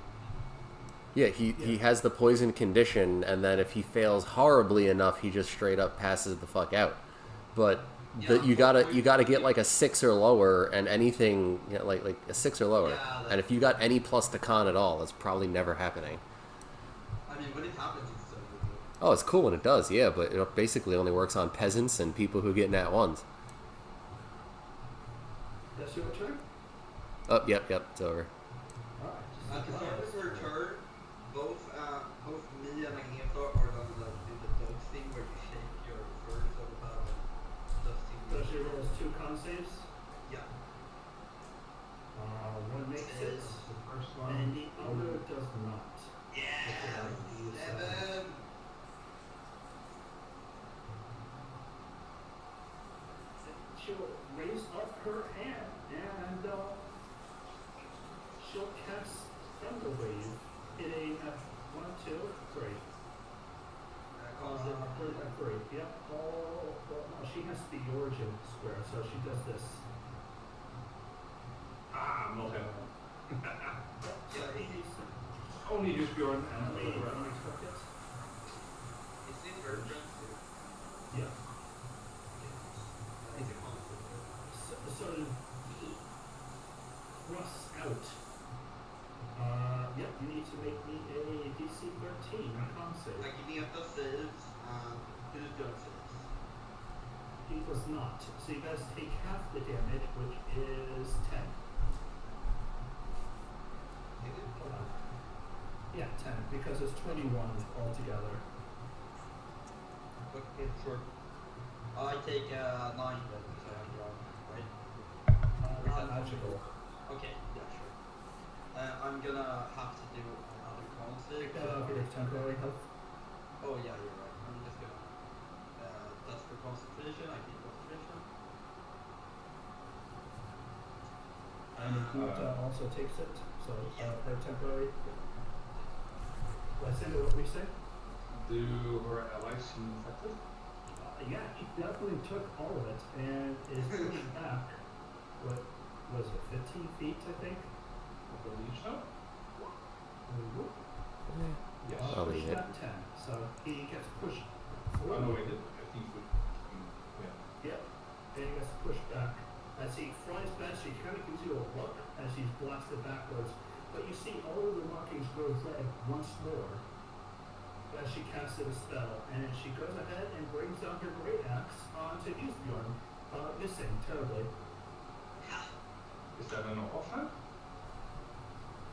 Yeah, he has the poison condition, and then if he fails horribly enough, he just straight up passes the fuck out. But you gotta get like a 6 or lower, and anything like a 6 or lower. Yeah, and if you got any plus to con at all, that's probably never happening. I mean, when it happens, it's so good. Oh, it's cool when it does, yeah, but it basically only works on peasants and people who get nat ones. That's your turn? Oh, yep, it's over. Alright. At the start of her turn, both me and Agnetha are gonna like do the dog thing where you shake your furs all about and dusting. So she rolls 2 con saves. Yeah. One makes it, The first one. and the other does not. Yeah. 7. She'll raise up her hand and she'll cast Thunder Wave, hitting 1, 2, 3. Three. Yep. Oh, well, no, she has the origin square, so she does this. I'm not him. So he's Only use Bjorn and only the buckets. Is it her turn too? Yeah. It's a constant. So he thrusts out. Yep, you need to make me a DC 13 con save. Agnetha saves, and who's doing saves? He was not. So you guys take half the damage, which is 10. Hold on. Yeah, 10, because it's 21 altogether. Okay, sure. I take 9 then, because I have drawn, right? Not magical. Okay, yeah, sure. I'm gonna have to do another con save. Take that off your temporary health. Oh yeah, you're right. I'm just gonna. That's for concentration. I keep concentration. And Kuta also takes it, so her temporary. Let's into what we say. Do her allies seem infected? Yeah, he definitely took all of it and is pushing back. What was it, 15 feet, I think? I believe so. Yes. Oh, Pushed yeah. up 10, so he gets pushed Oh forward. no, wait, 15 foot. Yeah. Yep, and he gets pushed back As he flies past, he kind of gives you a look as he's blasted backwards, but you see all of the markings grow red once more as she casted a spell, and she goes ahead and brings down her great axe onto Isbjorn, missing terribly. Is that an offhand?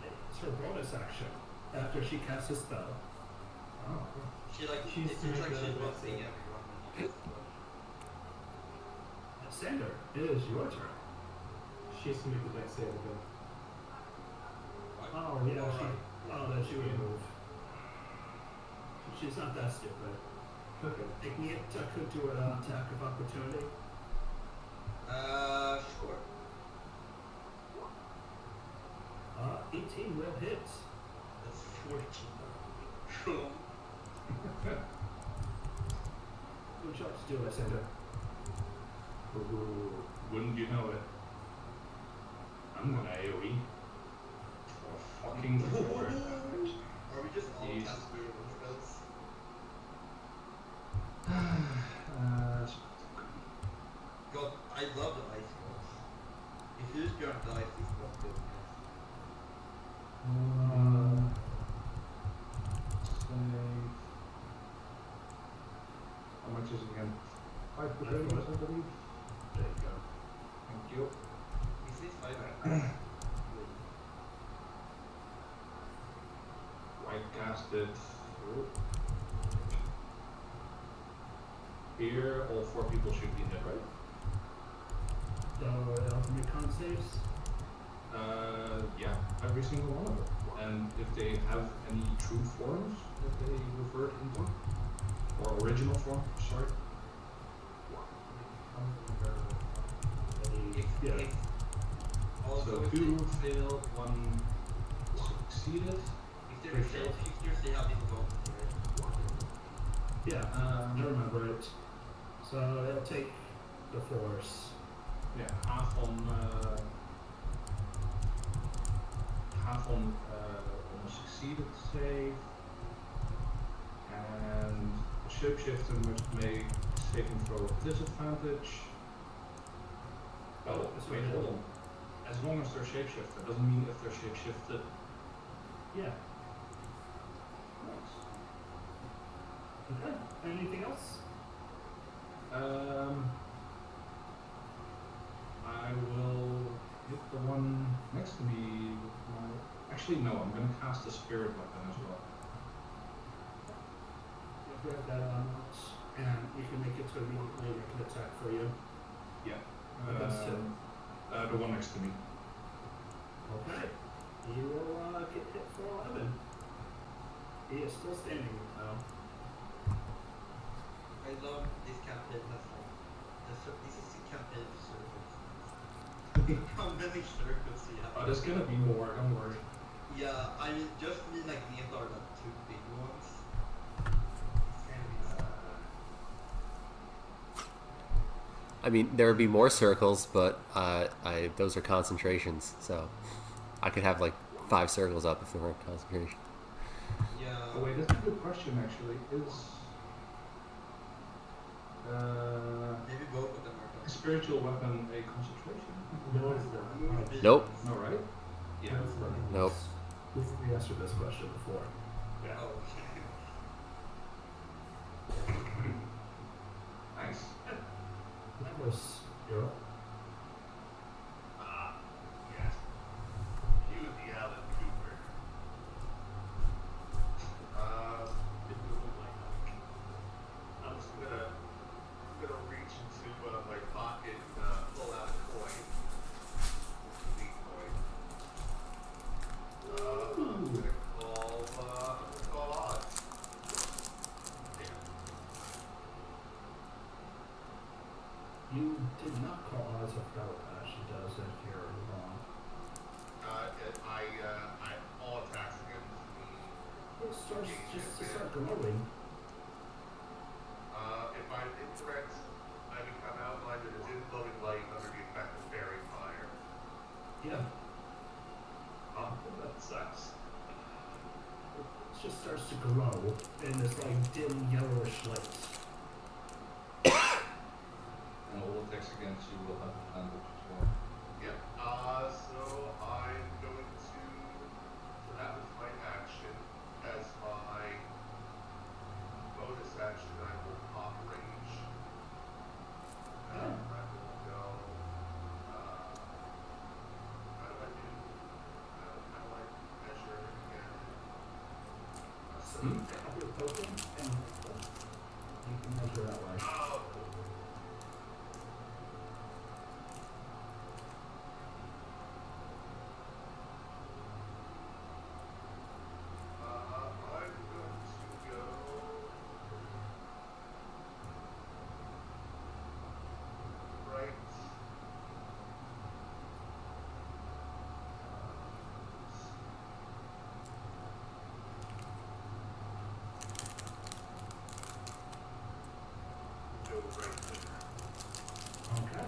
It's her bonus action after she casts a spell. Oh. She like She's it seems like making she's a busting mistake. everyone when she gets close. Sander, it is your turn. She has to make the deck save again. Oh, yeah, Alright. then she would move. She's not that stupid. Okay. Igniet could do an attack of opportunity. Sure. 18 will hit. That's 14. Cool. What would you like to do, Sander? Ooh, wouldn't you know it? I'm gonna AoE. For fucking 4 damage. Are we just all Jeez. casting spells? God, I love the ice balls. If you use Bjorn dice, these balls go nice. Save. How much is it again? 5 per Five radius, per- I believe. There you go. Thank you. Is this 5? I casted. Here, all 4 people should be hit, right? So, ultimate con saves? Yeah, every single one of them. And if they have any true forms that they revert into, or original form, sorry. Yeah. Also, So if 2 failed, 1 succeeded. they're failed features, they have these bonuses, right? Yeah, I remember it. So, they'll take the force. Yeah, half on almost succeeded save, and the shapeshifter must make saving throw at disadvantage. Oh, wait, hold on. As long as they're shapeshifter, doesn't mean if they're shapeshifted. Yeah. Nice. Okay. Anything else? I will hit the one next to me with my. Actually, no, I'm gonna cast a spirit weapon as well. Yeah, grab that out, and you can make it to immediately make an attack for you. Yeah. That's two. The one next to me. Okay. You will get hit for 11. He is still standing though. I love this campaign that's like, this is a campaign of circles. How many circles do you have? Oh, there's gonna be more, don't worry. Yeah, I mean, just me like Neath are like 2 big ones. It's gonna be I mean, there would be more circles, but those are concentrations, so I could have like 5 circles up if there weren't concentration. yeah. Oh wait, that's a good question actually. Is Maybe both of them are a spiritual weapon a concentration? No, it's not. Nope. No, right? Yeah. It's not. Nope. We answered this question before. Yeah. Oh. Nice. That was your. Yes. He was the Alan Cooper. I'm just gonna reach into my pocket and pull out a coin. Neat coin. I'm gonna call odds. Yeah. You did not call odds. I forgot what she does if you're wrong. All attacks against me. It starts just to start glowing. If I'm incorrect, I become outlined as in glowing light under the effect of fairy fire. Yeah. Oh, that sucks. It just starts to glow in this like dim yellowish light. And all attacks against you will have advantage as well. faster that way. Oh. I'm going to go right. Go right there. Okay.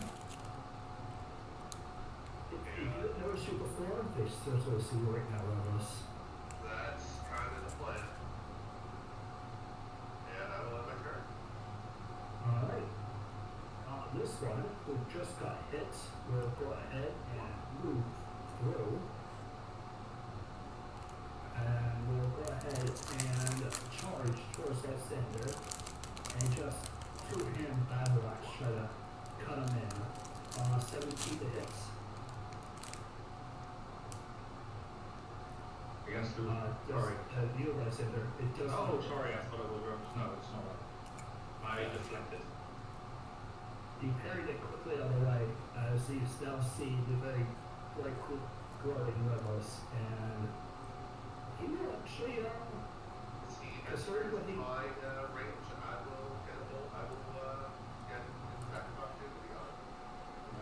If you've never seen before, they certainly see you right now, Rebels. That's kind of the plan. And I will have my turn. Alright. This one, who just got hit, will go ahead and move through. And we'll go ahead and charge towards that sender. And just two-hand battle axe try to cut him in. 17 to hit. Against who? Sorry. You guys said there. It does. Oh, sorry, I thought it was Rebels. No, it's not. I deflected. You parried it quickly out of the way as you now see the very bright glowing Rebels, and he will actually considering what he My range, I will get a bolt. I will get an attack of opportunity on it.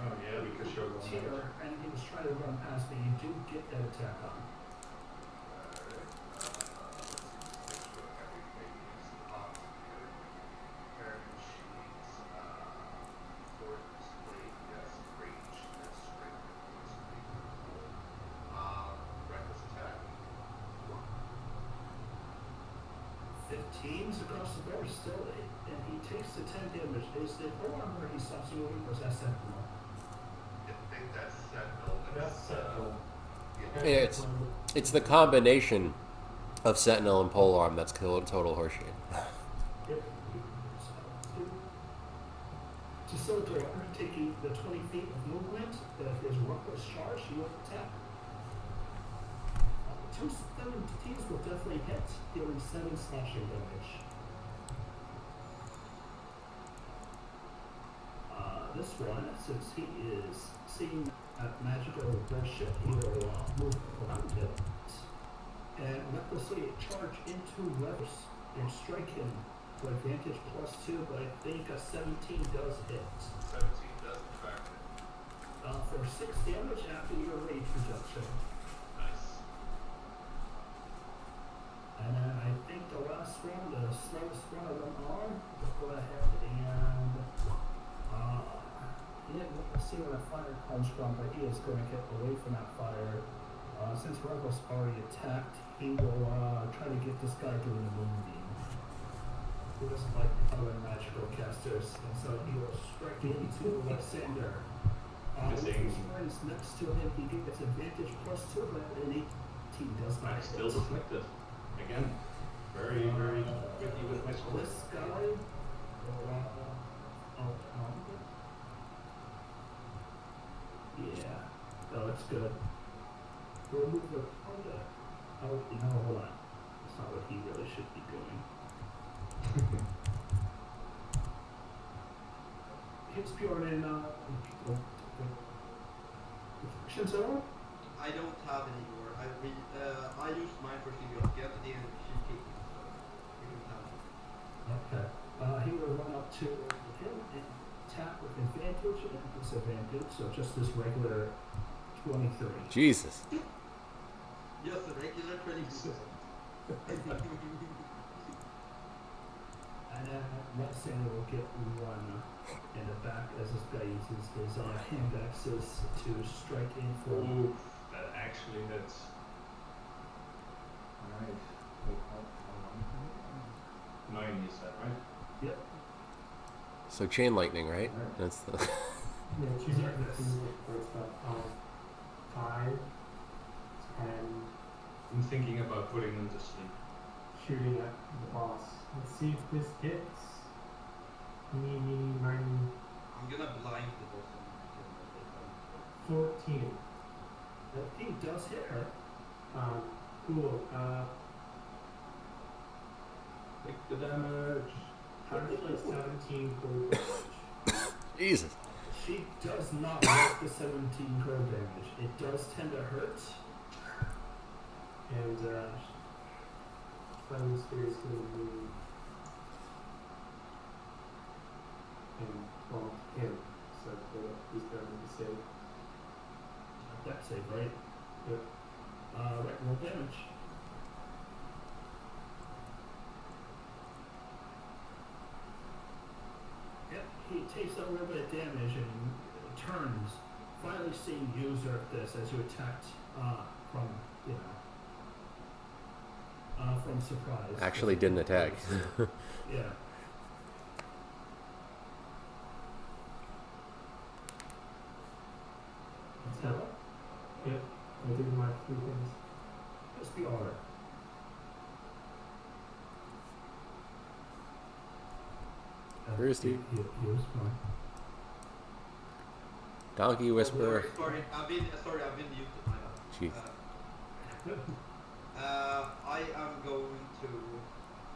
Oh yeah, because you're going here, and he was trying to run past me. You do get that attack on. Teams across the board still, and he takes the 10 damage. Is the full armor he stops you moving, or is that Sentinel? I think that's Sentinel. That's Sentinel. Yeah, it's the combination of Sentinel and Polearm that's total horseshit. Yep. To Sotor, taking the 20 feet of movement, if his reckless charge, he will attack. 2 17s will definitely hit, dealing 7 slashing damage. This one, since he is seeing magical bullshit, he will move around it and recklessly charge into Levers and strike him for advantage +2, but I think a 17 does hit. 17 does in fact hit. For 6 damage after your rage reduction. Nice. And then I think the last one, the slowest one of them all, we'll go ahead and we'll see where the fire comes from, but he is going to get away from that fire. Since Rebel's already attacked, he will try to get this guy doing the moonbeam. He doesn't like other magical casters, and so he will strike into Alexander. With his friends next to him, he gets advantage +2, but an 18 does not hit. Still deflected. Again, very, very tricky with my sword. This guy yeah, no, that's good. We'll move the opponent. Oh, no, hold on. That's not what he really should be doing. Hits Bjorn in Shinzo? I don't have any more. I used mine for Curiosity and she kicked it, so we don't have it. Okay. He will run up to him and tap with advantage and disadvantage, so just this regular 23. Jesus. Just a regular 22. And then Alexander will get one in the back as this guy uses his hand axes to strike in for. Ooh, that actually hits. Alright. 9 you said, right? Yep. So chain lightning, right? That's the. Yeah, choose your first up. 5, 10, I'm thinking about putting them to sleep. shooting at the boss. Let's see if this hits. Meeny, meeny, miny. I'm gonna blind the boss. 14. He does hit her. Cool. Take the damage. Actually, 17 cold damage. Jesus. She does not like the 17 cold damage. It does tend to hurt. And Flaming Spear is going to move and bump him. So he's going to save. That save, right? Yep. Right, roll damage. Yep, he takes a little bit of damage and turns, finally seeing you usurp this as you attacked from, you know, from surprise. Actually didn't attack. Yeah. Stella? Yep. I did my 3 things. Just the order. Where is he? Here's one. Donkey Whisperer. Sorry, I've been muted. My bad. Jeez. I am going to.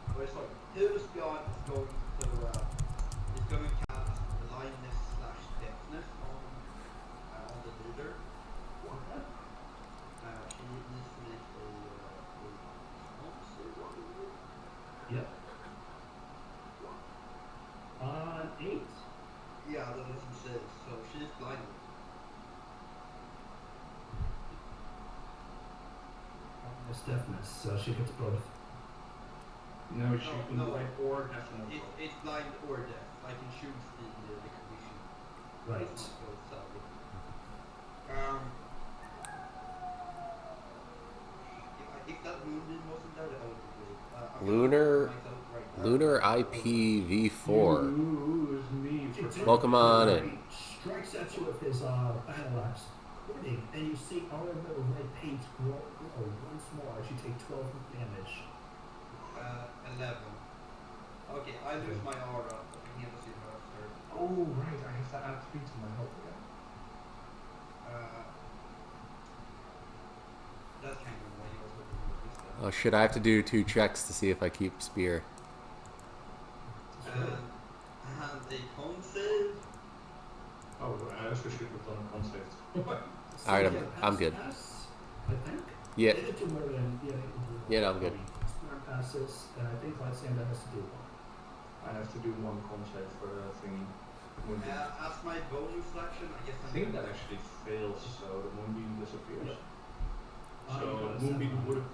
Oh, sorry. Hillsbjorn is going to. Is going to cast blindness / deafness on the leader. She needs to make a Yep. 8. Yeah, that doesn't say. So she's blinded. It's deafness, so she gets both. No, she can No. blind or deafness. It's blind or deaf. I can choose the condition. Right. It's not both, sadly. If that moonbeam wasn't there, that would be great. I'm Lunar- gonna myself right now. Lunar IPv4. Excuse me for Welcome on in. Strikes at you with his battle axe, quitting, and you see all of the red paint grow once more as you take 12 damage. 11. Okay, I lose my aura. I can never see her after. Oh, right, I have to add 3 to my health again. That's kind of why he was looking at this stuff. Oh shit, I have to do 2 checks to see if I keep spear. And a con save. Oh, I also should have done a con save. Alright, I'm good. Pass, I think. Yeah. They did do more than, yeah, they did do Yeah, no, I'm good. Smart passes, and I think Lysander has to do one. I have to do 1 con save for the thingy. As my bonus action, I guess I I'm think gonna- that actually fails, so the moonbeam disappears. Yep. So You got a moonbeam 7. would have,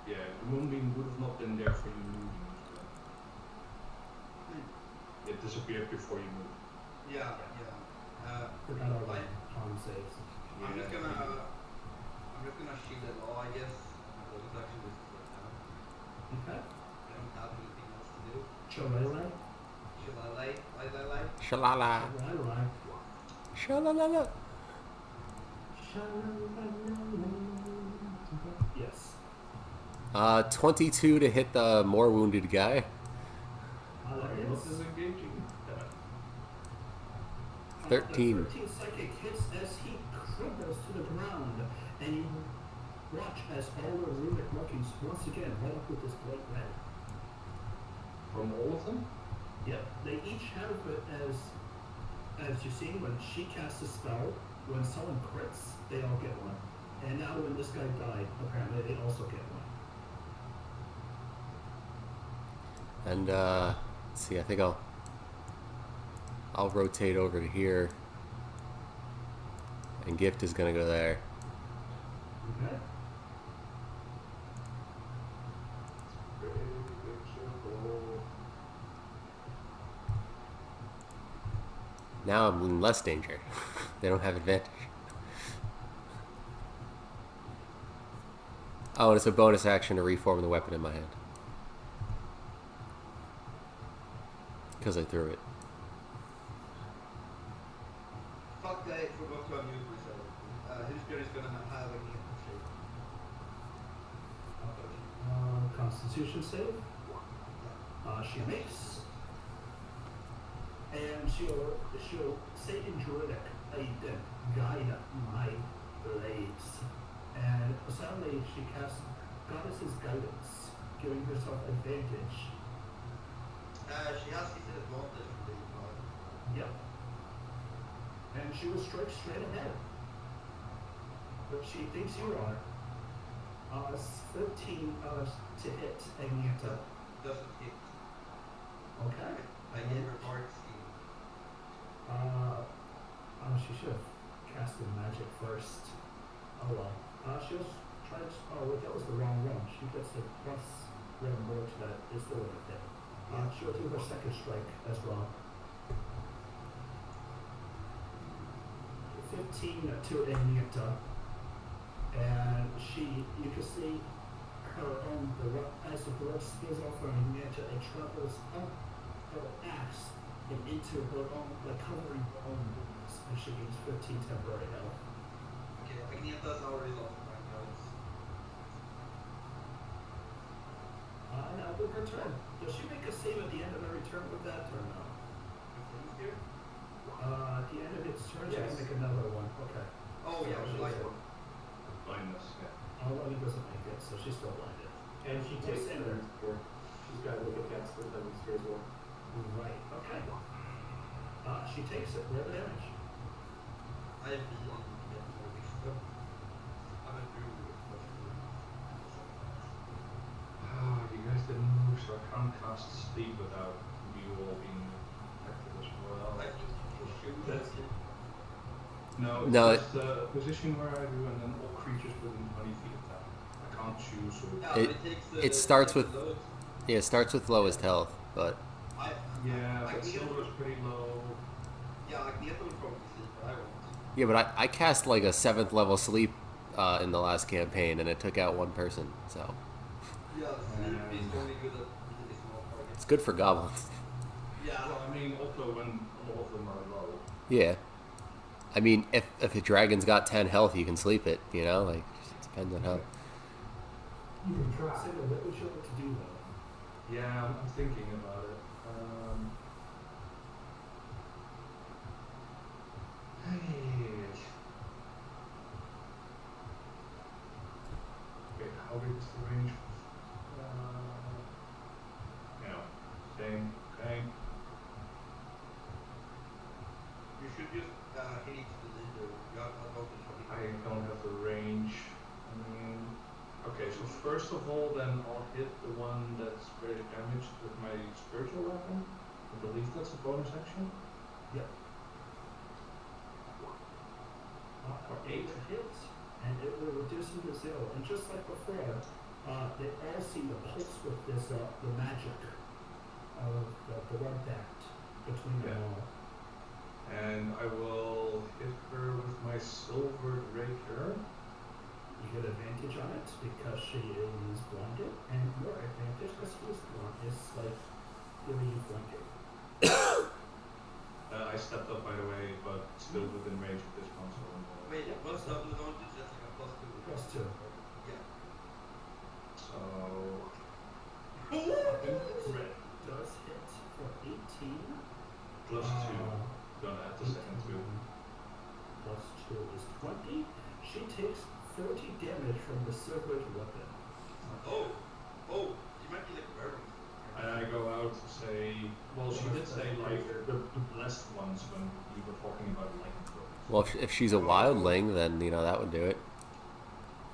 yeah, the moonbeam would have not been there for you moving. It disappeared before you moved. Yeah. Forgot all the Like, con saves. I'm just gonna shield it all, I guess. My bonus action is right now. Okay. I don't have anything else to do. Cholele. Should I lay? Shalala. Cholele. Shalalala. Yes. 22 to hit the more wounded guy. That This is. is engaging. 13. 13 psychic hits as he crumbles to the ground, and you watch as all the runic markings once again light up with this bright red. From all of them? Yep, they each have it as you see when she casts a spell, when someone crits, they all get one. And now when this guy died, apparently they also get one. And let's see, I think I'll rotate over to here. And Gift is gonna go there. Okay. Now I'm in less danger. They don't have advantage. Oh, and it's a bonus action to reform the weapon in my hand. Because I threw it. Fuck, I forgot to unmute myself. Hillsbjorn is gonna have a hit shape. Constitution save. She makes. And she'll say in Druidic, guide my blades. And suddenly she casts Goddess's Guidance, giving herself advantage. She has disadvantage from the E5. Yep. And she will strike straight ahead. But she thinks you are. 13 to hit Agneta. Doesn't hit. Okay. I gave her Dark Seal. She should have casted magic first. Oh well. She'll try to. Oh, wait, that was the wrong one. She gets a plus red more to that. Is the one hit. She'll do her second strike as well. 15 to Agneta. And you can see her own, as the blood spills off her Agneta, it travels up her axe and into her own, like covering her own wounds, and she gains 15 temporary health. Okay, Agneta's already lost 9 health. Now with her turn. Does she make a save at the end of every turn with that or no? Here? At the end of its turn, she Yes. can make another one. Okay. Oh, yeah, she likes it. Blindness, yeah. 11 doesn't make it, so she's still blinded. And she takes What's in the there? sphere. She's got to look at that split lemon sphere as well. Right, okay. She takes it. Roll the damage. I have been on the wisdom. I'm a druid with plus 4. You guys didn't move, so I can't cast sleep without you all being affected as well. I think you should That's it. No, No, it's just the position where I do, and then all creatures within 20 feet of that. I can't choose who. Yeah, It- but takes it starts takes with- the load. Yeah, it starts with lowest health, but Yeah, but Agneta silver will- is pretty low. Yeah, Agneta will probably sleep, but I won't. yeah, but I cast like a 7th level sleep in the last campaign, and it took out one person, so Yeah, sleep is only good at really small targets. it's good for goblins. Yeah. Well, I mean, also when a lot of them are low. Yeah, I mean, if a dragon's got 10 health, you can sleep it. You know, like just depends on how. You can try. Saber, what would you like to do though? Yeah, I'm thinking about it. Wait, how big is the range? Yeah, same. Okay. You should just hit it to the leader. You have advantage on I don't have the range. Okay, so first of all, then I'll hit the one that's very damaged with my spiritual weapon. I believe that's a bonus action. Yep. For 8 hits, and it will reduce him to 0. And just like before, they all seem to pulse with this, the magic of the blood pact between them Yeah. all. And I will hit her with my silver rapier. You get advantage on it because she is blinded, and more advantage because she is blind. It's like giving you flanking. I stepped up, by the way, but still within range of this one, so I'm Wait, what's double advantage? That's like a plus 2. Plus 2. Yeah. So Red does hit for 18. plus 2. Gonna add the second 2. Plus 2 is 20. She takes 40 damage from the silvered weapon. Oh, you might be like a werewolf. And I go out to say, well, she did say like the blessed ones when you were talking about lightning bolts. Well, if she's a wildling, then you know that would do it.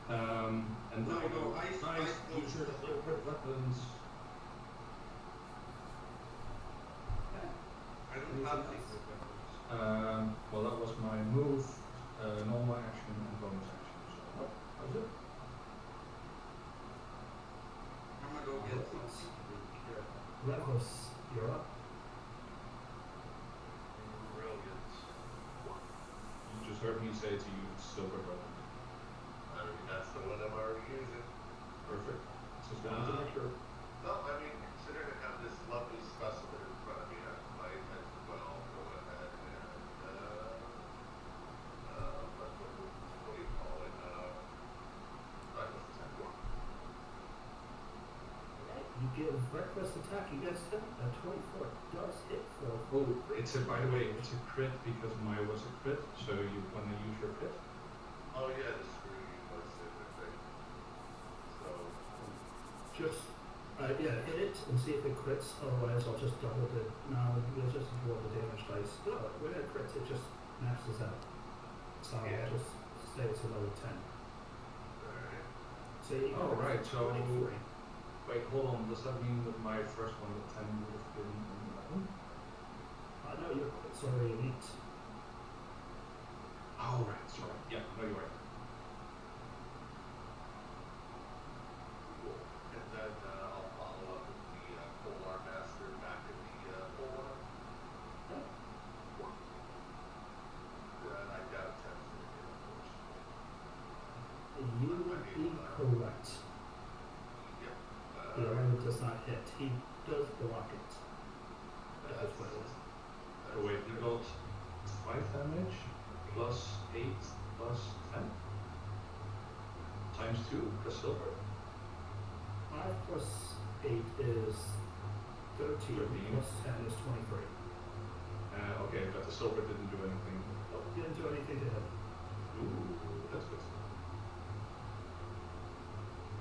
And then No, I go, no, ice nice, bolts use your is the silver weapons. I don't have secret weapons. Well, that was my move, normal action and bonus action. So that was it. I'm gonna go get something really good. Levos, you're up. Brilliant. You just heard me say to use silver weapon. I mean, that's the one I'm already using. Perfect. Just wanted to make sure. No, I mean, considering I have this lovely specimen in front of me, I might as well go ahead and, what do you call it? Reckless attack. You give reckless attack. You guys hit a 24 does hit for. Oh, it's a, by the way, it's a crit because mine was a crit, so you want to use your crit. Oh yeah, the screen was in the thing. So, Just Yeah, hit it and see if it crits. Otherwise, I'll just double the. No, you'll just roll the damage dice. No, when it crits, it just maxes out. So Yeah. I'll just say it's another 10. Alright. So you Oh, right, so- 23. Wait, hold on. Does that mean that my first one, the 10, would have been an 11? No, your crit's already an 8. Oh, right, sorry. Yeah, no, you're right. Cool. And then I'll follow up with the Polar Master back in the Polar. And I doubt 10's gonna hit, unfortunately. You would be correct. Yep. The 11 does not hit. He does block it. That's Oh, wait, he got 5 damage plus 8 plus 10 times 2 plus silver. 5 plus 8 is 13. 13. Plus 10 is 23. Okay, but the silver didn't do anything. Oh, Didn't do anything to him. ooh, that's good.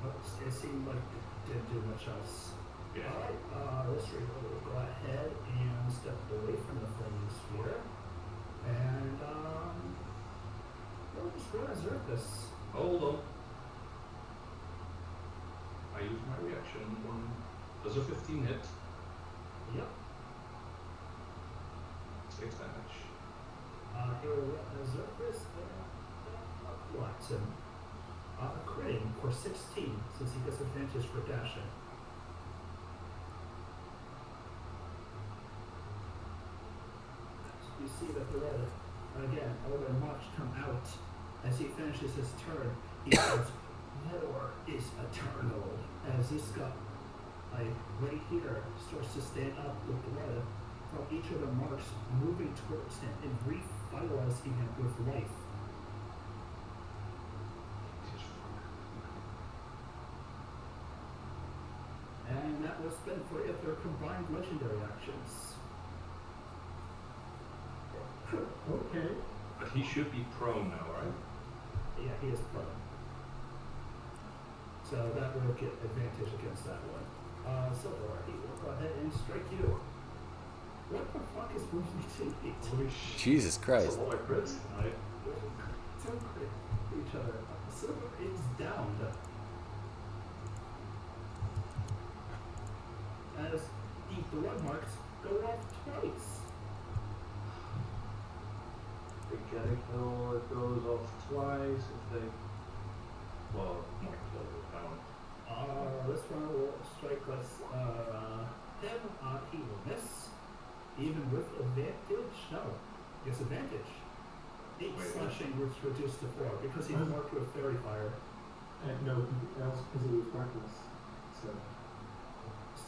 But it seemed like it didn't do much else. Yeah. Alright, this reader will go ahead and step away from the flaming sphere. And, we'll just reserve this. Hold on. I use my reaction. Does a 15 hit? Yep. 6 damage. He'll reserve this and blocks him. Critting for 16, since he gets advantage for dashing. You see that the red, again, Elder March come out. As he finishes his turn, he says, "War is eternal." As this guy, right here, starts to stand up with blood from each of the marks moving towards him and revitalizing him with life. And that will spend 3 of their combined legendary actions. Okay. But he should be prone now, right? Yeah, he is prone. So that will get advantage against that one. Silver, he will go ahead and strike you. What the fuck is moving to me? Holy shit. Jesus Christ. That's a lot of crits. Don't crit each other. Silver is downed. As the blood marks go off twice. The Gaddick it goes off twice if they. Well, not kill it down. This one will strike us. Him, he will miss. Even with advantage? No. Yes, advantage. 8 Wait, slashing was reduced to 4 because he's marked with fairy fire. No, that was because he was reckless. So.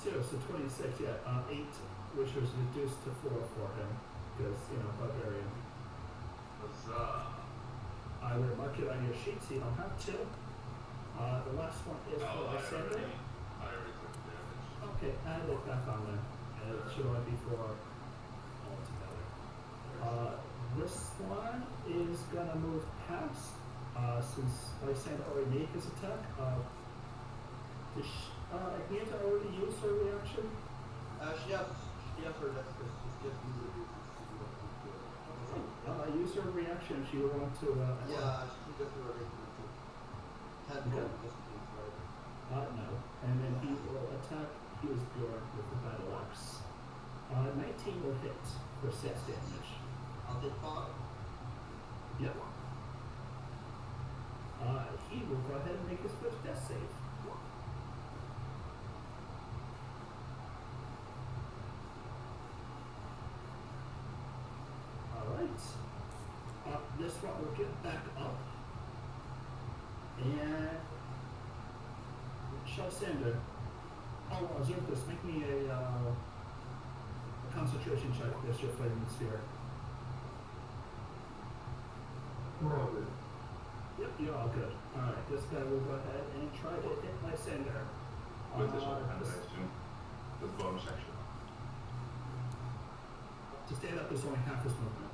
2, so 26, yeah. 8, which was reduced to 4 for him. Because, barbarian. Huzzah. I will mark it on your sheet so you don't have to. The last one is for Lysander. I already took damage. Okay, add it back on then. And it should only be for all together. This one is gonna move past, since Lysander already made his attack. Agneta already used her reaction? She has her death because she's just used it to Use her reaction if you want to, yeah, she can just do a regular too. Had Okay. just in case, right? no. And then he will attack Hughes Bjorn with the battle axe. 19 will hit for 6 damage. I'll take 5. Yep. He will go ahead and make his first death save. Alright. This one will get back up. And Shalsander. Zerthus, make me a concentration check against your flaming sphere. We're all good. Yep, you're all good. Alright, this guy will go ahead and try to hit Lysander. With this one, hand, I this- assume. With bonus action. To stand up is only half his movement.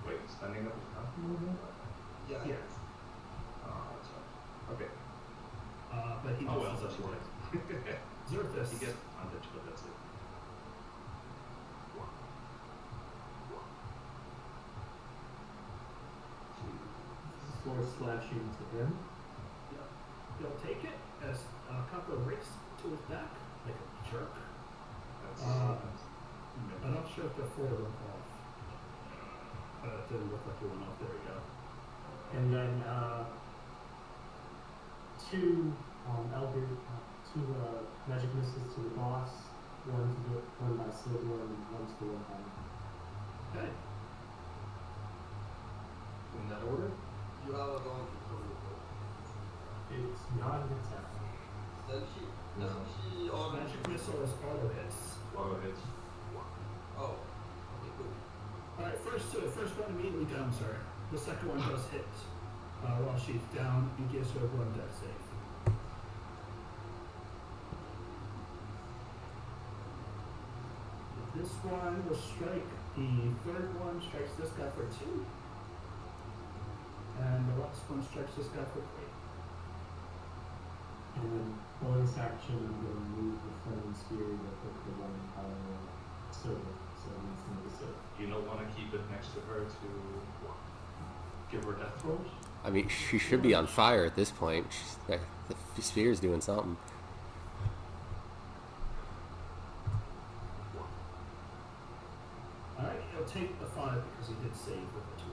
Wait, standing up is half movement? Yeah. Yes. Ah, that's right. Okay. But he Oh well, misses that's anyway. right. Zerthus. He gets advantage, but that's it. Sword slashing to him. Yep. He'll take it as a couple of rakes to his back, like a jerk. I'm not sure if the four went off. It didn't look like it went off. There we go. And then two magic missiles to the boss. One by Silver and one to the one by. Okay. In that order? You have a going to It's not an attack. Doesn't she Magic missile is auto hits. Auto hits. Oh. Okay, cool. Alright, first one immediately down, sir. The second one does hit. While she's down, and gives her one death save. This one will strike. The third one strikes this guy for 2. And the last one strikes this guy for 3. And then bonus action, I'm going to move the flaming spear that took the one by Silver. So it's going to be Silver. You don't want to keep it next to her to give her death throws? I mean, she should be on fire at this point. The spear's doing something. Alright, he'll take the 5 because he did save with the 2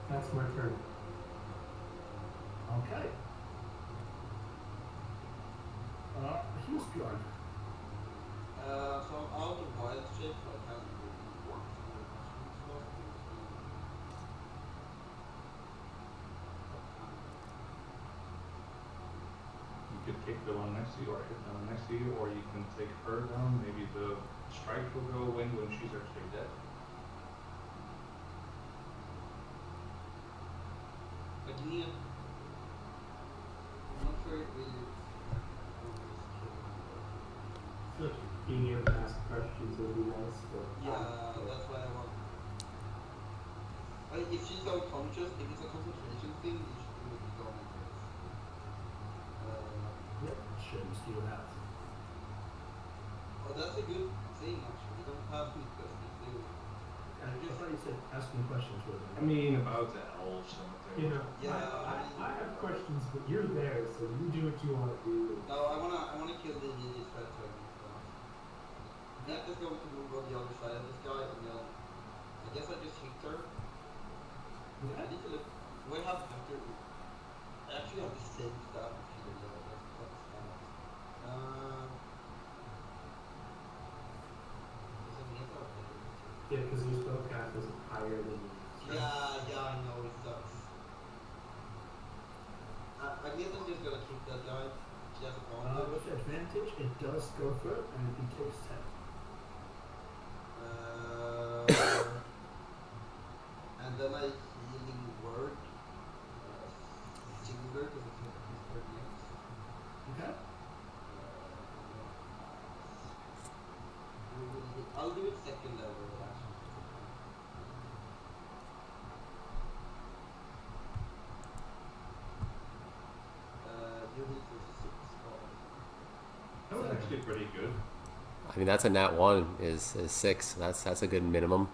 That's my turn. Okay. He's Bjorn. So I'm out of wild shape, so I can't really work. You could kick the one next to you or hit the one next to you, or you can take her down. Maybe the strike will go away when she's actually dead. Again, I'm not sure if we Being able to ask questions will be nice, but that's why I want. If she's unconscious, if it's a concentration thing, you should do it going first. What shims do you have? Oh, that's a good thing actually. You don't have to discuss this, do you? I thought you said asking questions with him. I mean, about the elves and what they you know, I have questions, but you're there, so you do what you want to do. No, I wanna kill the immediate threat to him. Nat is going to move on the other side of this guy, and then I guess I just hit her. I need to look. Do I have better? I actually have the same stuff here. That's kind of. Does it make up? Yeah, because your spellcast is higher than you. Yeah, I know it sucks. I guess I'm just gonna kick that guy. She has a bonus. With advantage, it does go through, and he takes 10. And then I healing word. Singular, because it's not his third next. Okay. I'll do it second level actually. You hit for 6. That was actually pretty good. I mean, that's a nat 1 is 6. That's a good minimum.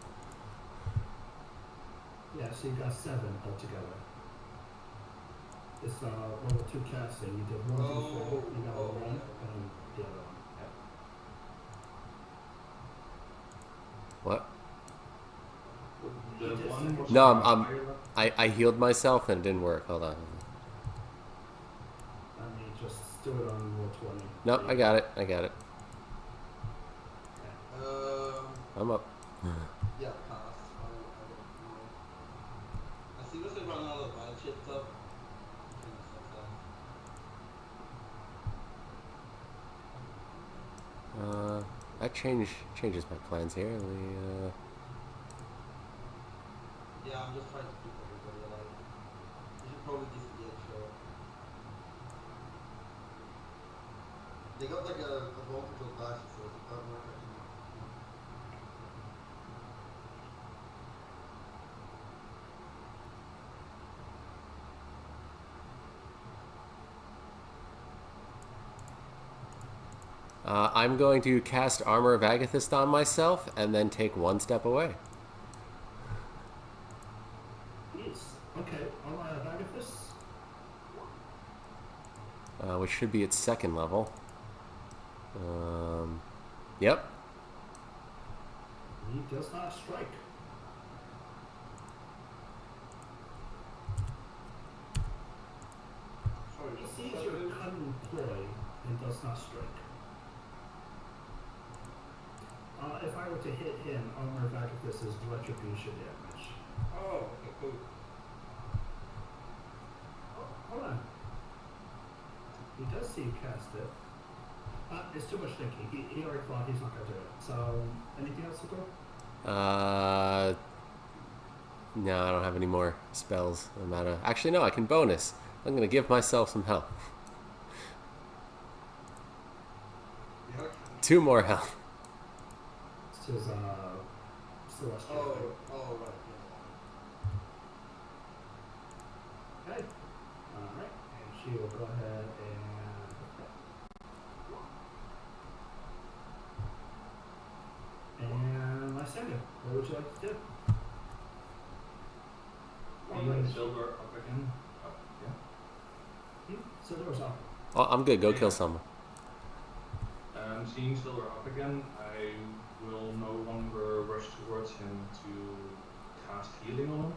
Yeah, so you got 7 altogether. It's level 2 casting. You did 1 before, you got 1, and the other one. What? The one was No, I healed myself and it didn't work. Hold on. I mean, just do it on roll 20. Nope, I got it. Okay. I'm up. Yeah, cast. As soon as I run out of wild shit stuff, That changes my plans here. yeah, I'm just trying to keep everybody alive. You should probably disengage, so. They got like a multiple dash, so it's not worth it. I'm going to cast Armor of Agathist on myself and then take 1 step away. Yes. Okay, Armor of Agathis. Which should be its 2nd level. Yep. He does not strike. He sees your cunning ploy and does not strike. If I were to hit him, Armor of Agathis is retribution damage. Oh, okay, cool. Oh, hold on. He does see you cast it. It's too much thinking. He already thought he's not going to do it. So, anything else to go? No, I don't have any more spells. I'm out of... Actually, no, I can bonus. I'm going to give myself some health. Yeah. 2 more health. This is, Celestial. Oh, right. Yeah. Okay. Alright. And she will go ahead and Lysander, what would you like to do? Being Silver up again. Oh, yeah. Silver's up. Oh, I'm good. Go kill someone. Seeing Silver up again, I will no longer rush towards him to cast healing on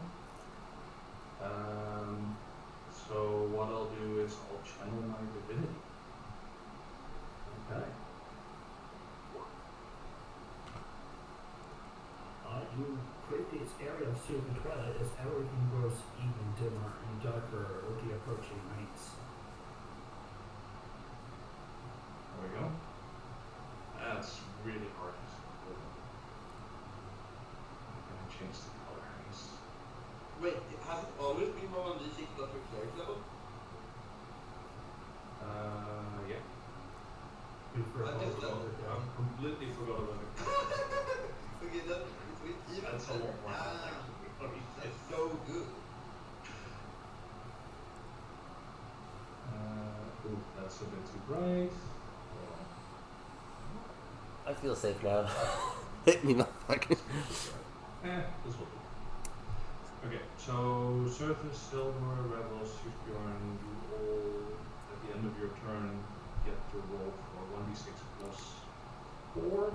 him. So what I'll do is I'll channel my divinity. Okay. You create this area of silver twilight as everything grows even dimmer and darker with the approaching nights. There we go. That's really hard to see. I'm gonna change the color. Wait, has it always been 1d6 that for cleric level? Yeah. I just I completely forgot about it. Okay, that's sweet. Even That's a lot more better. fun, actually. That's so good. Ooh, that's a bit too bright. I feel safe now. Hit me, motherfucker. This will do. Okay, so Surface, Silver, Rebels, Bjorn, you all, at the end of your turn, get to roll for 1d6 plus 4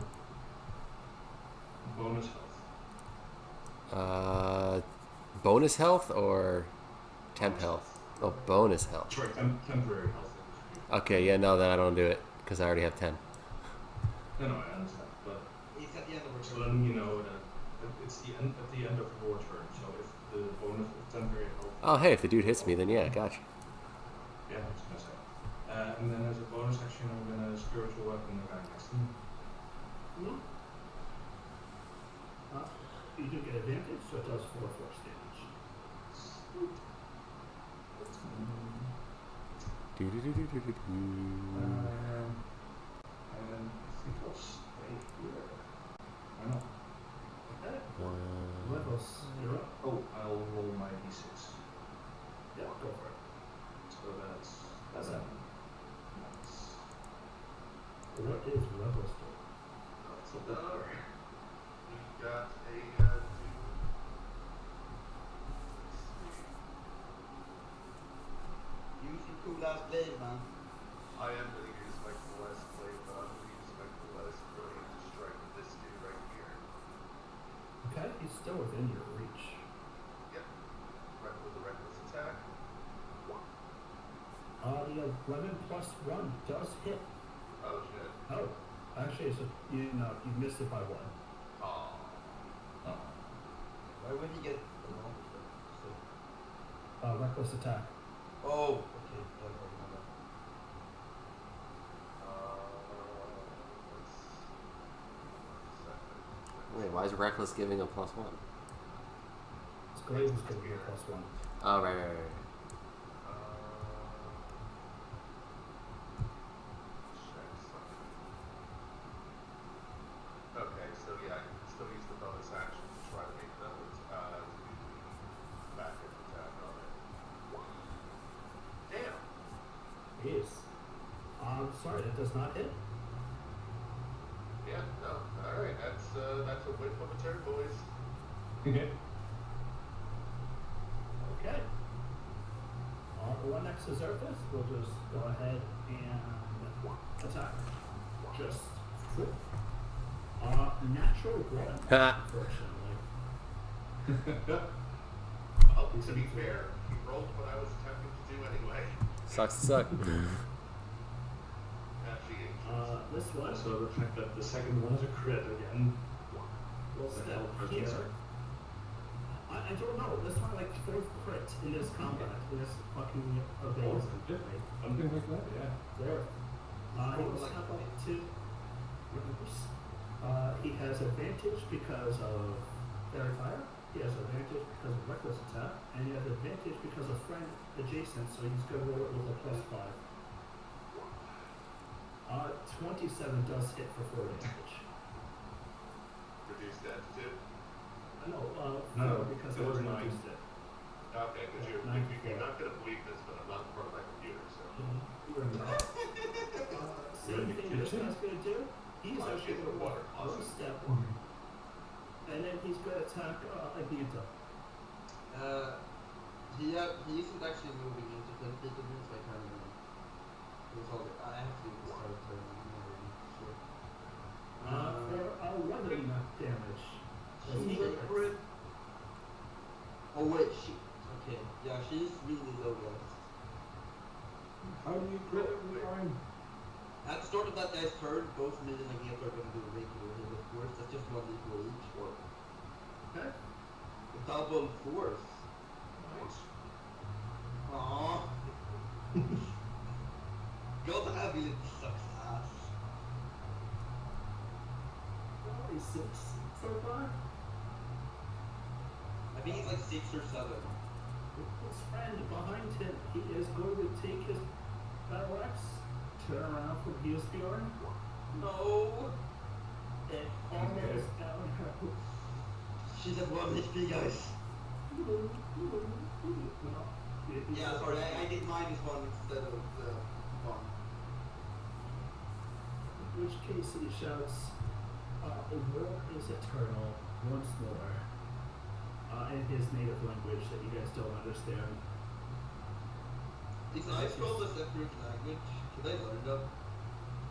bonus health. Bonus health or temp health? Oh, bonus health. Sorry, temporary health. Okay, yeah, no, then I don't do it because I already have 10. No, I understand, but It's at the end of our so turn. then you know that it's the end at the end of your turn. So if the bonus of temporary health. Oh, hey, if the dude hits me, then yeah, gotcha. Yeah, I was gonna say. And then as a bonus action, I'm gonna spiritual weapon the guy next to me. You do get advantage, so it does 4 force damage. And I think I'll stay here. Why not? Okay. Levels, you're up. Oh, I'll roll my d6. Yeah, go for it. So that's 7. Nice. What is levels do? That's a bit better. We got a Use your cool ass blade, man. I am going to use my blessed blade, but I'm going to use my blessed brilliant to strike with this dude right here. Okay, he's still within your reach. Yep. Right with a reckless attack. The 11 plus 1 does hit. Oh shit. Oh, actually, so you missed it by 1. Aww. Why would he get the Reckless attack. Oh, okay. Don't worry about that. Wait, why is Reckless giving a +1? It's Glaive is going to be a +1. Oh, right. Okay, so yeah, I can still use the bonus action to try to make another backup attack on it. Damn. Yes. Sorry, that does not hit. that's a win for the turn, boys. Okay. Okay. One next to Xerxes, we'll just go ahead and attack. Just crit. Natural one, Ha. unfortunately. Well, to be fair, he rolled what I was attempting to do anyway. Sucks to suck. Actually, This one Also, the fact that the second one is a crit again. will The step hell here. presence. I don't know. This one like fourth crit in this combat. This fucking amazing. Something like that, yeah. There. He will step up to reverse. He has advantage because of Fairy Fire. He has advantage because of Reckless Attack. And he has advantage because of Friend Adjacent, so he's going to roll it with a +5. 27 does hit for 4 damage. reduce that to 2. No, No, because it I was already 9. used it. Okay, because you're not going to believe this, but I'm not in front of my computer, so. Same thing this guy's going to do. He's Oh, actually shit, going to water. walk one Awesome. step. And then he's going to attack Agneta. He isn't actually moving into 10 feet of me, so I can't even. I have to do the start turn. I'm not really sure. For 11 damage. She's for it. Oh wait, she. Okay, yeah, she's really low, guys. How do you crit every time? At the start of that guy's turn, both me and Agneta are going to do a regular hit, of course. That's just 1 equal each. Or Okay. double force. Nice. Aww. God ability sucks ass. 46 so far. I think it's like 6 or 7. His friend behind him, he is going to take his battle axe, turn around for Geosbjorn, No. and almost down her. She's at 1 HP, guys. Yeah, sorry, I did -1 instead of 1. In which case he shouts, war is eternal, once more. In his native language that you guys don't understand. Is I scroll the separate language? Should I learn that?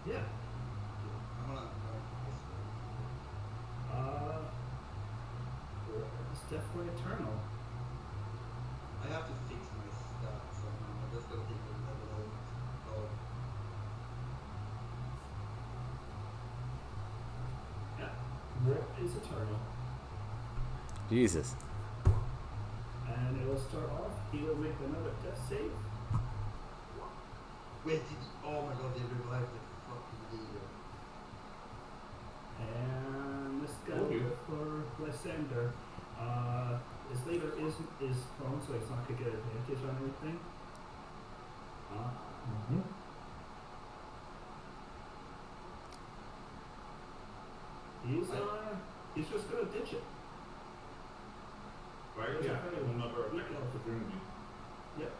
Yeah. I'm gonna learn this War is definitely eternal. I have to fix my stats somehow. That's gonna take a level of. Yeah. War is eternal. Jesus. And it will start off, he will make another death save. Wait, oh my god, they revived the fucking leader. And this guy will go for Lysander. His leader is prone, so he's not going to get advantage on anything. He's just going to ditch it. Right, yeah, another attack opportunity. Yep.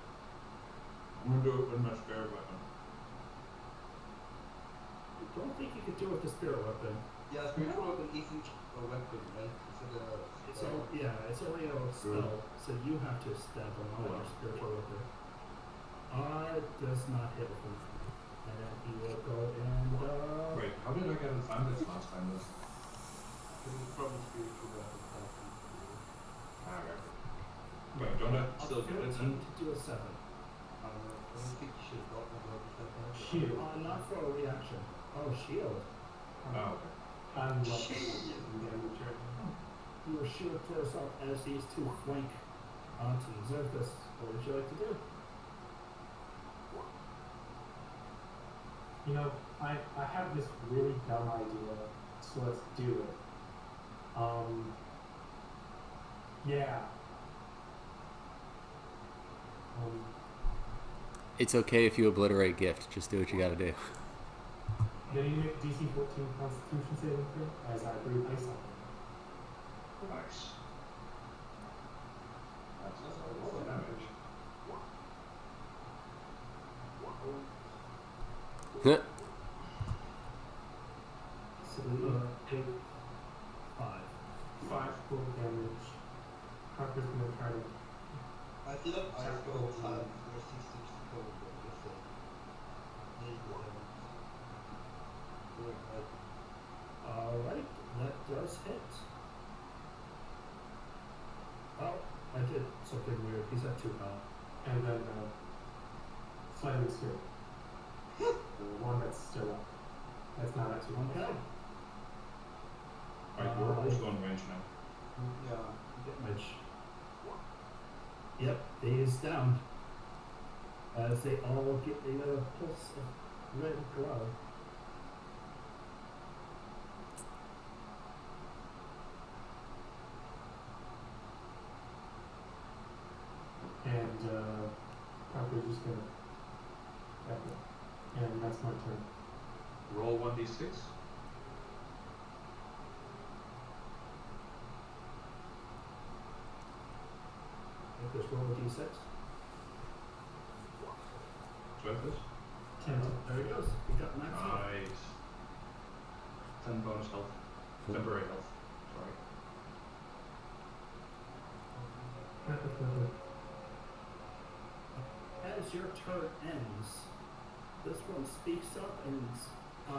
I'm gonna do it with my spare weapon. I don't think you could do it with the spirit weapon. Yeah, spiritual weapon isn't a weapon, right? It's It's only a spell, so you have to stab on all your spiritual weapon. Does not hit him. And then he will go and Wait, how did I get advantage last time? This? Because it's from a spiritual weapon. Wait, don't I still up get it 14 then? to do a 7. I don't think you should have gotten a that. Shield. Not for a reaction. Oh, shield. Oh, okay. And what? Shield. Your shield throws up as these two flank onto Xerxes. What would you like to do? You know, I have this really dumb idea, so let's do it. Yeah. It's okay if you obliterate gift. Just do what you gotta do. Then you make DC 14 Constitution saving throw as I breathe ice on him. Nice. That's a lot of damage. So, damage. Parker's gonna try to. I see that ice Tackle cold the- have 4-6 cold, but just saying. They haven't. Right. Alright, that does hit. Oh, I did something weird. He's at 2 health. And then slightly scared. The one that's still up. That's not at 2. Okay. Alright, you're also on range now. Yeah. Damage. Yep, he is down. As they all get a pulse of red glow. And Parker's just gonna back up. And that's my turn. Roll 1d6. Just roll a d6. 20. 10. There he goes. He got max health. Nice. 10 bonus health. Temporary health. Sorry. As your turn ends, this one speaks up and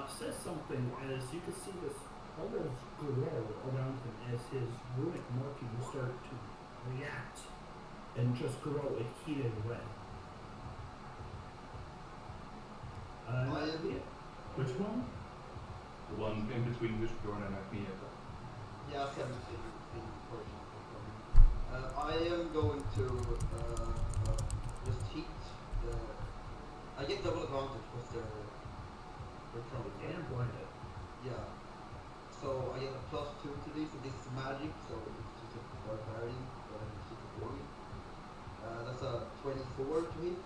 says something as you can see this almost glow around him as his runic markings start to react and just grow a heated red. That'll be it. Which one? The one in between Wishbjorn and Agnieszka. Yeah, 17 portion. I am going to just hit the. I get double advantage because they're prone. And blinded. Yeah. So I get a +2 to this, and this is magic, so it's just a barbarian, but I can keep it going. That's a 24 to hit.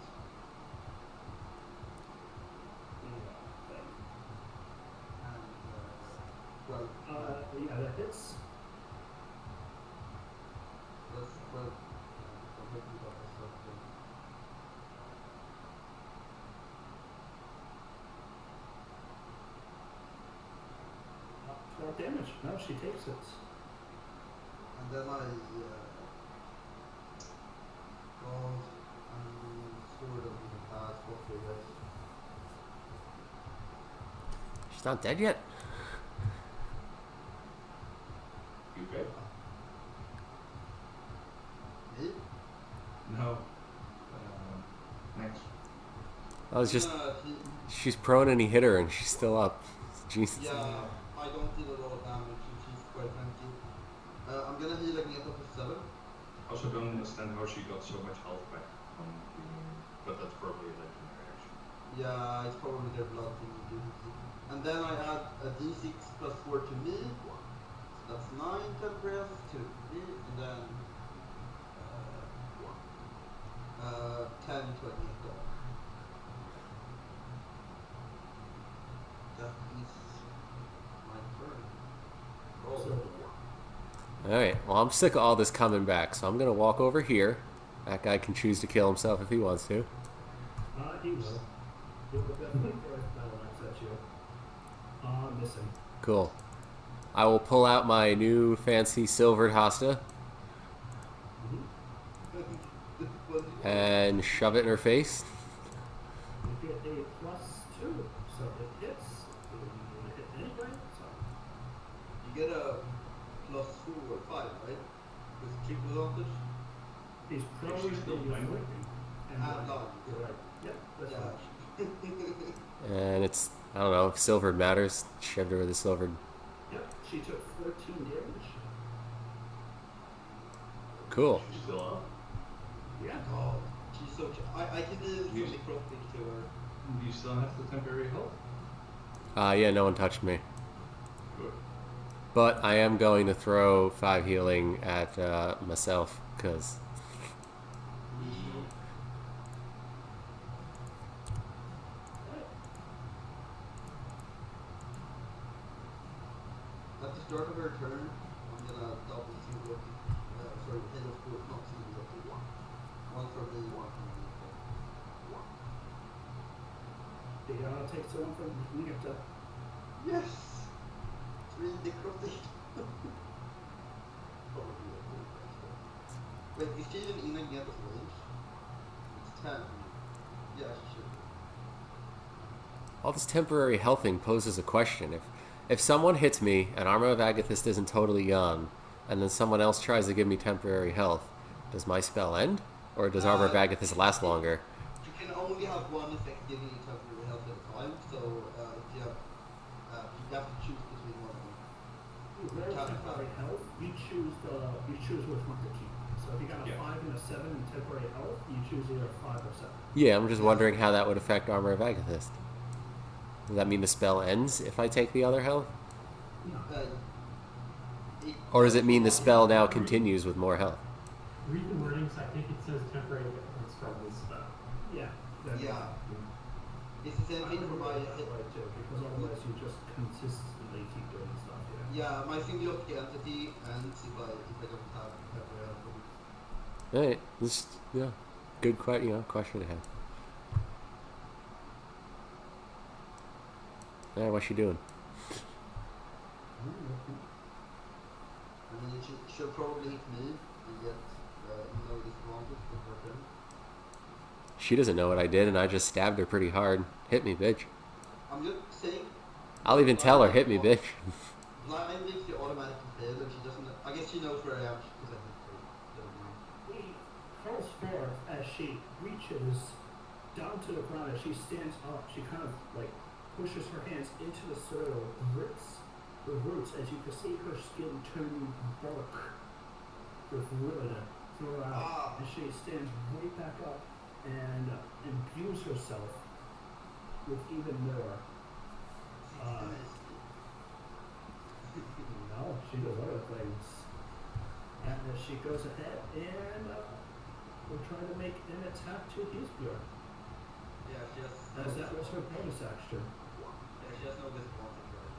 And 12. Yeah, that hits. That's 12. I'm hoping that was something. 12 damage. No, she takes it. And then I God, I'm sort of in a bad spot for this. She's not dead yet. You okay? Me? No. Next. I was just. He, She's prone and he hit her and she's still up. Jesus. yeah, I don't deal a lot of damage and she's quite tanky. I'm gonna heal Agneta for 7. Also don't understand how she got so much health back from being, but that's probably a legendary action. Yeah, it's probably their blood thing. And then I add a d6 plus 4 to me. So that's 9 temporary to me, and then 10 to Agneta. That is my turn. Roll. Alright, well, I'm sick of all this coming back, so I'm gonna walk over here. That guy can choose to kill himself if he wants to. He will. He will definitely throw his battle axe at you. Missing. Cool. I will pull out my new fancy silvered Hasta and shove it in her face. You get a +2, so it hits. You hit anyway, so. You get a +4 or 5, right? With triple advantage? He's prone she's still and blind. and And blind. blind. You're right. Yep, that's right. Yeah. And it's, I don't know, if silvered matters. Shoved her with a silvered. Yep, she took 14 damage. Cool. She's still up. Yeah. God, she's so. I can do some Yes. necrotic to her. Do you still have the temporary health? Yeah, no one touched me. Good. But I am going to throw 5 healing at myself, because At the start of her turn, I'm gonna double single. Sorry, hail of course, not single. One for me, one for me. The takes the one from Nigata. Yes! 3 necrotic. Wait, is she even in Agatha's range? It's 10. Yeah, she should. All this temporary healthing poses a question. If someone hits me and Armor of Agathist isn't totally gone, and then someone else tries to give me temporary health, does my spell end? Or does Armor of Agathist last longer? You can only have one effect giving you temporary health at a time, so if you have to choose between one of them. Roll temporary health. You choose which one to keep. So if you got a 5 and a 7 in temporary health, you choose either 5 or 7. Yeah, I'm just wondering how that would affect Armor of Agathist. Does that mean the spell ends if I take the other health? Or does it mean the spell now continues with more health? Read the warnings. I think it says temporary difference from the spell. Yeah. Yeah. It's the same thing for my... Because otherwise you just consistently keep doing stuff, Yeah, my symbiotic entity ends if I don't have temporary health. Alright, this good question to have. Alright, what's she doing? I mean, she'll probably hit me and get no disadvantage with her friend. She doesn't know what I did, and I just stabbed her pretty hard. Hit me, bitch. I'm just saying. I'll even tell her, hit me, bitch. Blind makes you automatically fail, and she doesn't. I guess she knows where I am because I hit her. He falls forth as she reaches down to the ground. As she stands up, she kind of like pushes her hands into the soil, grips the roots, as you can see her skin turning dark with wood throughout. And she stands right back up and imbues herself with even more. No, she does other things. And she goes ahead and will try to make an attack to Hisbjörn. Yeah, she has. As that was her bonus action. Yeah, she has no disadvantage, right?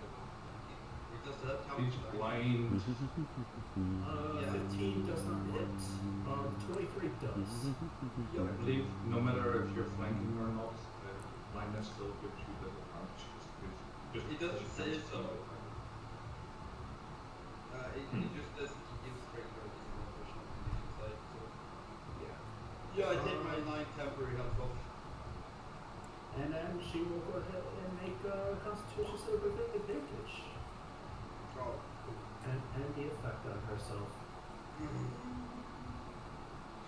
It does that count? She's blind. 15 does not hit. 23 does. I believe no matter if you're flanking or not, blindness still gives you disadvantage. It doesn't say so. It just doesn't give regular disadvantage on condition side, so. Yeah, I take my 9 temporary health off. And then she will go ahead and make a Constitution save with advantage. Oh, cool. And the effect on herself.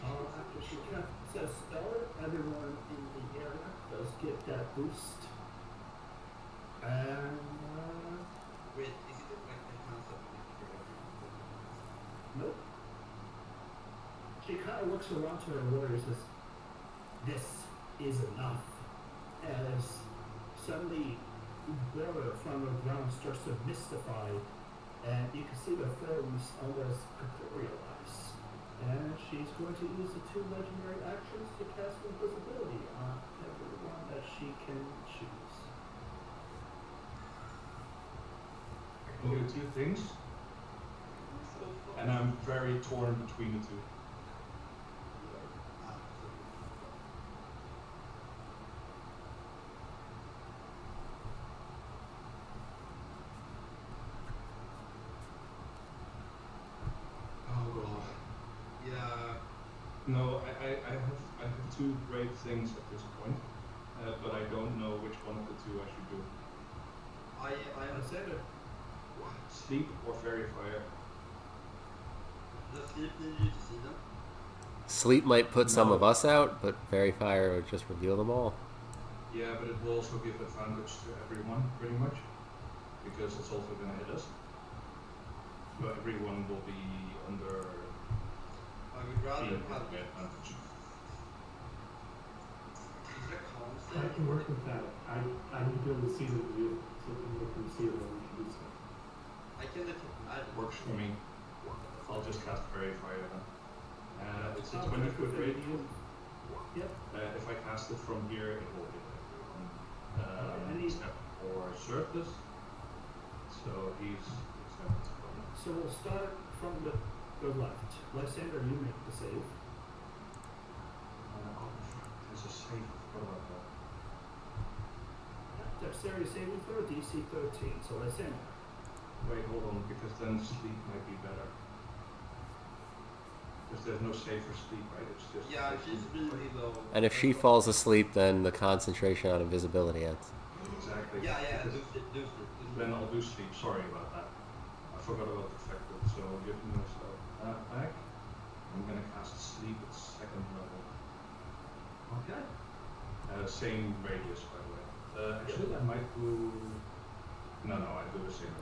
After she casts a spell, everyone in the area does get that boost. And Wait, is it like a concept for everyone? nope. She kind of looks around to her warriors and says, "This is enough." As suddenly Bearer from the ground starts to mystify, and you can see the forms almost corporealize. And she's going to use the 2 legendary actions to cast invisibility on everyone that she can choose. I can do 2 things, and I'm very torn between the 2. No, I have 2 great things at this point, but I don't know which one of the 2 I should do. I understand it. Sleep or Fairy Fire? Does sleep need you to see them? Sleep might put some of us out, but Fairy Fire would just reveal them all. Yeah, but it will also give advantage to everyone, pretty much, because it's also going to hit us. So everyone will be under... I would rather have advantage. Is it a calm I save? can work with that. I need to be able to see the view, so I can look and see where we can do stuff. I can detect magic. Works for me. I'll just cast Fairy Fire then. It's a 20-foot radius. Yep. If I cast it from here, it will hit everyone. Except for Surface. So he's exempt from it. So we'll start from the left. Lysander, you make the save. There's a save. I forgot about that. Dexterity saving throw, DC 13. So Lysander. Wait, hold on, because then sleep might be better. Because there's no safer sleep, right? It's just Yeah, if she's really low. And if she falls asleep, then the concentration on invisibility ends. exactly. Yeah, Because do sleep, do sleep, do sleep. then I'll do sleep. Sorry about that. I forgot about the fact that. So giving myself that back. I'm gonna cast sleep at 2nd level. Okay. Same radius, by the way. Actually, I might do. No, I do the same radius.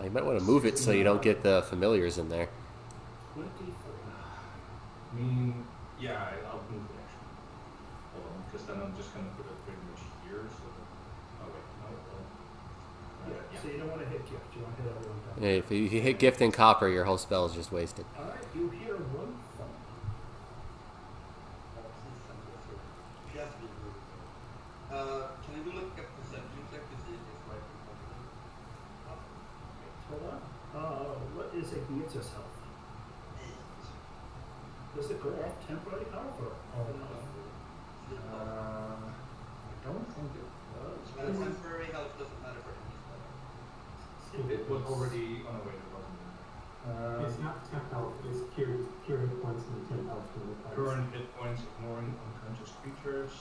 You might want to move it so you don't get the familiars in there. 24. I mean, yeah, I'll move it actually. Hold on, because then I'm just gonna put it pretty much here. So that... Oh wait, no. Yeah. So you don't want to hit gift. You want to hit everyone down. Yeah, if you hit gift and copper, your whole spell is just wasted. All right. You hear one thump. Oh, please send her through. She has to be really low. Can I do like a perception check to see if it's right in front of me? Hold on. What is Ignitus health? 8. Does it go off temporary health or all health? Sleep off. I don't think it does. Temporary health doesn't matter for any spell. It was already. Oh no, wait, it wasn't. It's not temp health. It's pure hit points and temp health from the cards. Current hit points ignoring unconscious creatures.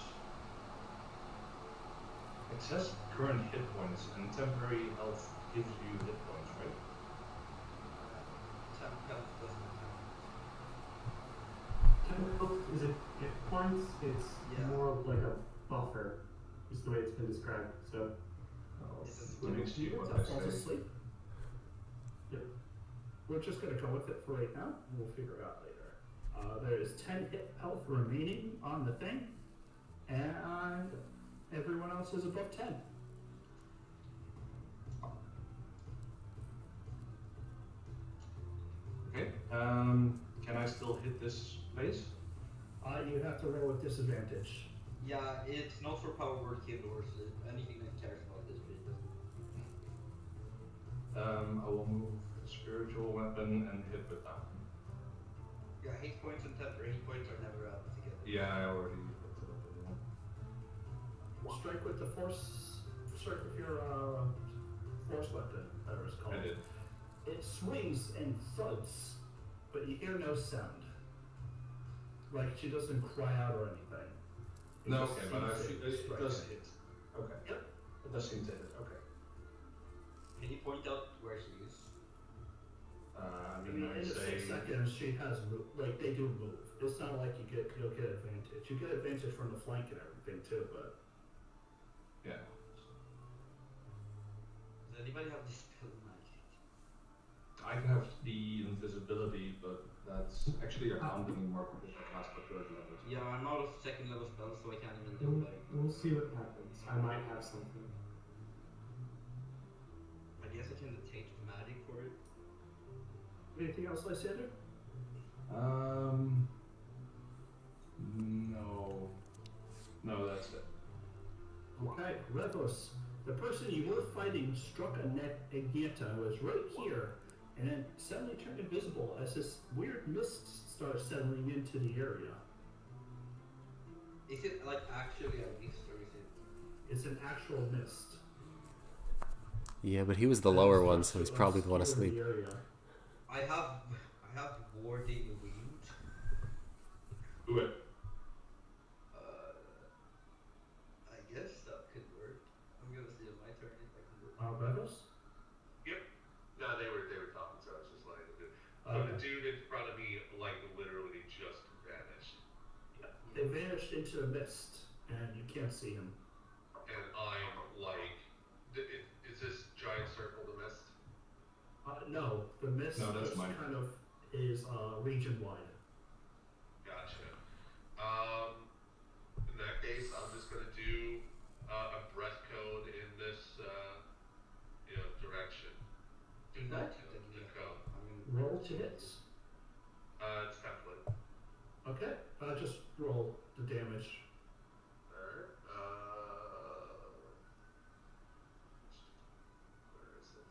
It says current hit points, and temporary health gives you hit points, right? Temp health doesn't count. Temp health is it hit points? It's Yeah. more of like a buffer, is the way it's been described. So. Let me see what I Falls say. asleep. Yep. We're just gonna go with it for right now. We'll figure it out later. There is 10 hit health remaining on the thing, and everyone else is above 10. Okay. Can I still hit this place? You have to roll with disadvantage. Yeah, it's not for power word, kill, or sleep. Anything that cares about this bit doesn't. I will move a spiritual weapon and hit with that one. Yeah, hit points and temporary hit points are never added together. Yeah, I already hit the one. Strike with the force. Strike with your force weapon, whatever it's called. I did. It swings and thuds, but you hear no sound. Like she doesn't cry out or anything. It No, just okay, but seems to it strike does it. hit. Okay. Yep. It does seem to hit. Okay. Can you point out where she is? I I mean, mean, in I'd the say. 6 seconds, she has like they do move. It's not like you'll get advantage. You get advantage from the flank and everything too, but Yeah. Does anybody have dispel magic? I have the invisibility, but that's actually I can't anymore because I passed the 3rd level. Yeah, I'm out of 2nd level spells, so I can't even do like. we'll see what happens. I might have something. I guess I can detect magic for it. Anything else, Lysander? No, that's it. Okay, Revos. The person you were fighting struck a Agneta who was right here, and then suddenly turned invisible as this weird mist starts settling into the area. Is it like actually a mist or is it? It's an actual mist. Yeah, but he was the lower one, so he's probably the one asleep. I have warding wind. Do it. I guess that could work. I'm gonna see on my turn if I can work. Revos? Yep. No, they were talking, so I was just letting them do it. So Okay. the dude in front of me, like, literally just vanished. They vanished into the mist, and you can't see him. And I'm like, is this giant circle the mist? No, the mist No, that's just mine. kind of is region-wide. Gotcha. In that case, I'm just gonna do a breath cone in this, direction. Do not Okay. hit the cone. Roll to hit. It's template. Okay, just roll the damage. Alright. Where is it?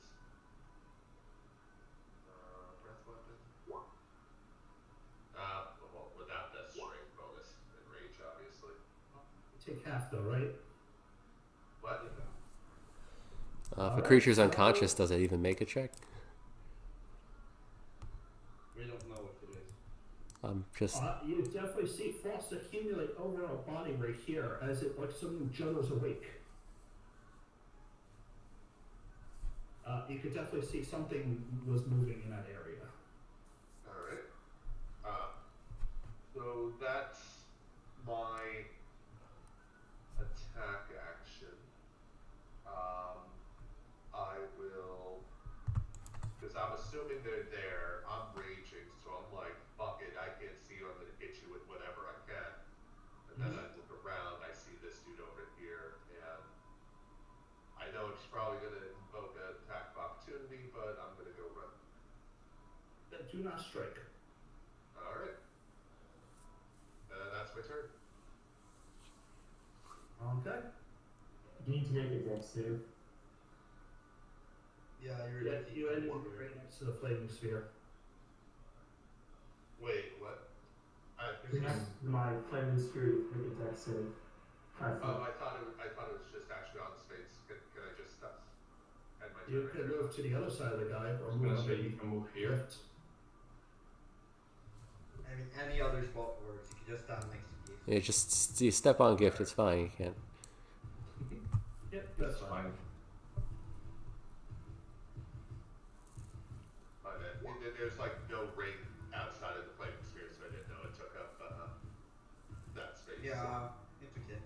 Breath weapon. Well, without the strength bonus and rage, obviously. Take half though, right? What? If a creature's unconscious, does it even make a check? We don't know what it is. I'm just. You definitely see frost accumulate over our body right here, as if like something judders awake. You could definitely see something was moving in that area. Alright. So that's my attack action. I will, because I'm assuming they're there, I'm raging, so I'm like, fuck it, I can't see you, I'm gonna hit you with whatever I can. And then I look around, I see this dude over here, and I know it's probably gonna invoke an attack of opportunity, but I'm gonna go run. Then do not strike. Alright. That's my turn. Okay. You need to make a dex save. Yeah, you're Yeah, like you ended right next to the flaming sphere. Wait, what? Next to my flaming sphere, make a dex save. Oh, I thought it was just actually on space. Can I just end my turn? You could move to the other side of the guy, or I was move gonna say you underneath. can move here. I mean, any other spot works. You can just stand next to Gift. You just you step on Gift. It's fine. You can't. Yep, that's That's fine. fine. My bad. There's like no ring outside of the flaming sphere, so I didn't know it took up that space. Yeah, it's okay.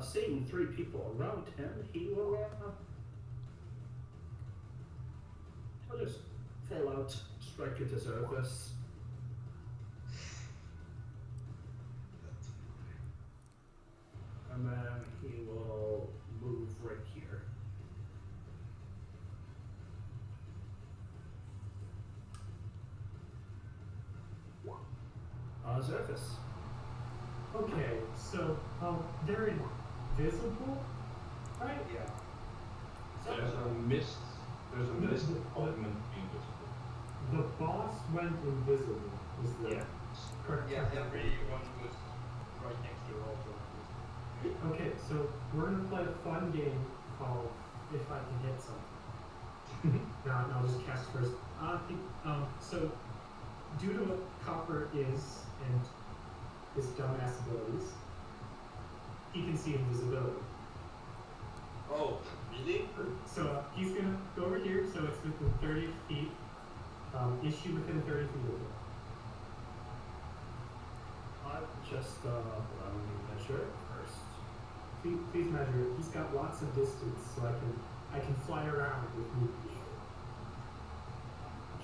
Seeing 3 people around him, he will he'll just fall out, strike into surface. And then he will move right here. Surface. Okay, so they're invisible, right? Yeah. There's a mist element being visible. The boss went invisible. Is the Yeah. correct? Yeah, everyone was right next to also. Okay, so we're gonna play a fun game called If I Can Hit Something. No, I'll just cast first. So due to what Copper is and his dumbass abilities, he can see invisibility. Oh, really? So he's gonna go over here, so it's within 30 feet. Issue within 30 feet of it. Just let me measure it first. Please measure it. He's got lots of distance, so I can fly around with me.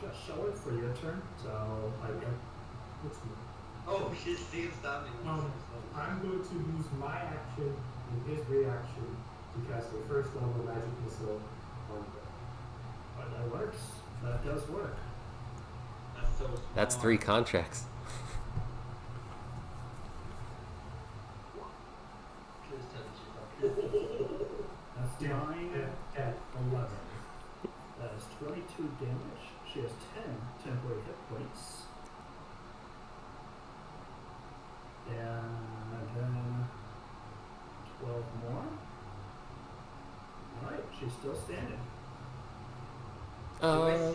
Just show it for your turn. So I can. What's me? Oh, he's still standing. I'm going to use my action and his reaction to cast a first level magic missile on him. But that works. That does work. That's so smart. That's 3 contracts. Please tell me she's not. That's 9, 11. That is 22 damage. She has 10 temporary hit points. And then 12 more. Alright, she's still standing.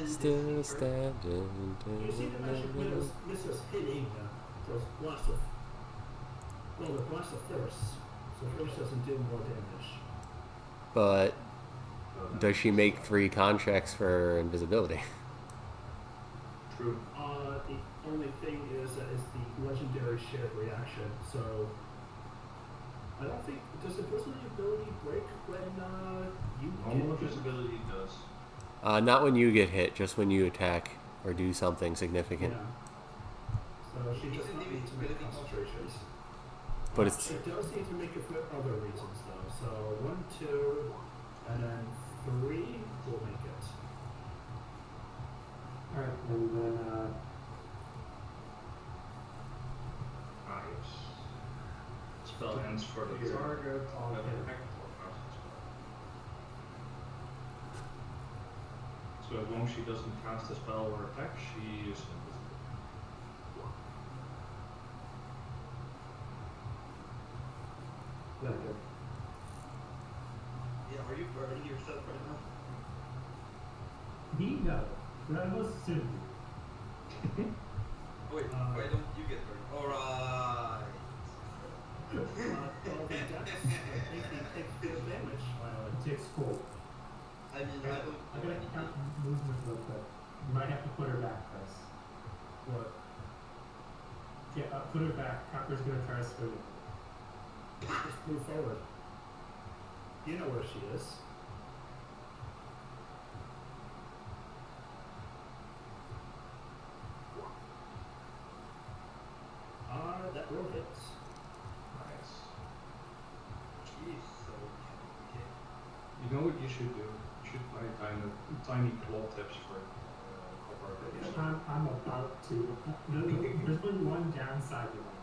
Still standing. You see the magic missiles hitting those blasts of. Well, the blast of force. So force doesn't do more damage. But does she make 3 contracts for invisibility? True. The only thing is that it's the legendary shared reaction, so I don't think does invisibility break when you Normal get hit? invisibility does. Not when you get hit, just when you attack or do something significant. Yeah. So she does not need to make concentrations. But it's She does need to make it for other reasons though. So 1, 2, and then 3 will make it. Alright, and then Nice. Spell ends for the target on him. So as long as she doesn't cast a spell or attack, she is invisible. Very good. Yeah, are Are you burning yourself right now? Me, no. But I most soon do. Wait, why don't you get burned? Alright. Well, the dex, I think he takes full damage. It takes full. I mean, I don't I'm know gonna anything. count movement real quick. You might have to put her back first. What? Yeah, put her back. Copper's gonna try to swing it. Just move forward. You know where she is. That roll hits. Nice. Jeez, so okay. You know what you should do? You should buy tiny claw tips for copper. I'm about to. There's only one downside to that.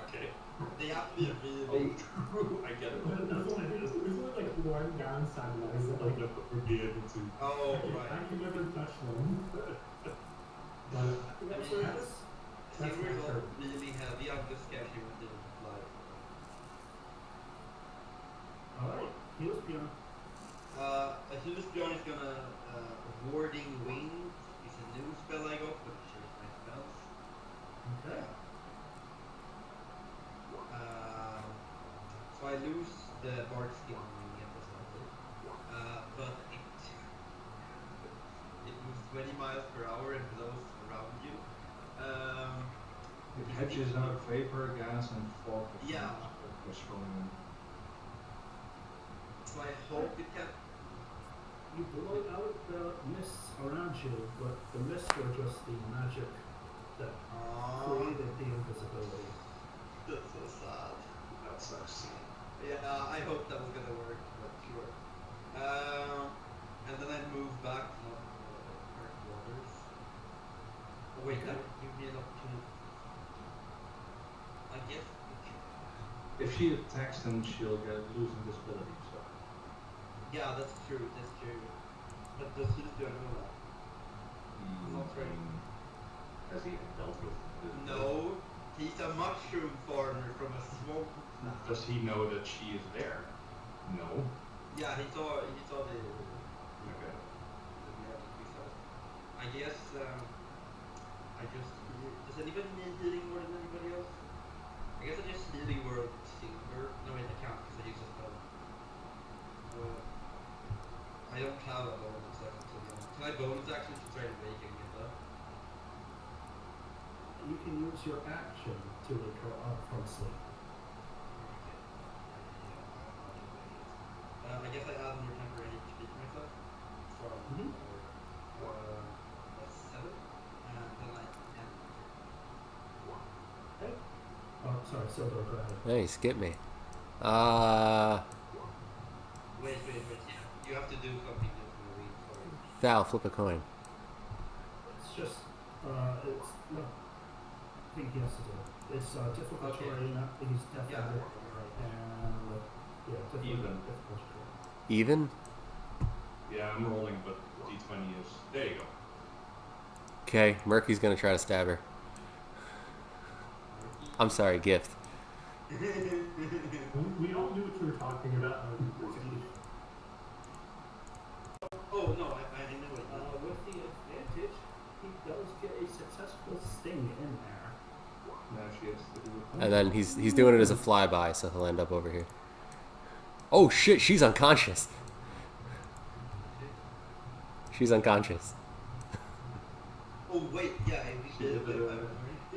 Okay. They have to be really Oh, big. true. I get it. There's only like one downside to that. Is that like Would be able to. Oh, I right. can never touch them. But That's where it is. Silver's all really heavy. I'm just scared he would fly. Alright, heals Bjorn. Achilles Bjorn is gonna warding wings. It's a new spell I got, but change my spells. Okay. So I lose the bark skin on me at the start. But it moves 20 miles per hour and blows around you. It hedges out vapor, gas, and fog. Yeah. Was from So I hope it can. You blow out the mists around you, but the mists were just the magic that created the invisibility. That's so sad. that sucks. Yeah, I hope that was gonna work, but sure. And then I move back to Earth Waters. Oh wait, that would give me an opportunity. I guess. If she attacks, then she'll lose invisibility. So. Yeah, that's true. That's true. But does he do know that? Not right. Has he dealt with? No, he's a mushroom farmer from a swamp. Does he know that she is there? No. Yeah, he saw the Okay. magic we saw. I guess I just does anybody need healing more than anybody else? I guess I just healing word silver. No wait, I can't because I use a spell. I don't have a bonus action to be honest. Can I bonus action to try to wake and get that? You can use your action to wake her up from sleep. I guess I add more temporary HP to myself from 7, and then I end. Okay. Oh, sorry, Silver, go ahead. Hey, skip me. Wait. You have to do something different. Sorry. Val, flip a coin. It's just, it's, no, I think he has to do it. It's difficult Okay. terrain, he's definitely, Yeah. and, yeah, difficult, Even. difficult terrain. Even? Yeah, I'm rolling, but D20 is. There you go. Okay, Murky's gonna try to stab her. I'm sorry, gift. We all knew what you were talking about. Oh no, I know it. With the advantage, he does get a successful sting in there. Now she has to do it. And then he's doing it as a flyby, so he'll end up over here. Oh shit, she's unconscious. She's unconscious. Oh wait, yeah, we She did. did Wait,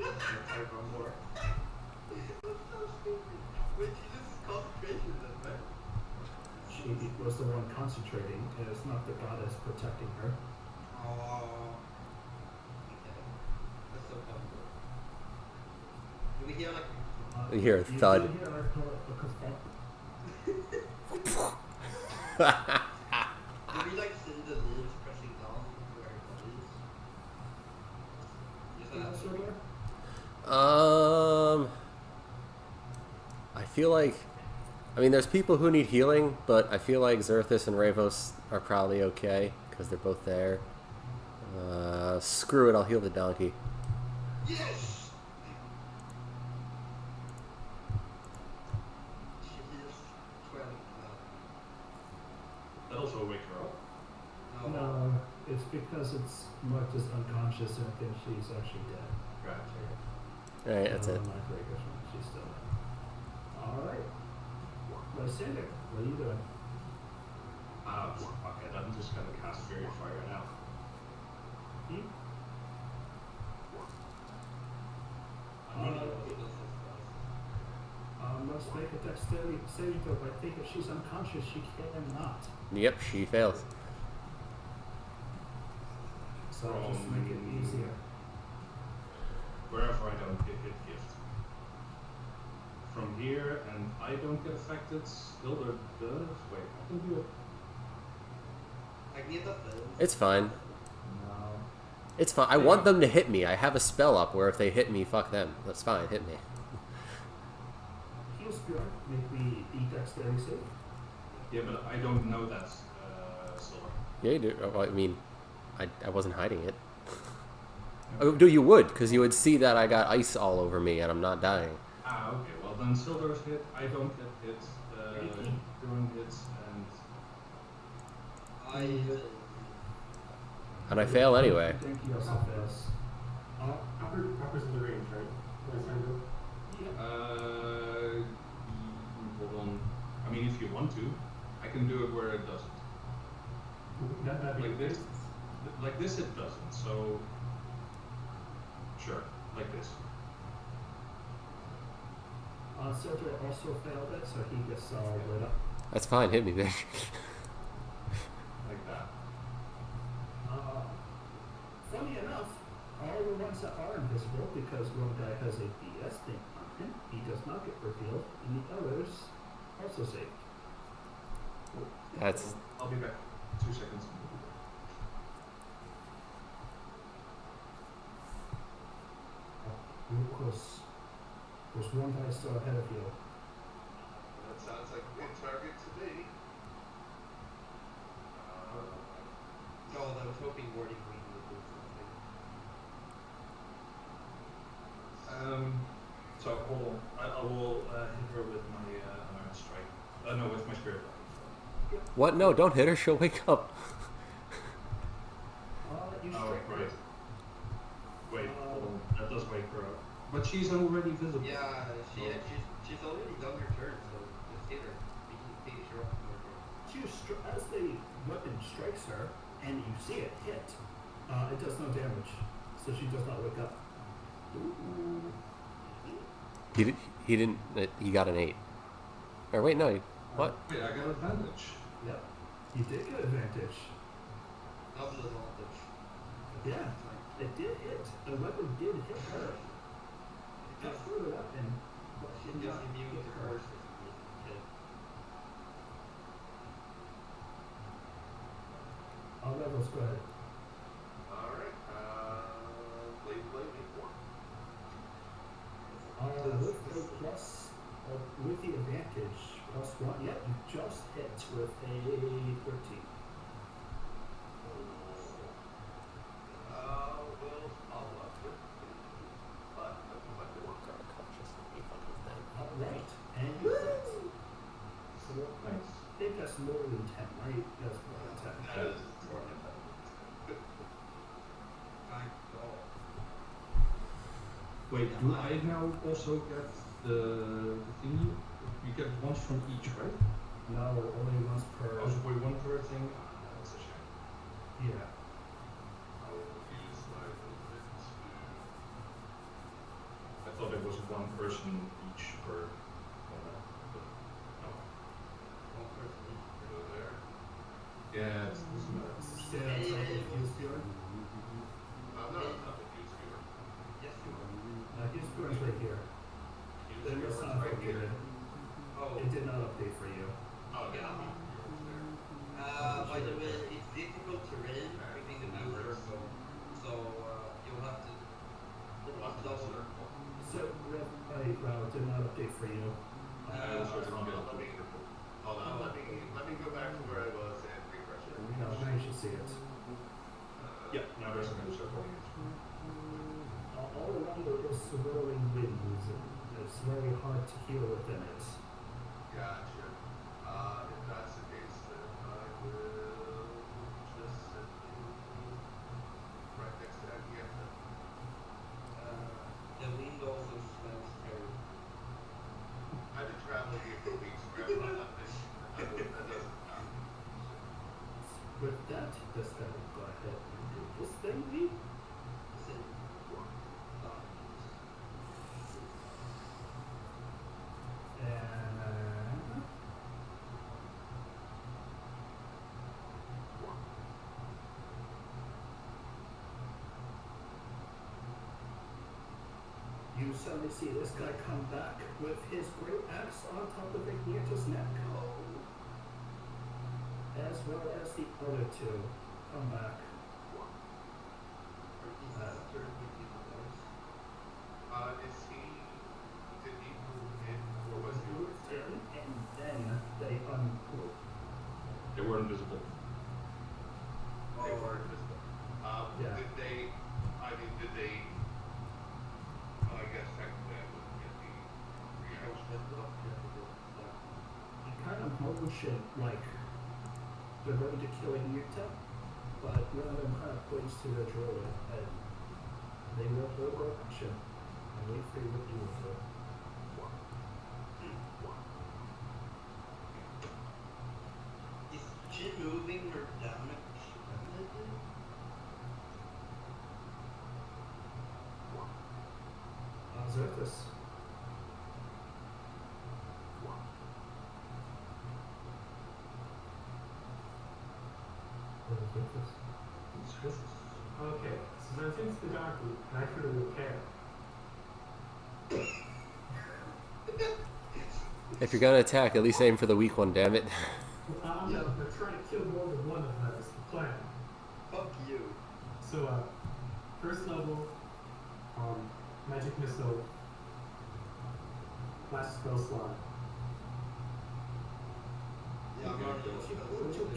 it, type on more. That's so stupid. Wait, she just concentration then, right? She was the one concentrating, and it's not the goddess protecting her. Oh. Okay. That's so possible. Do we hear like? You hear a thud. You do hear a kerfuffle. Do we like see the leaves pressing down where it is? Just Anything else over there? I feel like, I mean, there's people who need healing, but I feel like Xerthus and Ravos are probably okay because they're both there. Screw it, I'll heal the donkey. Yes! She heals 12. also wake her up? No, it's because it's marked as unconscious and I think she's actually dead. Gotcha. Alright, that's it. Not very good one. She's still dead. Alright. Lysander, what are you doing? Fuck it. I'm just gonna cast Fairy Fire now. Let's make a dexterity saving throw. I think if she's unconscious, she cannot. Yep, she fails. So just to make it easier. Wherever I don't get hit gift. From here, and I don't get affected, Hilda does. Wait, I can do it. It's fine. No. It's fine. I want them to hit me. I have a spell up where if they hit me, fuck them. That's fine. Hit me. Heal Spirit, make me the dexterity save. Yeah, but I don't know that, Silver. Yeah, you do. Well, I mean, I wasn't hiding it. Oh, do you would, because you would see that I got ice all over me and I'm not dying. Okay. Well, then Silver's hit. I don't get hit. During hits, And I fail anyway. I think he also fails. Copper's in the range, right? Hold on. I mean, if you want to, I can do it where it doesn't. Like this. Like this, it doesn't. So, sure, like this. Silver also failed it, so he gets lit up. That's fine. Hit me, bitch. Like that. Funny enough, all the ones that are invisible, because one guy has a DS thing on him, he does not get revealed, and the others also saved. That's. I'll be back. 2 seconds. Real close. There's one guy still ahead of you. That sounds like a good target to me. God, I was hoping Warding Green would do something. So hold on. I will hit her with my unarmed strike. No, with my spirit weapon. What? No, don't hit her. She'll wake up. You Oh, strike right. Wait, hold on. That does wake her up. But she's already visible. Yeah, she's already done her turn, so just hit her. We can finish her off with her turn. As the weapon strikes her, and you see it hit, it does no damage, so she does not wake up. Ooh. He didn't. He got an 8. Or wait, no. What? Wait, I got advantage. Yep, you did get advantage. Double advantage. Yeah, it did hit. The weapon did hit her. It threw it up and She's did just not immune hit to her. force. Levels, go ahead. Alright, blade me. With a plus, with the advantage, +1, yeah, you just hit with a 13. Will follow up with but Alright, and you hit. So, Nice. I think that's more than 10, right? That's more than 10. that is more than that. Thank God. Wait, do I now also get the thingy? You get once from each, right? No, only once per. Oh, so wait, one per thing? That's a shame. Yeah. I will use my movement to I thought it was one person each per. But no. One person. go there. Yeah, it's nuts. Stay on top of Fuse Bjorn. I'm not on top of use viewer. Yes, you are. Fuse Bjorn's right here. Use Then viewer it's is not right here. updated. Oh. It did not update for you. Oh, yeah. Viewer's there. By the way, it's difficult terrain between the blue circle, so you'll have to double. So, it did not update for you. I also didn't get Let me, hold on, let me go back to where I was and refresh it. No, now you should see it. Yeah, now there's a new circle. All around it is swirling winds, and it's very hard to hear within it. Gotcha. If that's the case, then I will. with that, this guy will go ahead and do this thing, maybe? See. And you suddenly see this guy come back with his great axe on top of Ignia's neck. As well as the other two come back. Is he? Did he move in, or was he over there? And then they uncool. They were invisible. They were invisible. Yeah. Did they? I mean, did they? I guess technically I wouldn't get the reaction. You kind of motion like they're going to kill Ignita, but one of them kind of points to the druid and they will hold their action and wait for you to do it. Is she moving her damage permanently? Zerthus. Okay, so since it's the dark route, and I truly don't care. If you're gonna attack, at least aim for the weak one, damn it. I'm gonna try to kill more than one of them. That's the plan. Fuck you. So, first level, magic missile, last spell slot. Yeah, I'm not To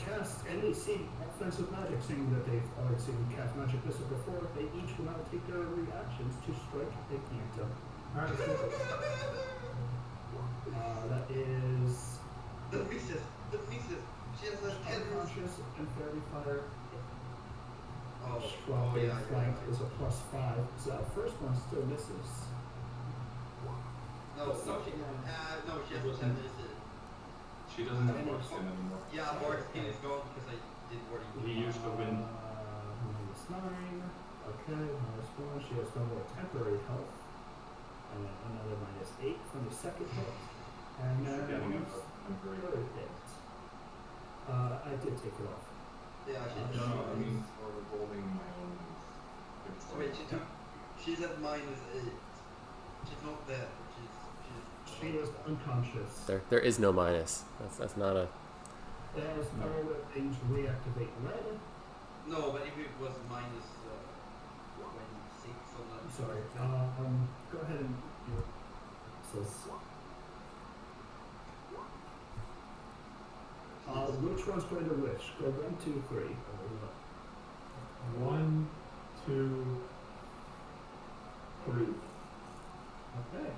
cast any offensive magic, saying that they've already seen cast magic missile before, they each will now take their reactions to strike Ignita. Alright, That is The misses. The misses. She has a 10 unconscious and fairy fire. Oh, Swapping yeah, flank yeah. is a +5, so that first one still misses. No, she has 10 misses. She doesn't have more skin anymore. Yeah, Mark's skin is gone because I did what He used the wind. -9. Okay, -1. She has no more temporary health. And then another -8 from the second hit. And She's then getting one a very. third hit. I did take it off. Yeah, she No, no, I mean for rolling my own. So wait, she's at -8. She's not dead. She is unconscious. There is no minus. That's not a. There's no things reactivate red. No, but if it was -26 on that. I'm sorry. Go ahead and do it. Which one's going to which? Go 1, 2, 3. 1, 2, 3. Okay.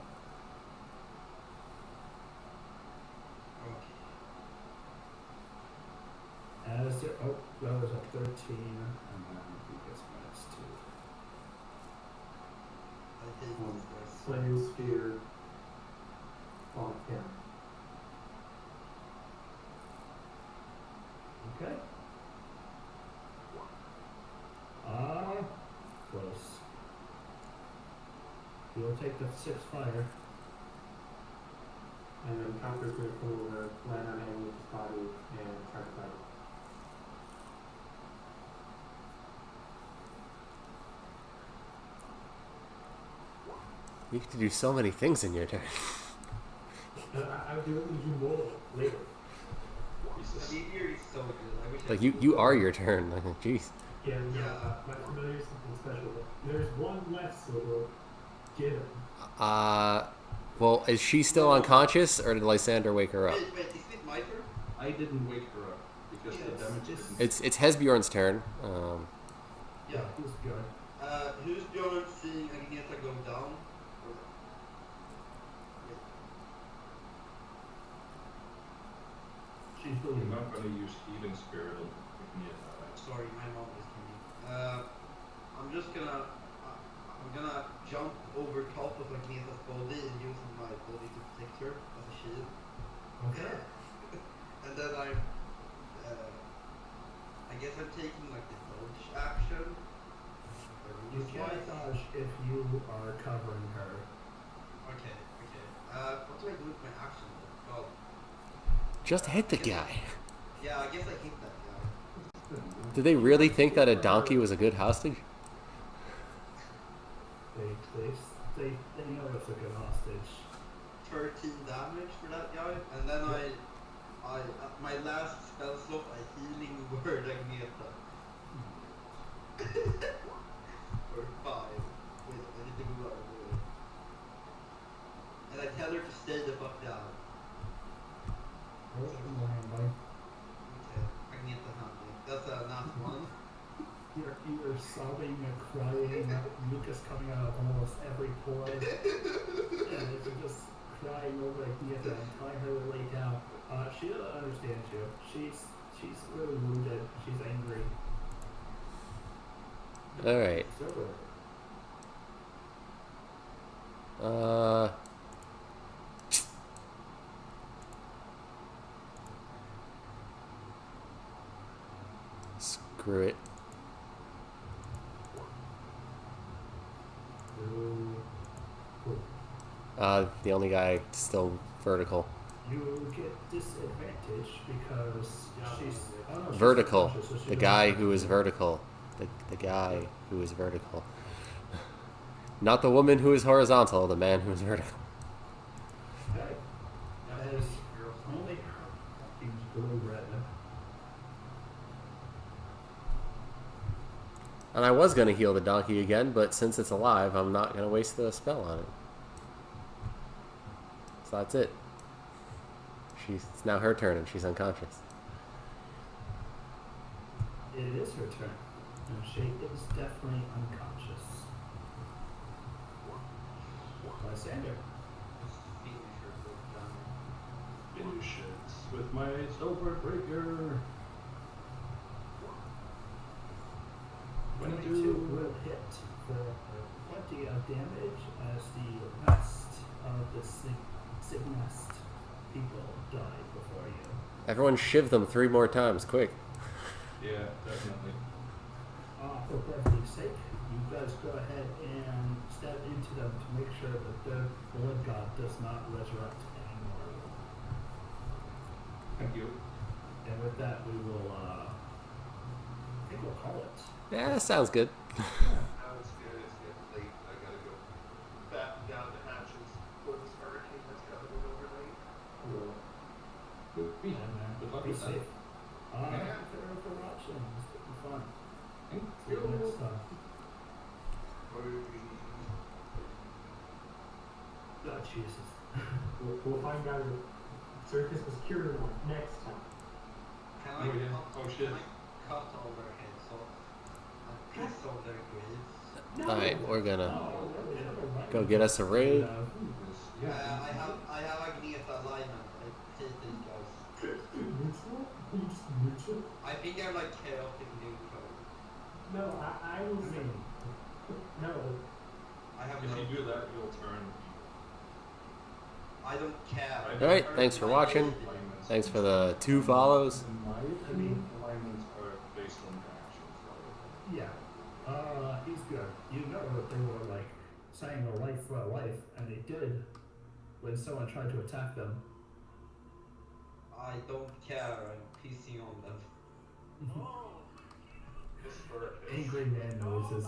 As there, that was a 13, and then he gets -2. I think it's Flame sphere on him. Okay. Close. You'll take the 6 fire. And then Conqueror's going to come over, land on him with his body, and try to fight. You have to do so many things in your turn. I'll do it with you more later. Meteor is so good. I wish Like I you are your turn. Like, jeez. Yeah, my familiar is something special. There's one left, so we'll get him. Well, is she still unconscious, or did Lysander wake her up? Wait, is it my turn? I didn't wake her up because the damage isn't. It's Hesbjorn's turn. Yeah. Who's good? Who's Bjorn seeing Agneta go down? She's You're bleeding. not going to use healing spirit on Ignita, right? Sorry, my mom is coming. I'm just gonna, I'm gonna jump over top of Agneta's body and using my body to protect her as a shield. Okay. And then I I'm taking like the dodge action. You can't dodge if you are covering her. Okay. What do I do with my action then? God. Just hit the guy. Yeah, I guess I hit that guy. Did they really think that a donkey was a good hostage? They know it's a good hostage. 13 damage for that guy, and then I my last spell slot, I healing word Agneta. For 5. Wait, I need to move out of the way. And I tell her to stay the fuck down. Oh, Okay, Agneta handling. That's a nat 1. You're either sobbing and crying, mucus coming out of almost every pore, and you're just crying over Agneta and telling her to lay down. She doesn't understand you. She's really wounded. She's angry. Alright. Screw it. The only guy still vertical. You get disadvantage because she's Vertical. unconscious, so she The doesn't guy have who to is do it. vertical. The guy who is vertical. Not the woman who is horizontal, the man who is vertical. Okay. As only her fucking blue-red. And I was going to heal the donkey again, but since it's alive, I'm not going to waste the spell on it. So that's it. It's now her turn and she's unconscious. It is her turn. And she is definitely unconscious. Lysander. Finish it with my Silver Breaker. 22 will hit for 20 of damage as the rest of the Signest people die before you. Everyone shiv them 3 more times, quick. Yeah, definitely. For brevity's sake, you guys go ahead and step into them to make sure that the blood god does not resurrect anymore. Thank you. And with that, we will, I think we'll call it. Yeah, that sounds good. Now it's getting late. I gotta go batten down the hatches for this hurricane that's coming in overnight. Good luck Be with that. safe. Yeah. Consider for options. It'll be fun. Thank See you next time. Oh, Jesus. we'll find out if Circus was cured or not next time. Can Oh, yeah. Oh, shit. Can I cut all their heads off and piece all their graves? Alright, we're gonna Oh, go get us a raid. Yeah. I have Agneta alignment. I hate these guys. Neutral? You just neutral? I think they're like chaotic neutral. No, I was no. I have If no. you do that, you'll turn. I don't care. Alright, thanks for watching. Thanks for the 2 follows. In my opinion, Alignments are based on your actions. Yeah. He's good. You know that they were like saying a life for a life, and they did when someone tried to attack them. I don't care. I'm pissing on them. This hurricane. Angry man noises.